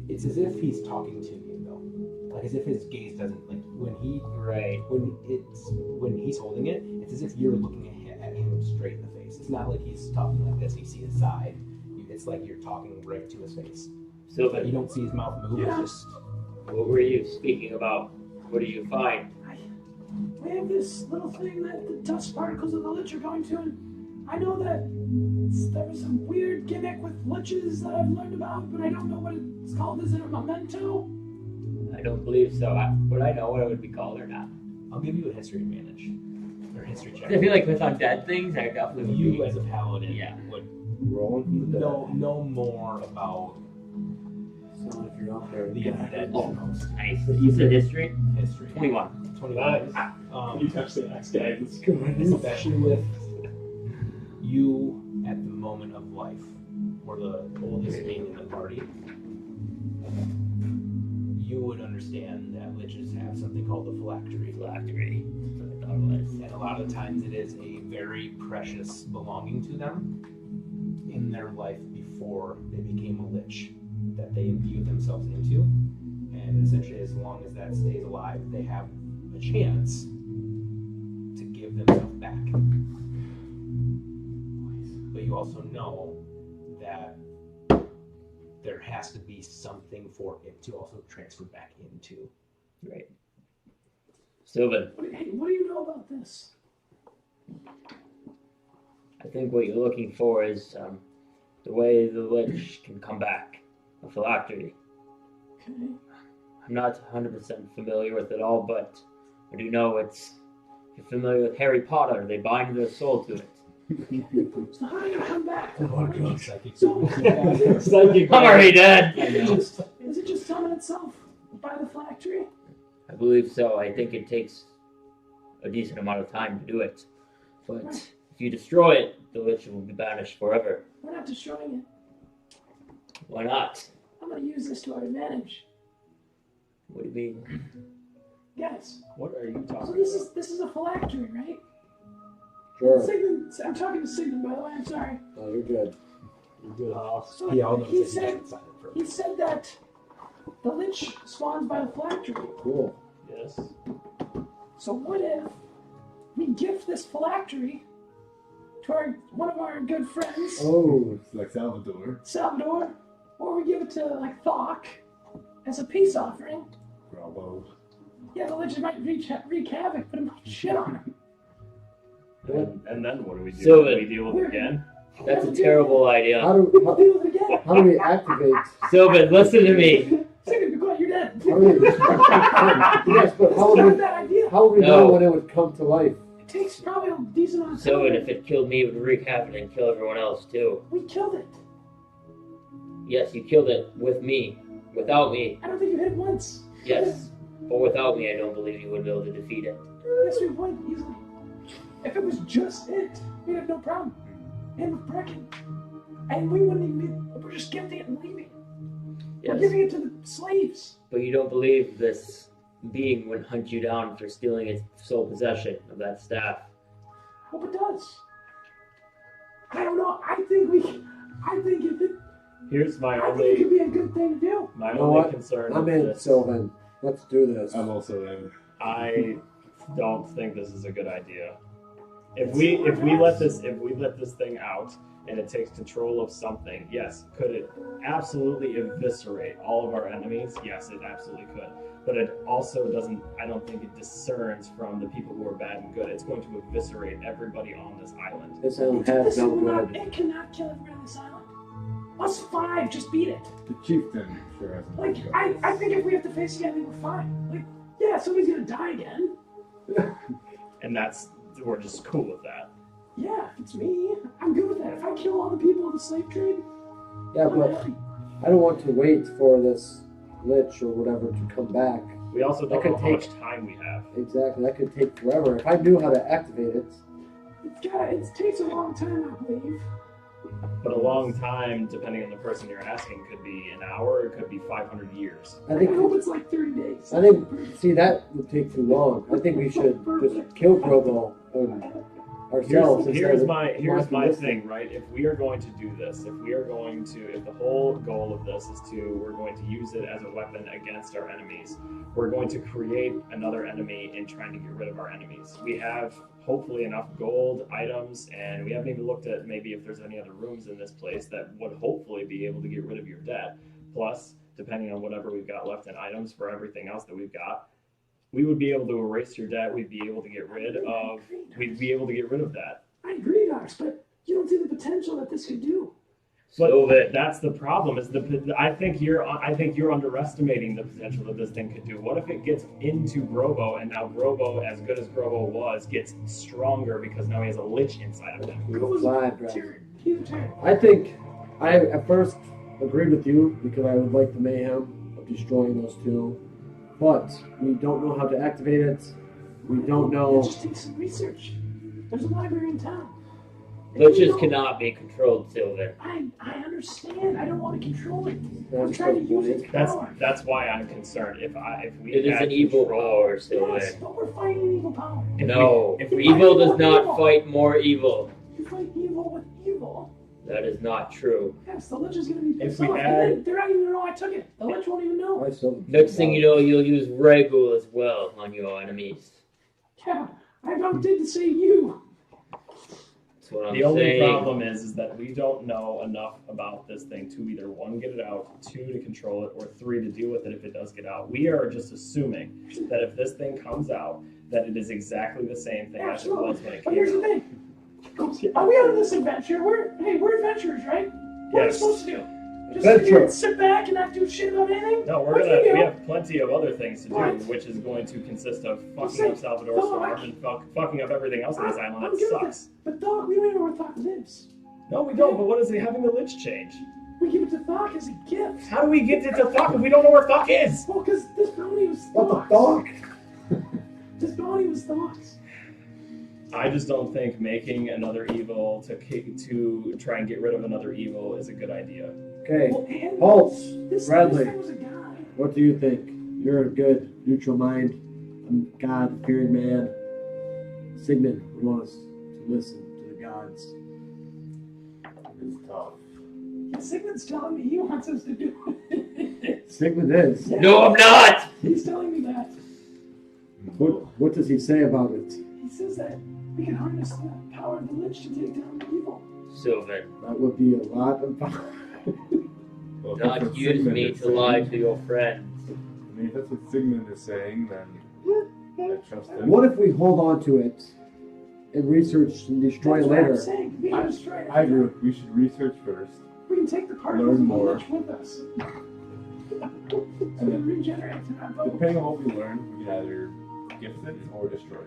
it's as if he's talking to you though. Like as if his gaze doesn't like when he's holding it. It's as if you're looking at him straight in the face. It's not like he's talking like this. You see his side. It's like you're talking right to his face. But you Sylvan, don't see his mouth move. Yeah. It's just what were you speaking about? What did you find? we have this little thing that the dust particles of the lich are going to, and I know that there was some weird gimmick with liches that I've learned about, but I don't know what it's called. Is it a memento? I don't believe so. Would I know what it would be called or not? I'll give you a history advantage or history check. I feel like with undead things, I definitely would You be. as a paladin Yeah. would Rolling from the dead. know more about So if you're up there, The undead. Oh, nice. You said history? History. 21. 21. You touch the next guy. Especially with you at the moment of life, or the oldest being in the party, you would understand that liches have something called the phylactery. Phylactery. That's what I thought it was. And a lot of times it is a very precious belonging to them in their life before they became a lich that they imbue themselves into. And essentially, as long as that stays alive, they have a chance to give themselves back. But you also know that there has to be something for it to also transfer back into. Right. Sylvan, Hey, what do you know about this? I think what you're looking for is the way the lich can come back. A phylactery. Okay. I'm not 100% familiar with it all, but I do know it's. If you're familiar with Harry Potter, they bind their soul to it. So how do you come back? Oh my gosh. Psychic. So I'm already dead! is it just summon itself by the phylactery? I believe so. I think it takes a decent amount of time to do it. But if you destroy it, the lich will be banished forever. We're not destroying it. Why not? I'm gonna use this to our advantage. What do you mean? Guys, What are you so talking this is a phylactery, right? Sure. Sigmund, I'm talking to Sigmund, by the way, I'm sorry. Oh, you're good. So He all knows he that said, he should sign it he first. said that the lich spawns by the phylactery. Cool. Yes. So what if we gift this phylactery to one of our good friends, Oh, it's like Salvador. Salvador, or we give it to like Thok as a peace offering? Bravo. Yeah, the lich might wreak havoc, but it might shit on him. And then what do we do? Sylvan. Do we deal with it again? That's a terrible idea. How do We'll deal with it again. how do we activate? Sylvan, listen to me. Sigmund, be quiet, you're dead. How do we, yes, but how It's not would we? that idea. How would we No. know when it would come to life? It takes probably a decent amount of time. Sylvan, if it killed me, it would wreak havoc and kill everyone else too. We killed it. Yes, you killed it with me. Without me, I don't think you hit it once. yes. But without me, I don't believe you would be able to defeat it. Yes, we would easily. If it was just it, we'd have no problem. And with Brecken. And we wouldn't even be, we're just gifting it and leaving. We're Yes. giving it to the slaves. But you don't believe this being would hunt you down for stealing its sole possession of that staff. Hope it does. I don't know. I think if it, Here's my I think it could only be a good thing to do. my You know only what? concern I'm with in, this. Sylvan. Let's do this. I'm also in. I don't think this is a good idea. If we let this thing out and it takes control of something, yes, could it absolutely eviscerate all of our enemies? Yes, it absolutely could. But it also doesn't. I don't think it discerns from the people who are bad and good. It's going to eviscerate everybody on this island. This island has This no will not, good. it cannot kill everyone on this island. Us five just beat it. The chieftain sure hasn't. Like, I think if we have to face it again, I think we're fine. Like, yeah, somebody's gonna die again. And we're just cool with that. Yeah, if it's me, I'm good with that. If I kill all the people of the slave trade, Yeah, I'm but happy. I don't want to wait for this lich or whatever to come back. We also don't That know could how much take- time we have. Exactly, that could take forever. If I knew how to activate it, It takes a long time, I believe. But a long time, depending on the person you're asking, could be an hour. It could be 500 years. I I think. hope it's like 30 days. I think. See, that would take too long. I think we should just kill Grobo ourselves. Here's instead my of marking this thing, right? If we are going to do this, if the whole goal of this is we're going to use it as a weapon against our enemies, we're going to create another enemy in trying to get rid of our enemies. We have hopefully enough gold items, and we haven't even looked at maybe if there's any other rooms in this place that would hopefully be able to get rid of your debt. Plus, depending on whatever we've got left in items for everything else that we've got, we would be able to erase your debt. We'd be able to get rid of that. I agree, Docs, but you don't see the potential that this could do. But that's the problem. I think you're underestimating the potential that this thing could do. What if it gets into Grobo, and now Grobo, as good as Grobo was, gets stronger because now he has a lich inside of him? Fly, bro. He's a terror. I think at first agreed with you because I would like the mayhem of destroying those two, but we don't know how to activate it. We don't know. It just takes some research. There's a library in town. Liches cannot be controlled, Sylvan. I understand. I don't want to control it. I'm That's trying to the use point. its power. That's why I'm concerned. If we It is had an evil control- power, Sylvan. Yes, but we're fighting an evil power. No, if we- evil fight does not evil. fight more evil. You fight evil with evil. That is not true. Yes, the lich is going to be If pissed we off. had- And then they're not even going to know I took it. The lich won't even know. I still. Next thing you know, you'll use Regul as well on your enemies. Yeah, I outdid to save you. That's what I'm The only saying. problem is that we don't know enough about this thing to either 1, get it out, 2, to control it, or 3, to deal with it if it does get out. We are just assuming that if this thing comes out, that it is exactly the same thing as it was when it But came here's the out. thing. Are we on this adventure? We're adventurers, right? What are we Yes. supposed to do? Just sit here Adventure. and sit back and not do shit about anything? No, What do you do? we have plenty of other things to do, What? which is going to consist of fucking Listen, up Salvador Doc. Storm and fucking up everything else on this island I'm that good with sucks. this. But Doc, we don't even know where Doc lives. No, we don't, but what is it having the Lich change? We give it to Doc as a gift. How do we get it to Thok if we don't know where Thok is? Well, because this bounty was What the Doc's. fuck? This bounty was Doc's. I just don't think making another evil to try and get rid of another evil is a good idea. Okay, Well, and Pulse, this Bradley. guy was a guy. what do you think? You're a good neutral mind. I'm God-fearing man. Sigmund, we want us to listen to the gods. It's tough. Sigmund's telling me he wants us to do it. Sigmund is. No, I'm not! He's telling me that. What does he say about it? He says that we can harness the power of the Lich to take down the evil. Sylvan, That would be a lot of power. Well, if that's not what use Sigmund me is to lie saying- to your friends. I mean, if that's what Sigmund is saying, then I trust him. What if we hold on to it and research and destroy That's it what I'm later? saying. We can destroy it. I agree. We should research first. We can take the particles Learn of the more. Lich with us. So we regenerate in our boat. Depending on what we learn, we can either gift it or destroy it.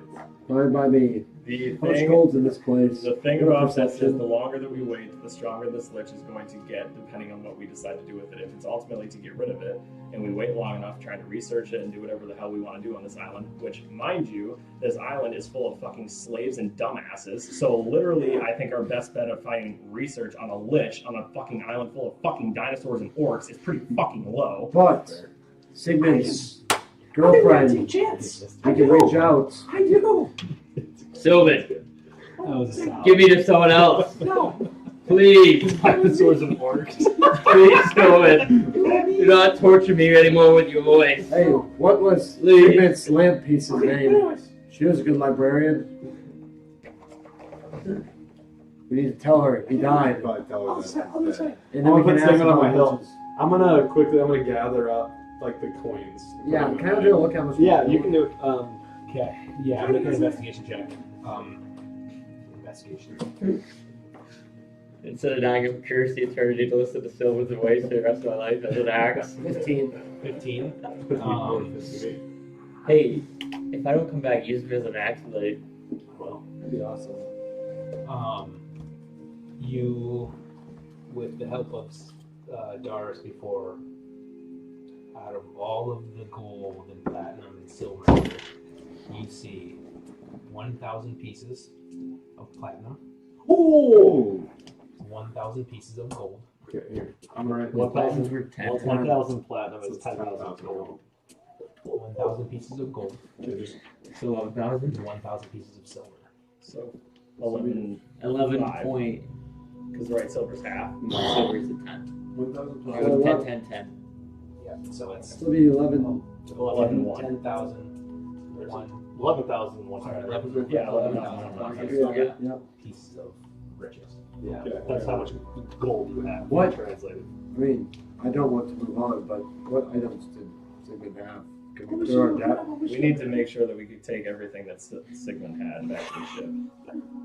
Fine by me. The How much thing, gold's in this place? the thing What about this is perception? the longer that we wait, the stronger this Lich is going to get, depending on what we decide to do with it. If it's ultimately to get rid of it, and we wait long enough trying to research it and do whatever the hell we want to do on this island, which, mind you, this island is full of fucking slaves and dumbasses. So literally, I think our best bet of finding research on a Lich on a fucking island full of fucking dinosaurs and orcs is pretty fucking low. But Sigmund's I think we girlfriend, take a chance. I we can do. reach out. I do. Sylvan, That was a solid. give me to someone else. No. Please. Dinosaurs and orcs. Please, Sylvan. Do not torture me anymore with your voice. Hey, what was Please. Sigmund's lamp piece's Okay, name? anyways. She was a good librarian. We need to tell her he died, Probably tell her I'll that. just say. and then I'll we put can ask Sigmund on about my hill. witches. I'm gonna gather up like the coins. Yeah, kind of do a look how much. Yeah, you can do it. Okay. Yeah, make an investigation check. Investigation. Instead of dying of curiosity eternity to listen to Sylvan's voice for the rest of my life as an axe. 15. 15. Hey, if I don't come back, use me as an axe blade. Well, that'd be awesome. You, with the help of Doris before, out of all of the gold and platinum and silver, you see 1,000 pieces of platinum, Oh. 1,000 pieces of gold, Okay, here. I'm gonna write 1,000 for 10. 1,000 platinum So is it's 10,000 gold. 1,000 pieces of gold, So 11,000? 1,000 pieces of silver. So 11, 11 point. because right, silver's half. Silver is a 10. 1,000 plus. So 10, 10, 10. Yeah, so it's Still be 11. 11, 1. 10,000, 11,000 sorry, 100. 11,000 Yeah, 11,000. Yeah. Yep. pieces of riches. Yeah. That's how much gold you have. What? Translated. I mean, I don't want to move on, but what items did Sigmund have? Can What we was clear our your- debt? what was We your- need to make sure that we could take everything that Sigmund had back to the ship.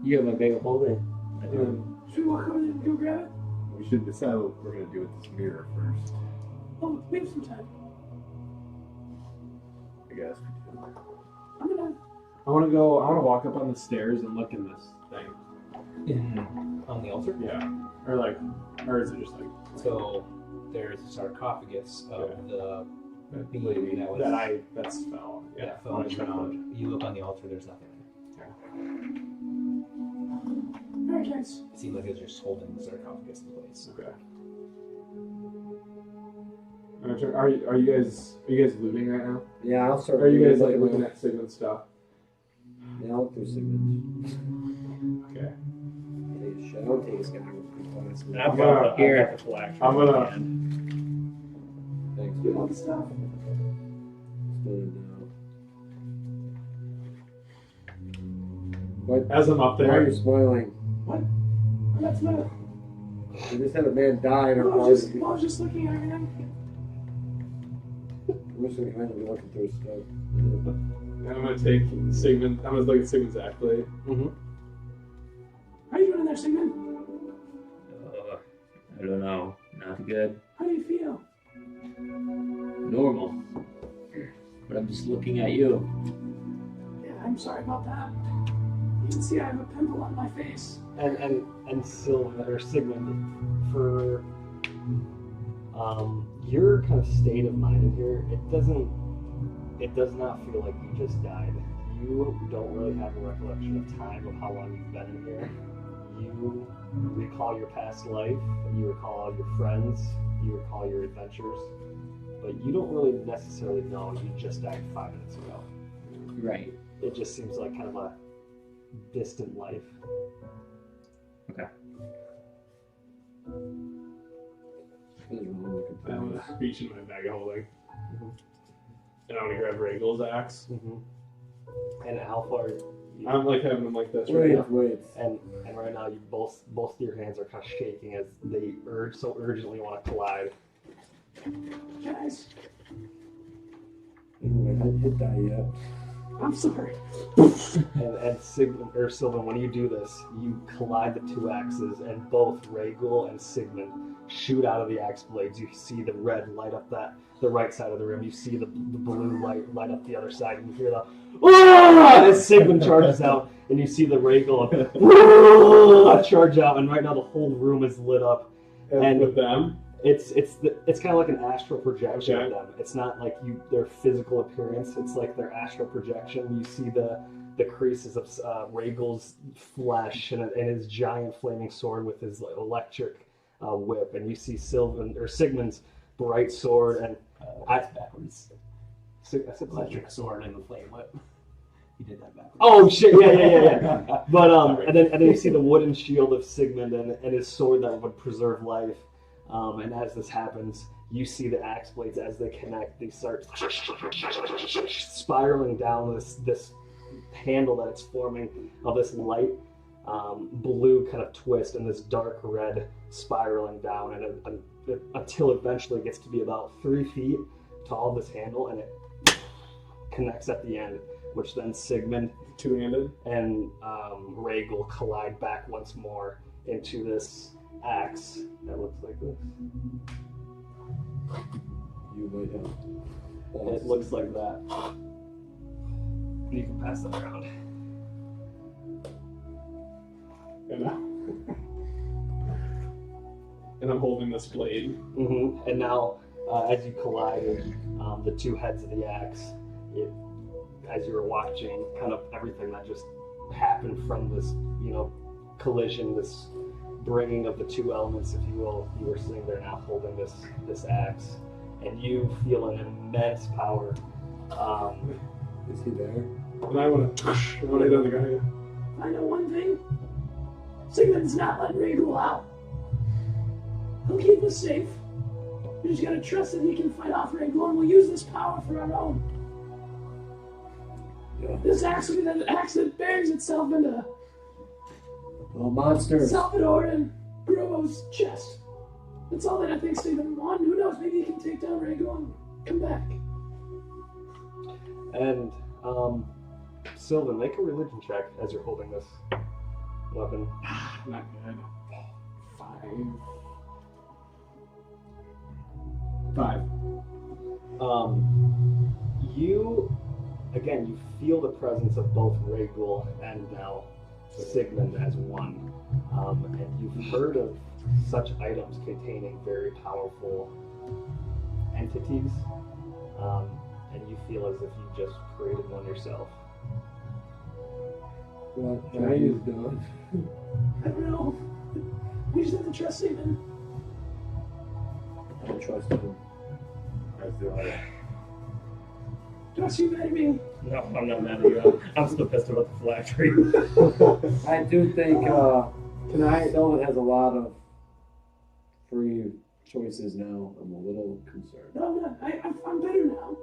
You have my bag of holding. I do. Should we walk over there and go grab it? We should decide what we're gonna do with this mirror first. Oh, we have some time. I guess. I'm gonna. I want to walk up on the stairs and look in this thing. On the altar? Yeah. Or like, or is it just like? So there's a sarcophagus of the That being lady that was That's fell. that fell on the ground. You look on the altar, there's nothing there. Very nice. It seems like it's just holding the sarcophagus in place. Okay. Are you guys looting right now? Yeah, I'll start. Or are you guys like looking looking around. at Sigmund's stuff? Yeah, I'll look through Sigmund. Okay. Take a shot. I don't think it's gonna be compliance. And I've got the phylactery. I'm gonna- in hand. Thanks. You want stuff? Split it down. What? As I'm up Why are there, you smiling? What? That's my. You just had a man die in our I party. was just looking at everything. I'm just gonna kind of be looking through stuff. I'm gonna take Sigmund. I'm gonna look at Sigmund's accolade. How are you doing in there, Sigmund? I don't know. Not good. How do you feel? Normal. But I'm just looking at you. Yeah, I'm sorry about that. You can see I have a pimple on my face. And Sylvan or Sigmund, for your kind of state of mind in here, it does not feel like you just died. You don't really have a recollection of time of how long you've been in here. You recall your past life, you recall all your friends, you recall your adventures, but you don't really necessarily know you just died 5 minutes ago. Right. It just seems like kind of a distant life. Okay. I'm gonna reach into my bag of holding. And I'm gonna grab Regal's axe. And how far? I'm like having them like this right now. Wait. And right now, you both your hands are kind of shaking as they so urgently want to collide. Guys, I haven't hit that yet. I'm sorry. And Sigmund or Sylvan, when you do this, you collide the two axes, and both Rhaegal and Sigmund shoot out of the axe blades. You see the red light up the right side of the room. You see the blue light up the other side, and you hear the as Sigmund charges out, and you see the Rhaegal charge out, and right now the whole room is lit up. And with them, it's kind of like an astral projection Okay. of them. It's not like their physical appearance. It's like their astral projection. You see the creases of Rhaegal's flesh and his giant flaming sword with his electric whip, and you see Sigmund's bright sword and backwards. I said Electric sword and the flame whip. You did that backwards. Oh shit! Yeah. But and then you see the wooden shield of Sigmund and his sword that would preserve life. And as this happens, you see the axe blades as they connect. They start spiraling down this handle that it's forming of this light blue kind of twist and this dark red spiraling down, and until eventually it gets to be about 3 feet tall, this handle, and it connects at the end, which then Sigmund two-handed, and Rhaegal collide back once more into this axe that looks like this. You might have. It looks like that. You can pass that around. and I'm holding this blade. And now, as you collided, the two heads of the axe, as you were watching, kind of everything that just happened from this, collision, this bringing of the two elements, if you will, you were sitting there now holding this axe, and you feel an immense power. Is he there? And I want to hit on the guy. I know one thing. Sigmund's not letting Rhaegal out. He'll keep us safe. We just gotta trust that he can fight off Rhaegal, and we'll use this power for our own. Yeah. This axe will be the axe that bears itself into Well, monsters. Salvador and Grobo's chest. That's all that I think Sigmund wants. Who knows? Maybe he can take down Rhaegal and come back. And Sylvan, make a religion check as you're holding this weapon. Not good. 5. You feel the presence of both Rhaegal and now Sigmund as one. And You've heard of such items containing very powerful entities, and you feel as if you just created one yourself. What are you doing? I don't know. We just have to trust Sigmund. I don't trust him. As do I. Don't you mad at me? No, I'm not mad at you. I'm still pissed about the phylactery. I do think Can I? Sylvan has a lot of free choices now. I'm a little concerned. No, I'm not. I'm better now.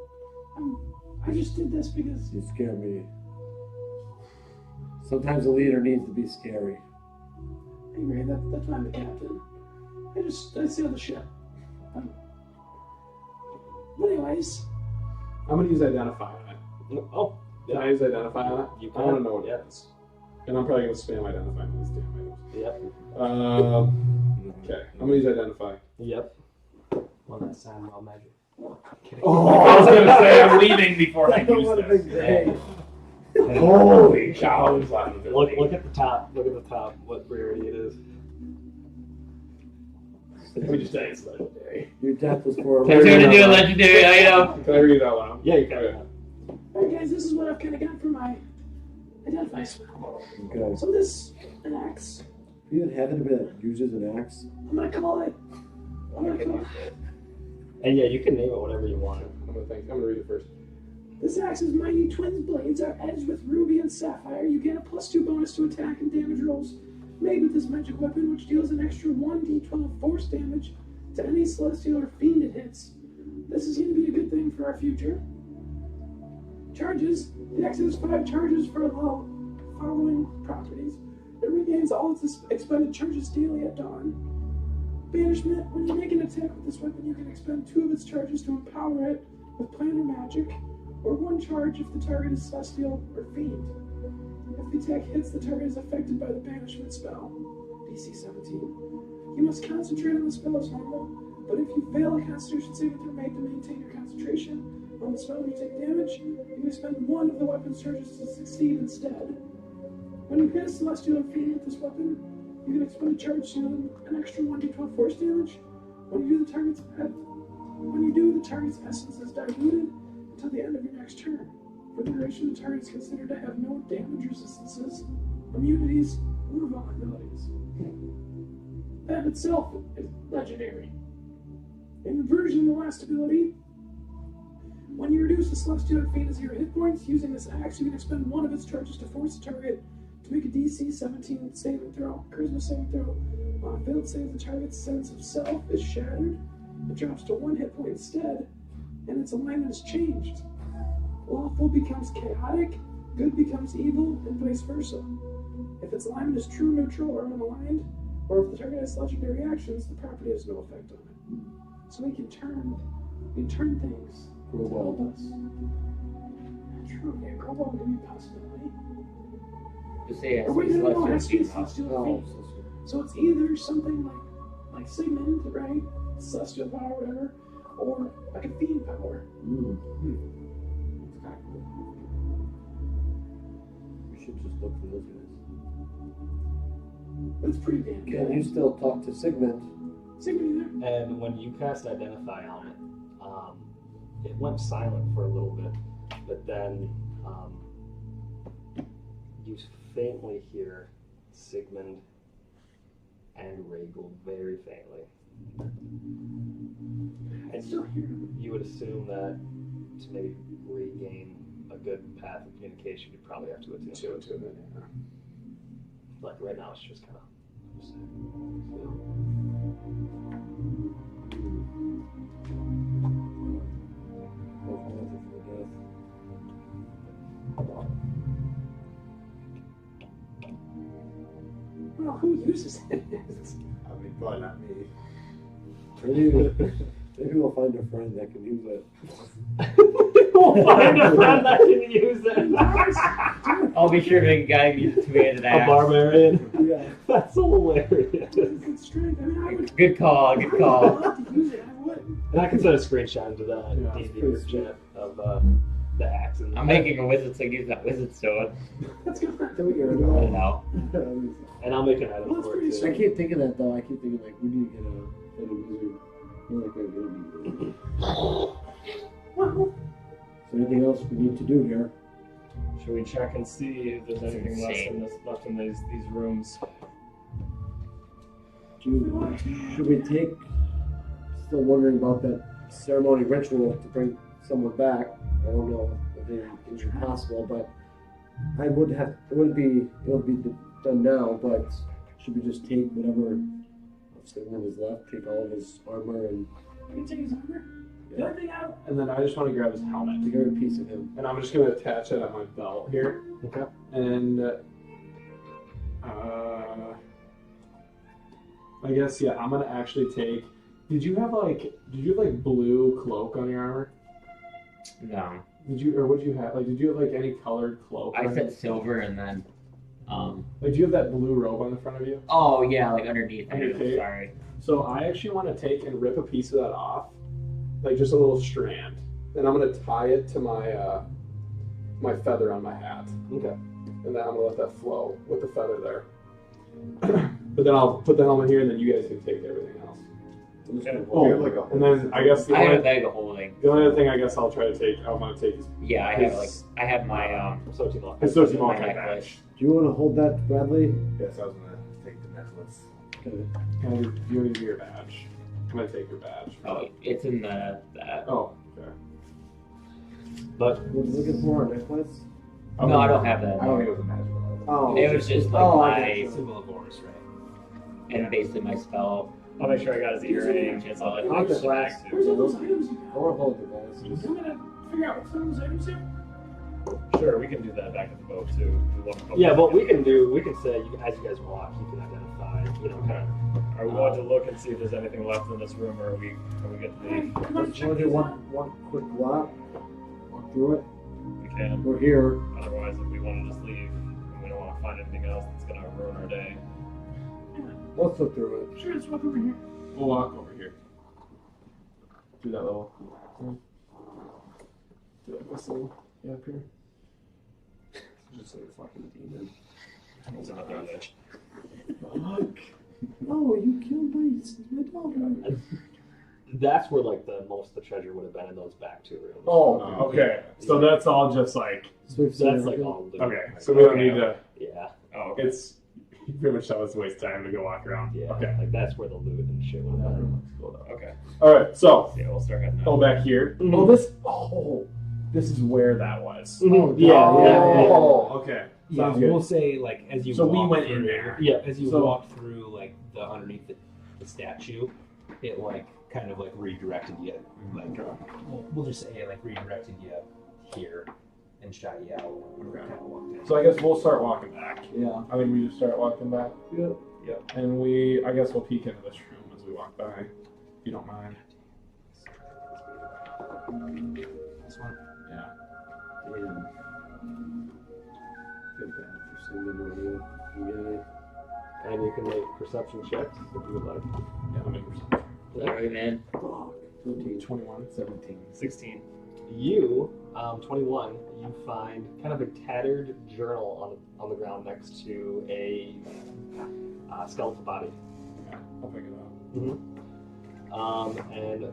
I just did this because You scare me. Sometimes a leader needs to be scary. I agree. That's why I'm the captain. I sail the ship. But anyways, I'm gonna use identify on it. Oh, Can I use identify on it? you I want to know what yeah. it is. And I'm probably gonna spam identify on these damn items. Yep. Okay, I'm gonna use identify. Yep. Well, that sound well measured. I was gonna say I'm leaving before I use this. Holy cow! Look at the top. Look at the top. What rarity it is. Let me just say it's legendary. Your death was for a Turn reason. into a legendary item. Can I read that one? Yeah, you can. Okay. alright guys, this is what I've kind of got for my identify spell. Okay. So this, an axe. If you have anybody that uses an axe, I'm gonna call it. And yeah, you can name it whatever you want. I'm gonna read it first. This axe's mighty twin blades are edged with ruby and sapphire. You get a +2 bonus to attack and damage rolls made with this magic weapon, which deals an extra 1d12 force damage to any celestial or fiend it hits. This is going to be a good thing for our future. Charges. The axe has 5 charges for the following properties. It regains all its expended charges daily at dawn. Banishment. When you make an attack with this weapon, you can expend 2 of its charges to empower it with planar magic, or 1 charge if the target is celestial or fiend. If the attack hits, the target is affected by the banishment spell, DC 17. You must concentrate on the spell as normal, but if you fail a constitution saving throw made to maintain your concentration on the spell and you take damage, you can spend 1 of the weapon's charges to succeed instead. When you hit a celestial or fiend with this weapon, you can expend a charge to an extra 1d12 force damage. When you do, the target's essence is diluted until the end of your next turn. For the duration, the target is considered to have no damage resistances, immunities, or vulnerabilities. That itself is legendary. In version, the last ability, when you reduce the celestial or fiend to 0 hit points, using this axe, you can expend 1 of its charges to force the target to make a DC 17 saving throw, charisma saving throw. On a failed save, the target's sense of self is shattered. It drops to 1 hit point instead, and its alignment is changed. Lawful becomes chaotic, good becomes evil, and vice versa. If its alignment is true, neutral, or unaligned, or if the target has legendary actions, the property has no effect on it. So we can turn things to help us. True, yeah, Grobal would be a possibility. Just say it's Or wait, no, it has to be a celestial. celestial fiend. So it's either something like Sigmund, right? Celestial power, whatever, or like a fiend power. we should just look for those guys. It's pretty damn good. Can you still talk to Sigmund? Sigmund, you there? And when you cast Identify on it, it went silent for a little bit, but then you faintly hear Sigmund and Rhaegal very faintly. And you would assume that to maybe regain a good path of communication, you probably have to attune to it. Like right now, it's just kind of. Well, who uses it? I mean, probably not me. Maybe we'll find a friend that can use it. We'll find a friend that can use it. I'll be sure to make a guy use 2-handed A axe. barbarian. Yeah. That's hilarious. Good strength. I mean, I would Good call, good call. love to use it. I would. And I can send a screenshot into that Yeah, D&D pretty group chat of the axe. And I'm making a wizard so I use that wizard sword. What's going on? Do what you're I don't know. And I'll make an item Well, that's for it pretty too. I keep thinking that though. I keep thinking like we need to get a wizard. I feel like we're gonna be. Well, Is there anything else we need to do here? Should we check and see if there's anything left in these rooms? Should we take? Still wondering about that ceremony ritual to bring someone back. I don't know if it's even possible, but I would have. It would be done now. But should we just take whatever Sigmund is left? Take all of his armor and I can take his armor. The other thing out. And then I just want to grab his helmet. take every piece of him. And I'm just going to attach it on my belt here. Okay. And I guess, yeah, I'm going to actually take... Did you have blue cloak on your armor? No. Or what did you have? Did you have any colored cloak? I on said it? silver and then Do you have that blue robe on the front of you? oh yeah, like underneath it. Okay. Sorry. So I actually want to take and rip a piece of that off, just a little strand, and I'm going to tie it to my my feather on my hat. Okay. And then I'm going to let that flow with the feather there. But then I'll put the helmet here, and then you guys can take everything else. You have like a and then I guess I have a bag of holding. the only other thing I guess I'll try to take, I want to take is Yeah, I have my Sochi lock. his Sochi my Malkai necklace. badge. Do you want to hold that, Bradley? Yes, I was gonna take the necklace. Okay. And you give me your badge. I'm going to take your badge. Oh, it's in the Oh, okay. But What are you looking for? A necklace? No, I don't have that. I don't think it was a magical item. Oh, It was just like I my get you. Symbol of Horus, right? and basically my spell. I'll make sure I got his earring. It's all like I'll the get bag that. too. Where's all those items you I got? want to hold the guys. You want me to figure out what's on those items here? Sure, we can do that back at the boat too. yeah, what we can say, as you guys walk, you can identify, kind Are we going to look and see if there's anything left in this room, or are we good to leave? Come on, Want to check do these one out. quick walk through it? We can. We're here. Otherwise, if we want to just leave and we don't want to find anything else that's going to ruin our day. Let's look through it. Sure, let's walk over here. We'll walk over here. Do that little... Do like this little... Yeah, up here. Just like a fucking demon. It's another bitch. Fuck. Oh, you killed my daughter. that's where the most of the treasure would have been in those back two rooms. Oh, okay. So that's all just So That's all loot. Okay, so we don't need to... Yeah. Oh, okay. It's... You pretty much tell us to waste time to go walk around. Yeah. Okay. That's where the loot and shit would have been. Okay. Alright, so... Yeah, we'll start heading out. Oh, back here. Mhm. Oh, this... Oh! This is where that was. Mhm. Yeah, Oh, okay. Yeah, Sounds good. we'll say as you So we walk went through, in there. Yeah. as you So- walk through the underneath the statue, it kind of redirected you. We'll just say it redirected you here and shot you out. Okay. Kind of walked in. So I guess we'll start walking back. Yeah. I think we just start walking back. Yep. Yep. And I guess we'll peek into this room as we walk by, if you don't mind. This one. Yeah. Damn. Feel bad for Sigmund or you. And you can make perception checks if you would like. Yeah, I'll make perception. Sorry, man. Fuck. 13. 21, 17. 16. You, 21, you find kind of a tattered journal on the ground next to a skeletal body. Yeah, I'll pick it up. And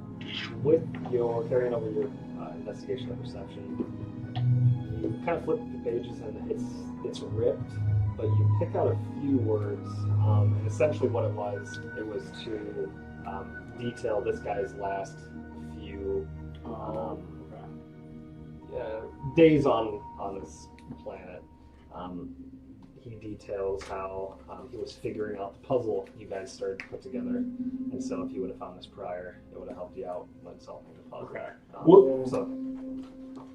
with your carrying over your investigation and perception, you kind of flip the pages and it's ripped, but you pick out a few words. And essentially, what it was to detail this guy's last few days on this planet. He details how he was figuring out the puzzle you guys started to put together, and so if you would have found this prior, it would have helped you out when solving the puzzle. Okay. So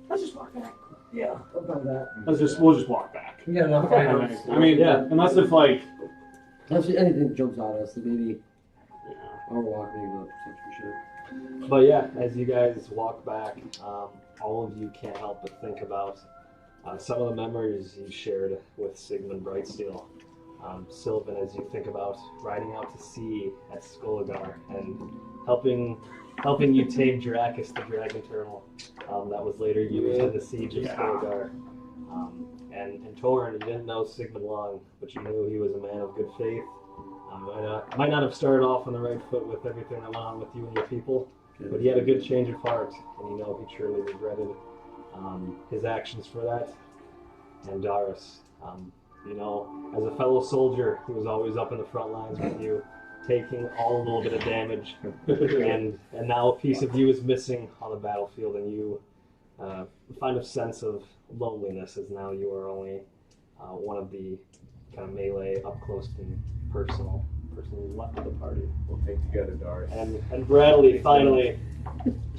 Let's just walk back. Yeah, about that. We'll just walk back. We got enough items. I mean, Yeah. unless if Unless anything jumps out at us, then maybe Yeah. our walk, maybe the perception shit. But yeah, as you guys walk back, all of you can't help but think about some of the memories you shared with Sigmund Brightsteel. Sylvan, as you think about riding out to sea at Skolagar and helping you tame Dracus, the dragon turtle, that was later used in the siege of Yeah. Skolagar. And Torin, you didn't know Sigmund long, but you knew he was a man of good faith. Might not have started off on the right foot with everything that went on with you and your people, but he had a good change of heart, and you know he truly regretted his actions for that. And Darius, you know, as a fellow soldier, he was always up in the front lines with you, taking all a little bit of damage, and now a piece of you is missing on the battlefield, and you find a sense of loneliness as now you are only one of the kind of melee, up close and personal person left of the party. We'll take together, Darius. And Bradley, finally,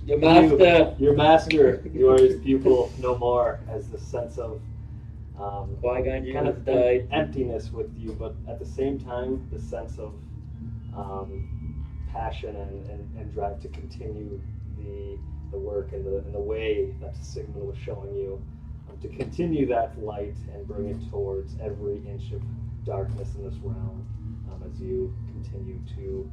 Your master. your master, you are his pupil no more, as the sense of Qui-Gon kind of died. emptiness with you, but at the same time, the sense of passion and drive to continue the work and the way that Sigmund was showing you, to continue that light and bring it towards every inch of darkness in this realm, as you continue to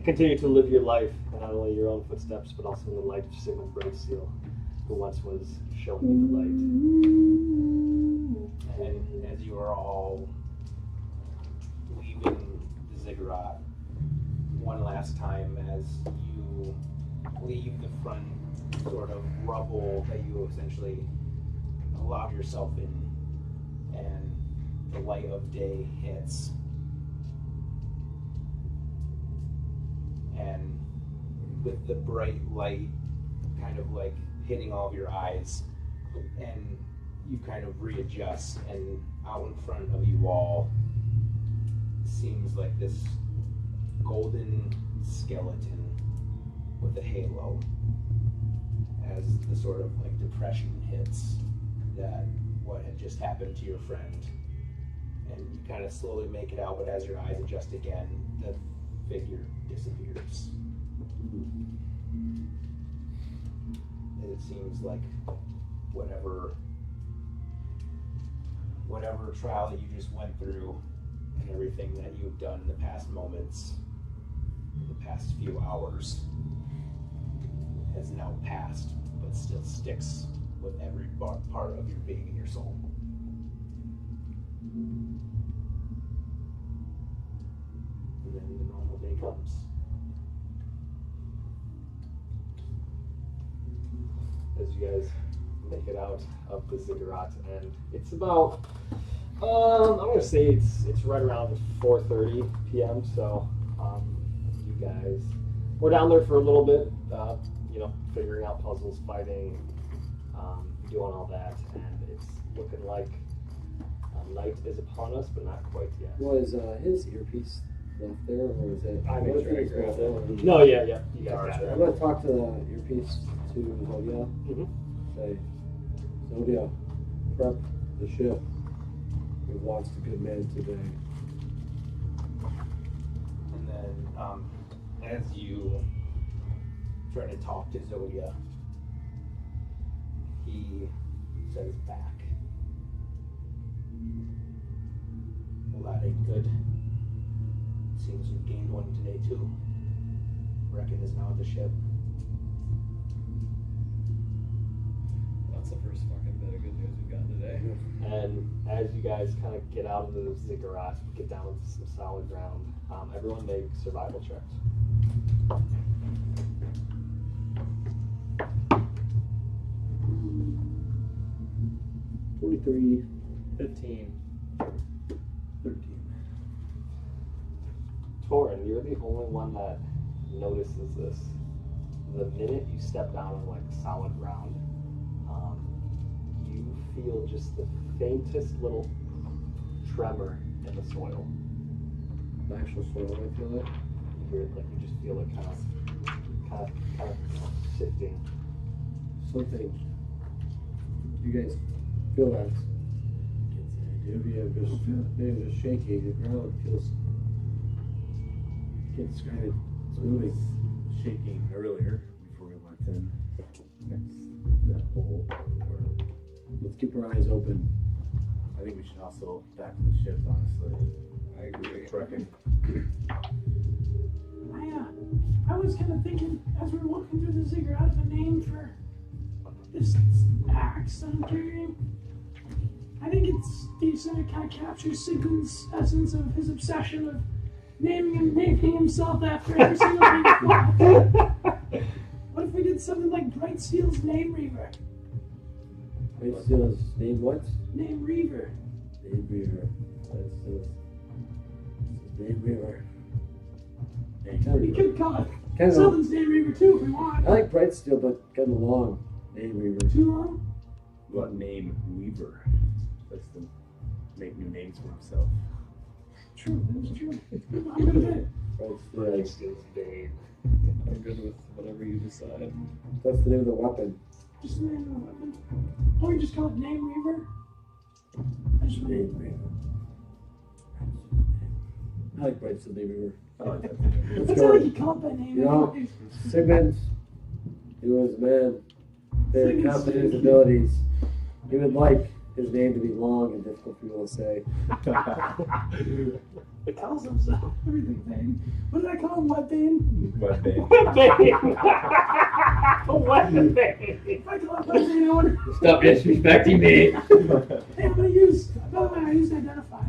continue to live your life, and not only your own footsteps, but also in the light of Sigmund Brightsteel, who once was showing you the light. And as you are all leaving the ziggurat one last time, as you leave the front sort of rubble that you essentially allowed yourself in, and the light of day hits, and with the bright light kind of like hitting all of your eyes, and you kind of readjust, and out in front of you all seems like this golden skeleton with a halo, as the sort of like depression hits that what had just happened to your friend, and you kind of slowly make it out, but as your eyes adjust again, the figure disappears. And it seems like whatever trial that you just went through and everything that you've done in the past moments, in the past few hours, has now passed, but still sticks with every part of your being and your soul. And then the normal day comes. As you guys make it out of the ziggurat, and it's about I'm gonna say it's right around 4:30 p.m. So you guys we're down there for a little bit, you know, figuring out puzzles, fighting, doing all that, and it's looking like night is upon us, but not quite yet. Was his earpiece left there, or was it? I make was sure I gonna grab grab it. No, yeah, you guys got I'm it. gonna talk to the earpiece to Zodia. Mhm. Say, Zodia, prep the ship. We've lost a good man today. And then as you try to talk to Zodia, he says back. Well, that ain't good. Seems you've gained one today too. Reckon is now at the ship. That's the first fucking bit of good news we've gotten today. And as you guys kind of get out of the ziggurat, get down into some solid ground, everyone make survival checks. 23. 15. 13. Torin, you're the only one that notices this. The minute you step down on like solid ground, you feel just the faintest little tremor in the soil. The actual soil, I feel it. You hear it, like you just feel it kind of shifting. Something. You guys feel that? Maybe just shaky. The ground feels. Can't describe it. It's moving. Shaking earlier before we went in. That hole. Let's keep our eyes open. I think we should also back to the ship, honestly. I agree. Trekking. I was kind of thinking as we were walking through the ziggurat of a name for this axe that I'm carrying. I think it's decent. It kind of captures Sigmund's essence of his obsession of naming himself after every single thing he fought. What if we did something like Brightsteel's Name Reaver? Brightsteel's name what? Name Reaver. Name Reaver. Brightsteel's Name Reaver. We could call it Kind of. Sylvan's Name Reaver too if we want. I like Brightsteel, but kind of long. Name Reaver. Too long? What name Weaver? That's to make new names for himself. True, that's true. I'm good with it. Brightsteel. Bane. I'm good with whatever you decide. That's the name of the weapon. Just the name of the weapon. Or we just call it Name Reaver. I just want Name Reaver. I like Brightsteel Name Reaver. I like that. Let's That's go. not like you call it by name. You know, Sigmund, he was a man very confident in his abilities. He would like his name to be long and difficult for people to say. It calls himself everything Bane. What did I call him? Web Bane? Web Bane. What Bane? If I call it Web Bane, I wonder. Stop disrespecting me. Hey, I'm gonna use. By the way, I used Identify.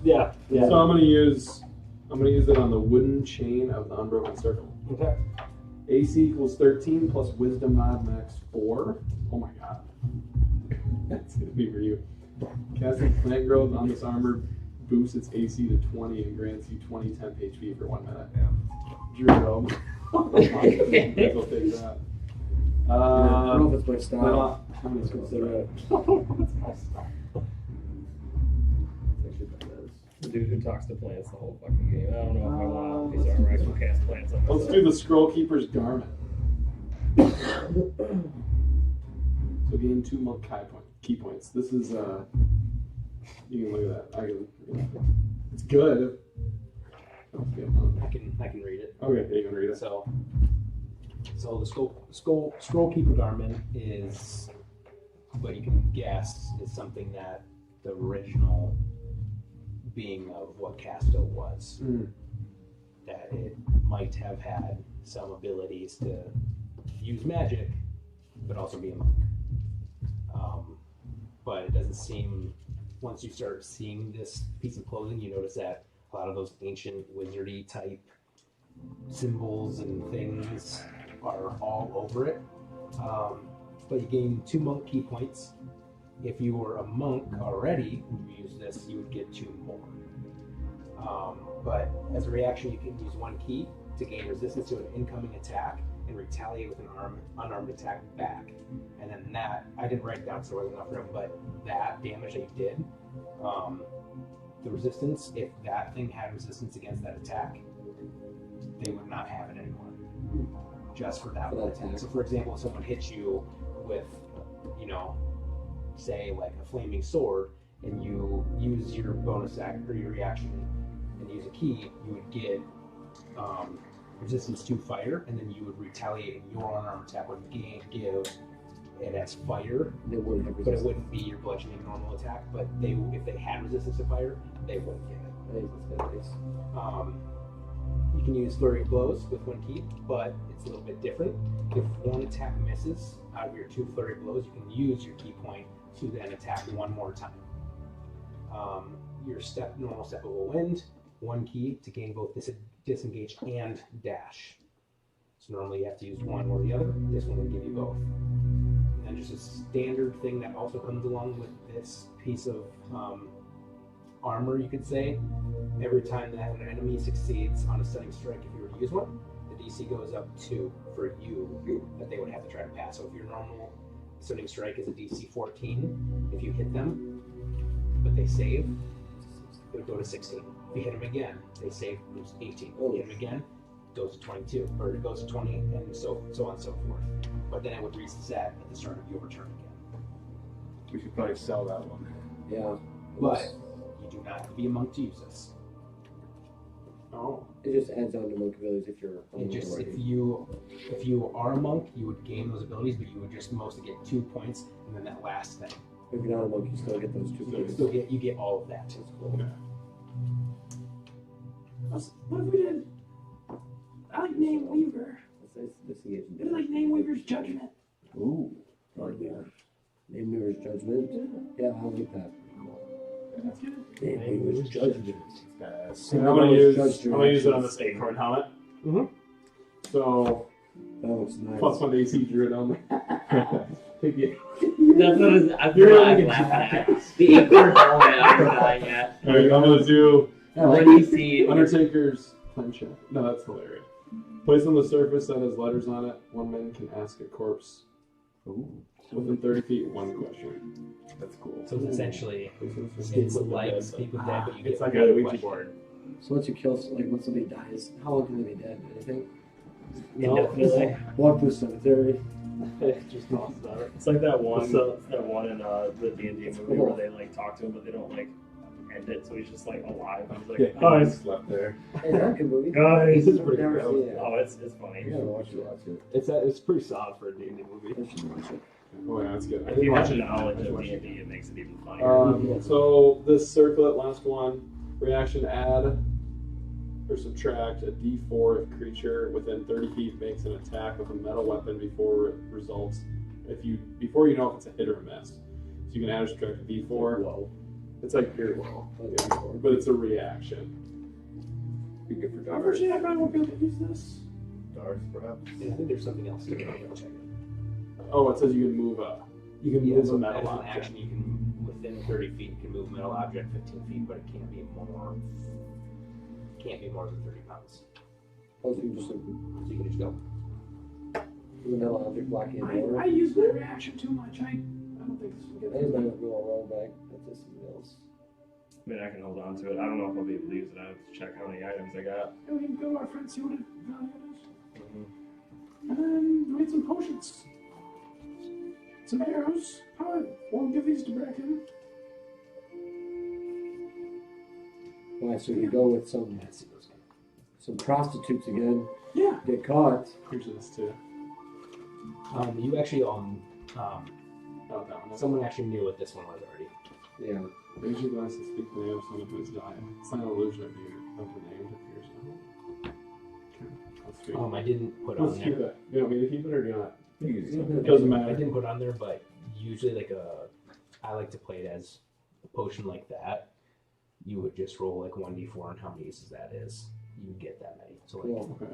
Yeah. So I'm gonna use it on the wooden chain of the Unbroken Circle. Okay. AC equals 13 plus Wisdom mod max 4. Oh my god. That's gonna be for you. Casting plant growth on this armor boosts its AC to 20 and grants you 20 temp HP for 1 minute. Druid. I'll take that. I don't know if it's my style. How many Let's skills consider do I it. The dude who talks to plants the whole fucking game. I don't know if I want these are actual cast plants on Let's do the Scroll Keeper's Garment. So gain 2 monk key points. This is you can look at that. It's good. I can read it. Okay, yeah, you can read it. So the scroll keeper garment is what you can guess is something that the original being of what Casto was. That it might have had some abilities to use magic, but also be a monk. But it doesn't seem, once you start seeing this piece of clothing, you notice that a lot of those ancient wizardy type symbols and things are all over it. But you gain 2 monk key points. If you were a monk already and you use this, you would get 2 more. But as a reaction, you can use 1 key to gain resistance to an incoming attack and retaliate with an unarmed attack back. And then that, I didn't write it down so it wasn't enough room, but that damage that you did, the resistance, if that thing had resistance against that attack, they would not have it anymore. Just for that one attack. So for example, if someone hits you with, say like a flaming sword, and you use your bonus act or your reaction and use a key, you would get resistance to fire, and then you would retaliate, and your unarmed attack would give it as fire, They wouldn't have but it wouldn't be your bludgeoning normal attack. But if they had resistance to fire, they wouldn't get it. You can use flurry of blows with 1 key, but it's a little bit different. If 1 attack misses out of your 2 flurry of blows, you can use your key point to then attack 1 more time. Your normal step of a wind, 1 key to gain both disengage and dash. So normally you have to use 1 or the other. This one will give you both. And then just a standard thing that also comes along with this piece of armor, you could say. Every time that an enemy succeeds on a stunning strike, if you were to use one, the DC goes up 2 for you that they would have to try to pass. So if your normal stunning strike is a DC 14, if you hit them, but they save, it would go to 16. If you hit them again, they save, it's 18. If you hit them again, it goes to 22, or it goes to 20, and so on and so forth. But then it would reset at the start of your turn again. We should probably sell that one. Yeah. But you do not have to be a monk to use this. Oh. It just adds on to monk abilities if you're It just if you are a monk, you would gain those abilities, but you would just mostly get 2 points, and then that last thing. If you're not a monk, you still get those 2 points. You get all of that. It's cool. What if we did? I like Name Weaver. That's disengaging. I like Name Weaver's Judgment. Ooh, I like that. Yeah, I like that. That's good. Name was Judgement. I'm gonna use it on this acorn helmet. Mhm. So That looks nice. plus 1 AC druid on there. Take it. That's what You're I'm like a laughing at. The acorn helmet, I'm dying at. Alright, I'm gonna do When you see Undertaker's plan check. No, that's hilarious. Place on the surface that has letters on it. One man can ask a corpse within 30 feet one question. That's cool. So it's essentially Speak it's with the like dead, speak with dead, but you get It's like one a Ouija question. board. So once you kill, like when somebody dies, how long can they be dead? Anything? indefinitely. Walk through the cemetery. Just toss it out. It's like that one, So- that one in the D&D movie where they like talk to him, but they don't like end it, so he's just like alive. He's like, Yeah, guys, he's left there. Hey, that's a good movie. guys. This is pretty Never good. seen it. Oh, it's funny. You gotta watch it. It's pretty solid for a D&D movie. I should watch it. Oh yeah, that's good. I If didn't you watch have it. knowledge of D&D, it makes it even funnier. So this circlet, last one, reaction add or subtract a D4 if creature within 30 feet makes an attack with a metal weapon before it results. Before you know if it's a hit or a miss. So you can add or subtract a D4. Whoa. It's like very well, but it's a reaction. Be good for darts. Unfortunately, I probably won't be able to use this. Darts, perhaps. Yeah, I think there's something else to check it. Oh, it says you can move a. You can Yeah, move so a metal as an object. action, you can within 30 feet you can move a metal object 15 feet, but it can't be more than 30 pounds. Oh, so you can just like, So you can just go. with a metal object blocking the I door. use my reaction too much. I don't think this will get I use mine with a roll back. That's just something else. I mean, I can hold on to it. I don't know if I'll be able to use it. I have to check how many items I got. We can go to our friends, see what it value is. Mm-hmm. And then we need some potions. Some arrows. We'll give these to Bracken. Alright, so you go with some prostitutes again. Yeah. Get caught. Here's this too. You actually Oh, that one. someone actually knew what this one was already. Yeah. Raise your glass and speak the name of someone who has died. It's not an illusion of the name that appears now. Okay, let's speak. I didn't put Let's on keep there. it. You want me to keep it or do you want It it? Doesn't I matter. didn't put on there, but usually I like to play it as a potion like that. You would just roll like 1d4 on how many uses that is. You would get that many. So like Cool. Okay.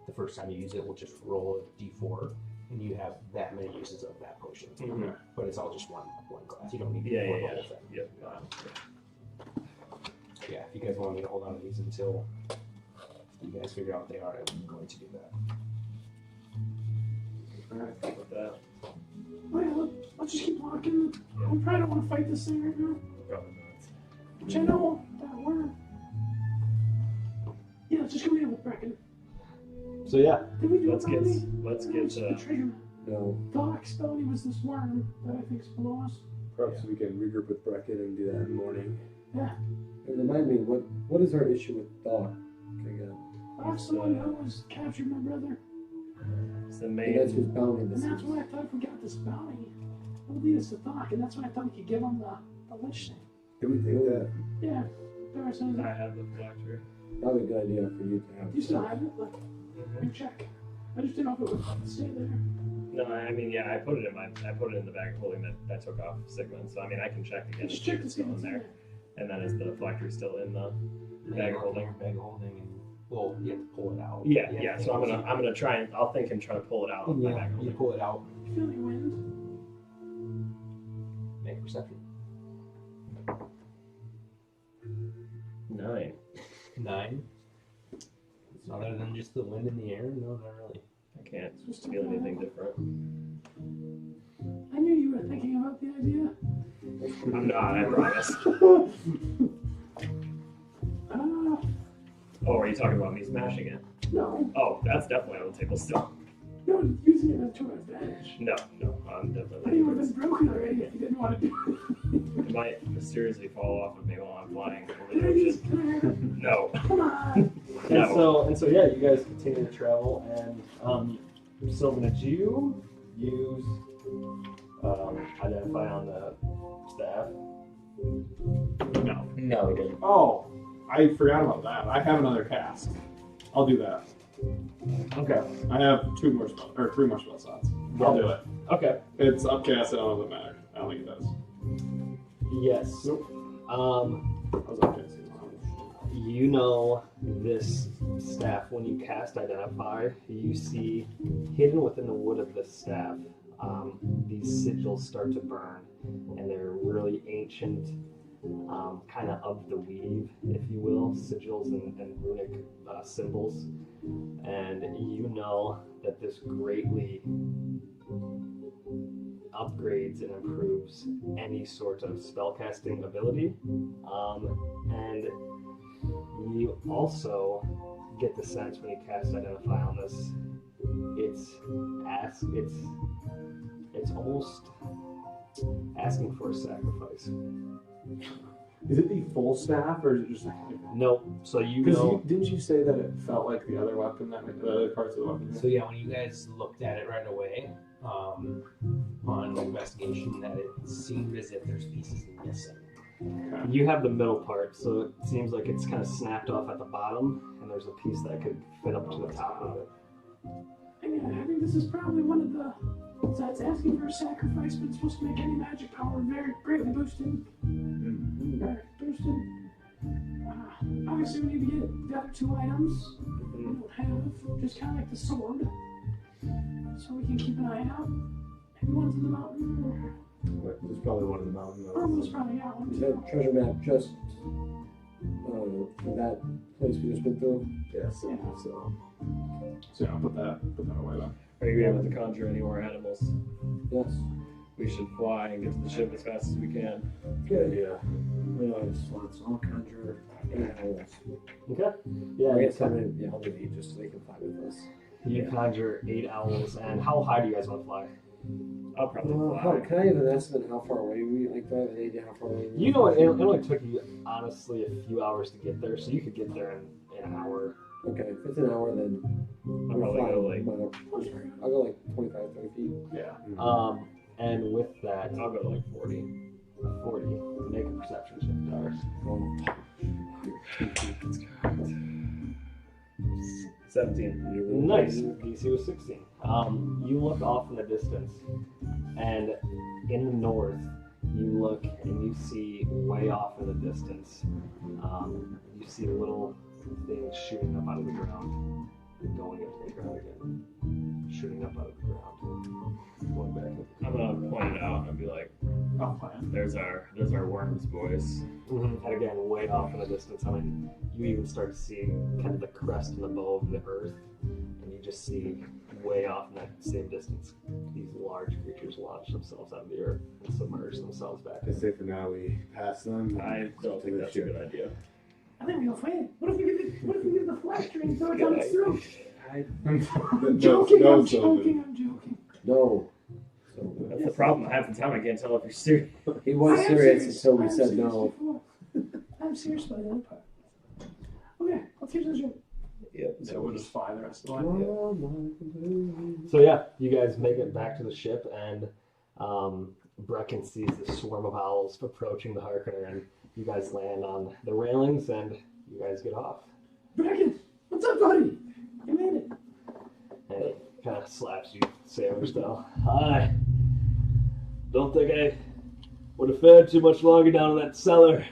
the first time you use it, we'll just roll a d4, and you have that many uses of that potion. Okay. But it's all just one glass. You don't need to Yeah, pour yeah, the whole thing. Yep. Yeah, if you guys want me to hold on to these until you guys figure out what they are, I'm going to do that. Alright. With that. Oh yeah, let's just keep walking. We probably don't want to fight this thing right now. Probably not. Which I know that we're. Yeah, let's just go in with Bracken. So yeah. Did we do Let's it get already? the treasure. No. Thought Expellion was this worm that I think's below us. Perhaps we can regroup with Bracken and do that in the morning. Yeah. Hey, remind me, what is our issue with Doc again? Last someone who was captured my brother. It's the And that's main. whose bounty And this that's is. why I thought if we got this bounty, it would lead us to Thok, and that's why I thought we could give him the lich thing. Do we think that? Yeah. There are some. I have the phylactery. Probably a good idea for you to have. You still have it? Like, you check. I just didn't know if it would stay there. No, I mean, yeah, I put it in the bag of holding that took off Sigmund. So I mean, I can check again. Just to see check if to it's see still if in it's there. And then is the phylactery still in the bag of holding? Bag of holding, and well, you have to pull it out. Yeah, You have yeah. to So I'm pull it gonna try and I'll think and try to pull it out of my bag of Yeah, you holding. pull it out. You feel any wind? Make perception. 9. 9. Other than just the wind in the air, no, not really. I can't feel anything different. I knew you were thinking about the idea. I'm not. I promise. Oh, are you talking about me smashing it? No, Oh, that's definitely on the table still. no, using it to our advantage. No, I'm I definitely. think it would have been broken already if you didn't want to do It might mysteriously fall off of me while I'm flying over it. the ocean. Come No. on. And so yeah, you guys continue to travel, and Sylvan, did you use identify on the staff? No. No, he didn't. Oh, I forgot about that. I have another cast. I'll do that. Okay. I have 3 more spell slots. I'll do it. Okay. It's upcast. I don't know if it matters. I don't think it does. Yes. Nope. I was not gonna say You know this staff, when you cast Identify, you see hidden within the wood of this staff, these sigils start to burn, and they're really ancient, kind of the weave, if you will, sigils and runic symbols. And you know that this greatly upgrades and improves any sort of spellcasting ability. And you also get the sense when you cast Identify on this, it's almost asking for a sacrifice. Is it the full staff or is it just like? No, so you Because know. didn't you say that it felt like the other weapon the other parts of the weapon? So yeah, when you guys looked at it right away, on investigation, that it seemed as if there's pieces missing. Okay. You have the middle part, so it seems like it's kind of snapped off at the bottom, and there's a piece that could fit up to the top of it. I think this is probably one of the. So it's asking for a sacrifice, but it's supposed to make any magic power very greatly boosted. Very boosted. Obviously, we need to get the other two items we don't have, just kind of like the sword, so we can keep an eye out. Maybe one's in the mountain, There's probably one in the mountain. or one's probably out one Is too. that treasure map just that place we just been through? Yes. Yeah. So yeah, I'll put that away then. Are you able to conjure any more animals? Yes. We should fly and get to the ship as fast as we can. Good. Yeah. We don't have slots. I'll conjure 8 owls. Okay. Yeah, I you, guess how many eat just so they can fly with us. you conjure 8 owls, and how high do you guys want to fly? I'll probably fly. Can I have an estimate how far away we like? Do I have an idea how far away? You know, it only took you honestly a few hours to get there, so you could get there in an hour. Okay, if it's an hour, then I'll probably go like. I'll go like 25, 30 feet. Yeah. And with that, I'll go like 40. 40. Make a perception check, Dars. 17. Nice. DC was 16. You look off in the distance, and in the north, you look and you see way off in the distance. You see little things shooting up out of the ground, and going into the ground again, shooting up out of the ground, going back. I'm gonna point it out and be like, there's our worms, boys. And again, way off in the distance. I mean, you even start to see kind of the crest and the bow of the earth, and you just see way off in that same distance these large creatures launch themselves out of the earth and submerge themselves back. I say for now we pass them. I don't think that's a good idea. I think we'll fight. What if we give the flash drain so it comes through? I'm Joking, I'm joking. No. That's the problem. Half the time I can't tell if you're serious. He was serious until we said no. I'm serious about the other part. Okay, let's get to the ship. Yep. So we'll just fly the rest of the way. So yeah, you guys make it back to the ship, and Brecken sees this swarm of owls approaching the Harkonnen, and you guys land on the railings, and you guys get off. Brecken, what's up, buddy? You made it. And he kind of slaps you, sailor style. Hi. Don't think I would have fared too much longer down in that cellar.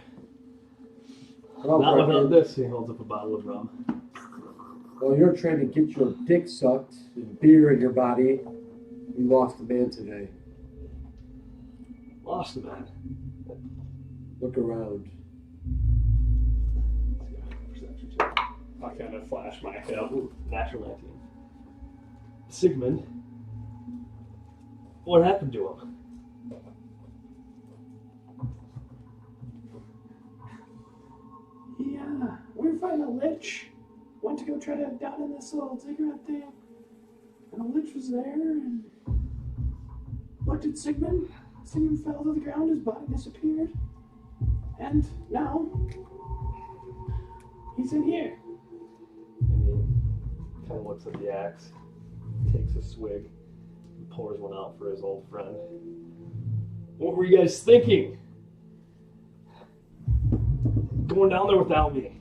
Not without this. He holds up a bottle of rum. While you're trying to get your dick sucked and beer in your body, we lost a man today. Lost a man. Look around. Perception check. I kind of flash my head. Ooh, natural 19. Sigmund, what happened to him? Yeah, we were fighting a lich. Went to go try to down in this little ziggurat thing. And a lich was there and looked at Sigmund. Sigmund fell to the ground, his body disappeared. And now, he's in here. And he kind of looks at the axe, takes a swig, and pours one out for his old friend. What were you guys thinking? Going down there without me.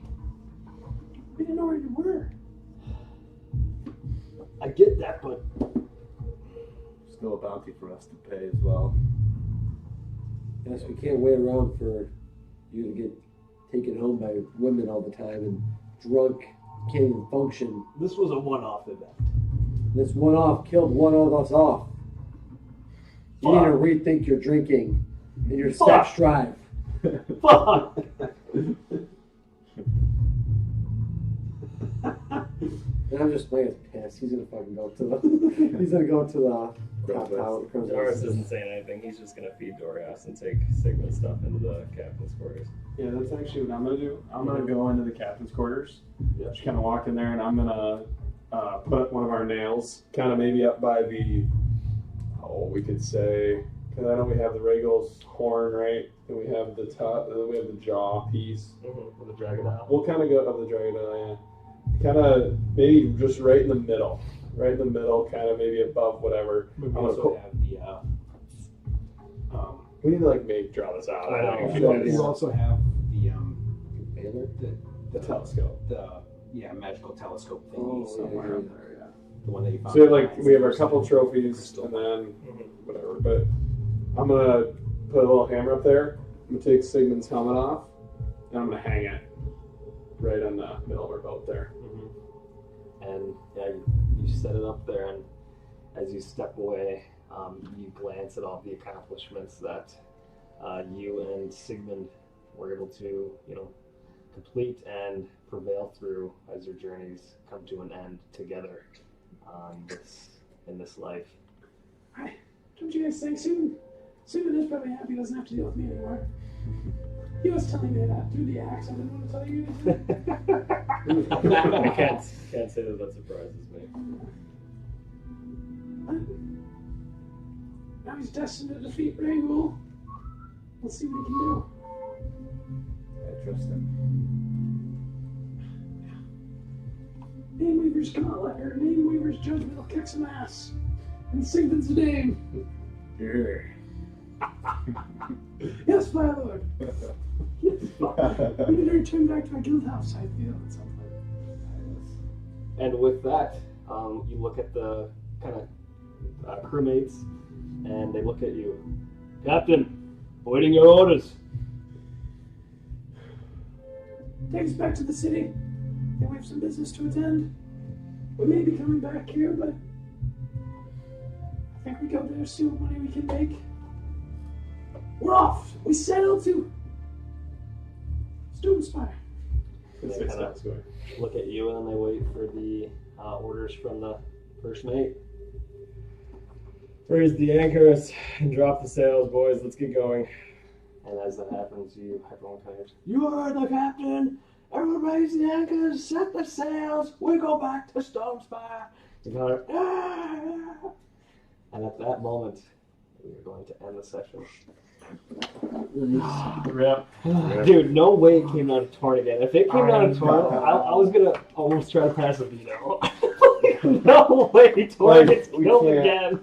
We didn't know where you were. I get that, but Still a bounty for us to pay as well. Yes, we can't wait around for you to get taken home by women all the time and drunk, can't even function. This was a one-off event. This one-off killed one of us off. You need to rethink your drinking and your sex drive. Fuck! And I'm just pissed. He's gonna fucking go to the. He's gonna go to the top tower. Doris isn't saying anything. He's just gonna feed Dorias and take Sigmund's stuff into the captain's quarters. Yeah, that's actually what I'm gonna do. I'm gonna go into the captain's quarters. Yeah. Just kind of walk in there, and I'm gonna put one of our nails, kind of maybe up by the, we could say, because I know we have the Regal's horn, right? And we have the top, and then we have the jaw piece. With the dragon out. We'll kind of go up the dragon, yeah. Kind of maybe just right in the middle, kind of maybe above whatever. We I'm gonna also put- have the. We need to like draw this out. I think. You also have the The telescope. the magical telescope thingy Oh, somewhere in there. Yeah. The one that you found. So we have our couple trophies and then whatever. But I'm gonna put a little hammer up there. I'm gonna take Sigmund's helmet off and I'm gonna hang it right on the middle of our boat there. And yeah, you set it up there, and as you step away, you glance at all the accomplishments that you and Sigmund were able to, complete and prevail through as your journeys come to an end together in this life. Hi. Don't you guys think Sigmund is probably happy he doesn't have to deal with me anymore? He was telling me that through the axe. I didn't want to tell you anything. I can't say that surprises me. Now he's destined to defeat Rangul. We'll see what he can do. I trust him. Nameweaver's gauntlet, or Nameweaver's judgment will kick some ass. And Sigmund's name. Yeah. Yes, my lord. We need to return back to our guild house, I feel, at some point. And with that, you look at the kind of crewmates, and they look at you. Captain, awaiting your orders. Take us back to the city. Yeah, we have some business to attend. We may be coming back here, but I think we go there, see what money we can make. We're off. We sail to Stoomspire. They kind of look at you, and then they wait for the orders from the first mate. Raise the anchors and drop the sails, boys. Let's get going. And as that happens, everyone kind of, You are the captain. Everyone raise the anchors, set the sails. We go back to Stonespire. you kind of, "Ah!" And at that moment, we are going to end the session. Rip. Dude, no way it came down to Torn again. If it came down to Torn, I was gonna almost try to pass a veto. No way Torn gets killed again.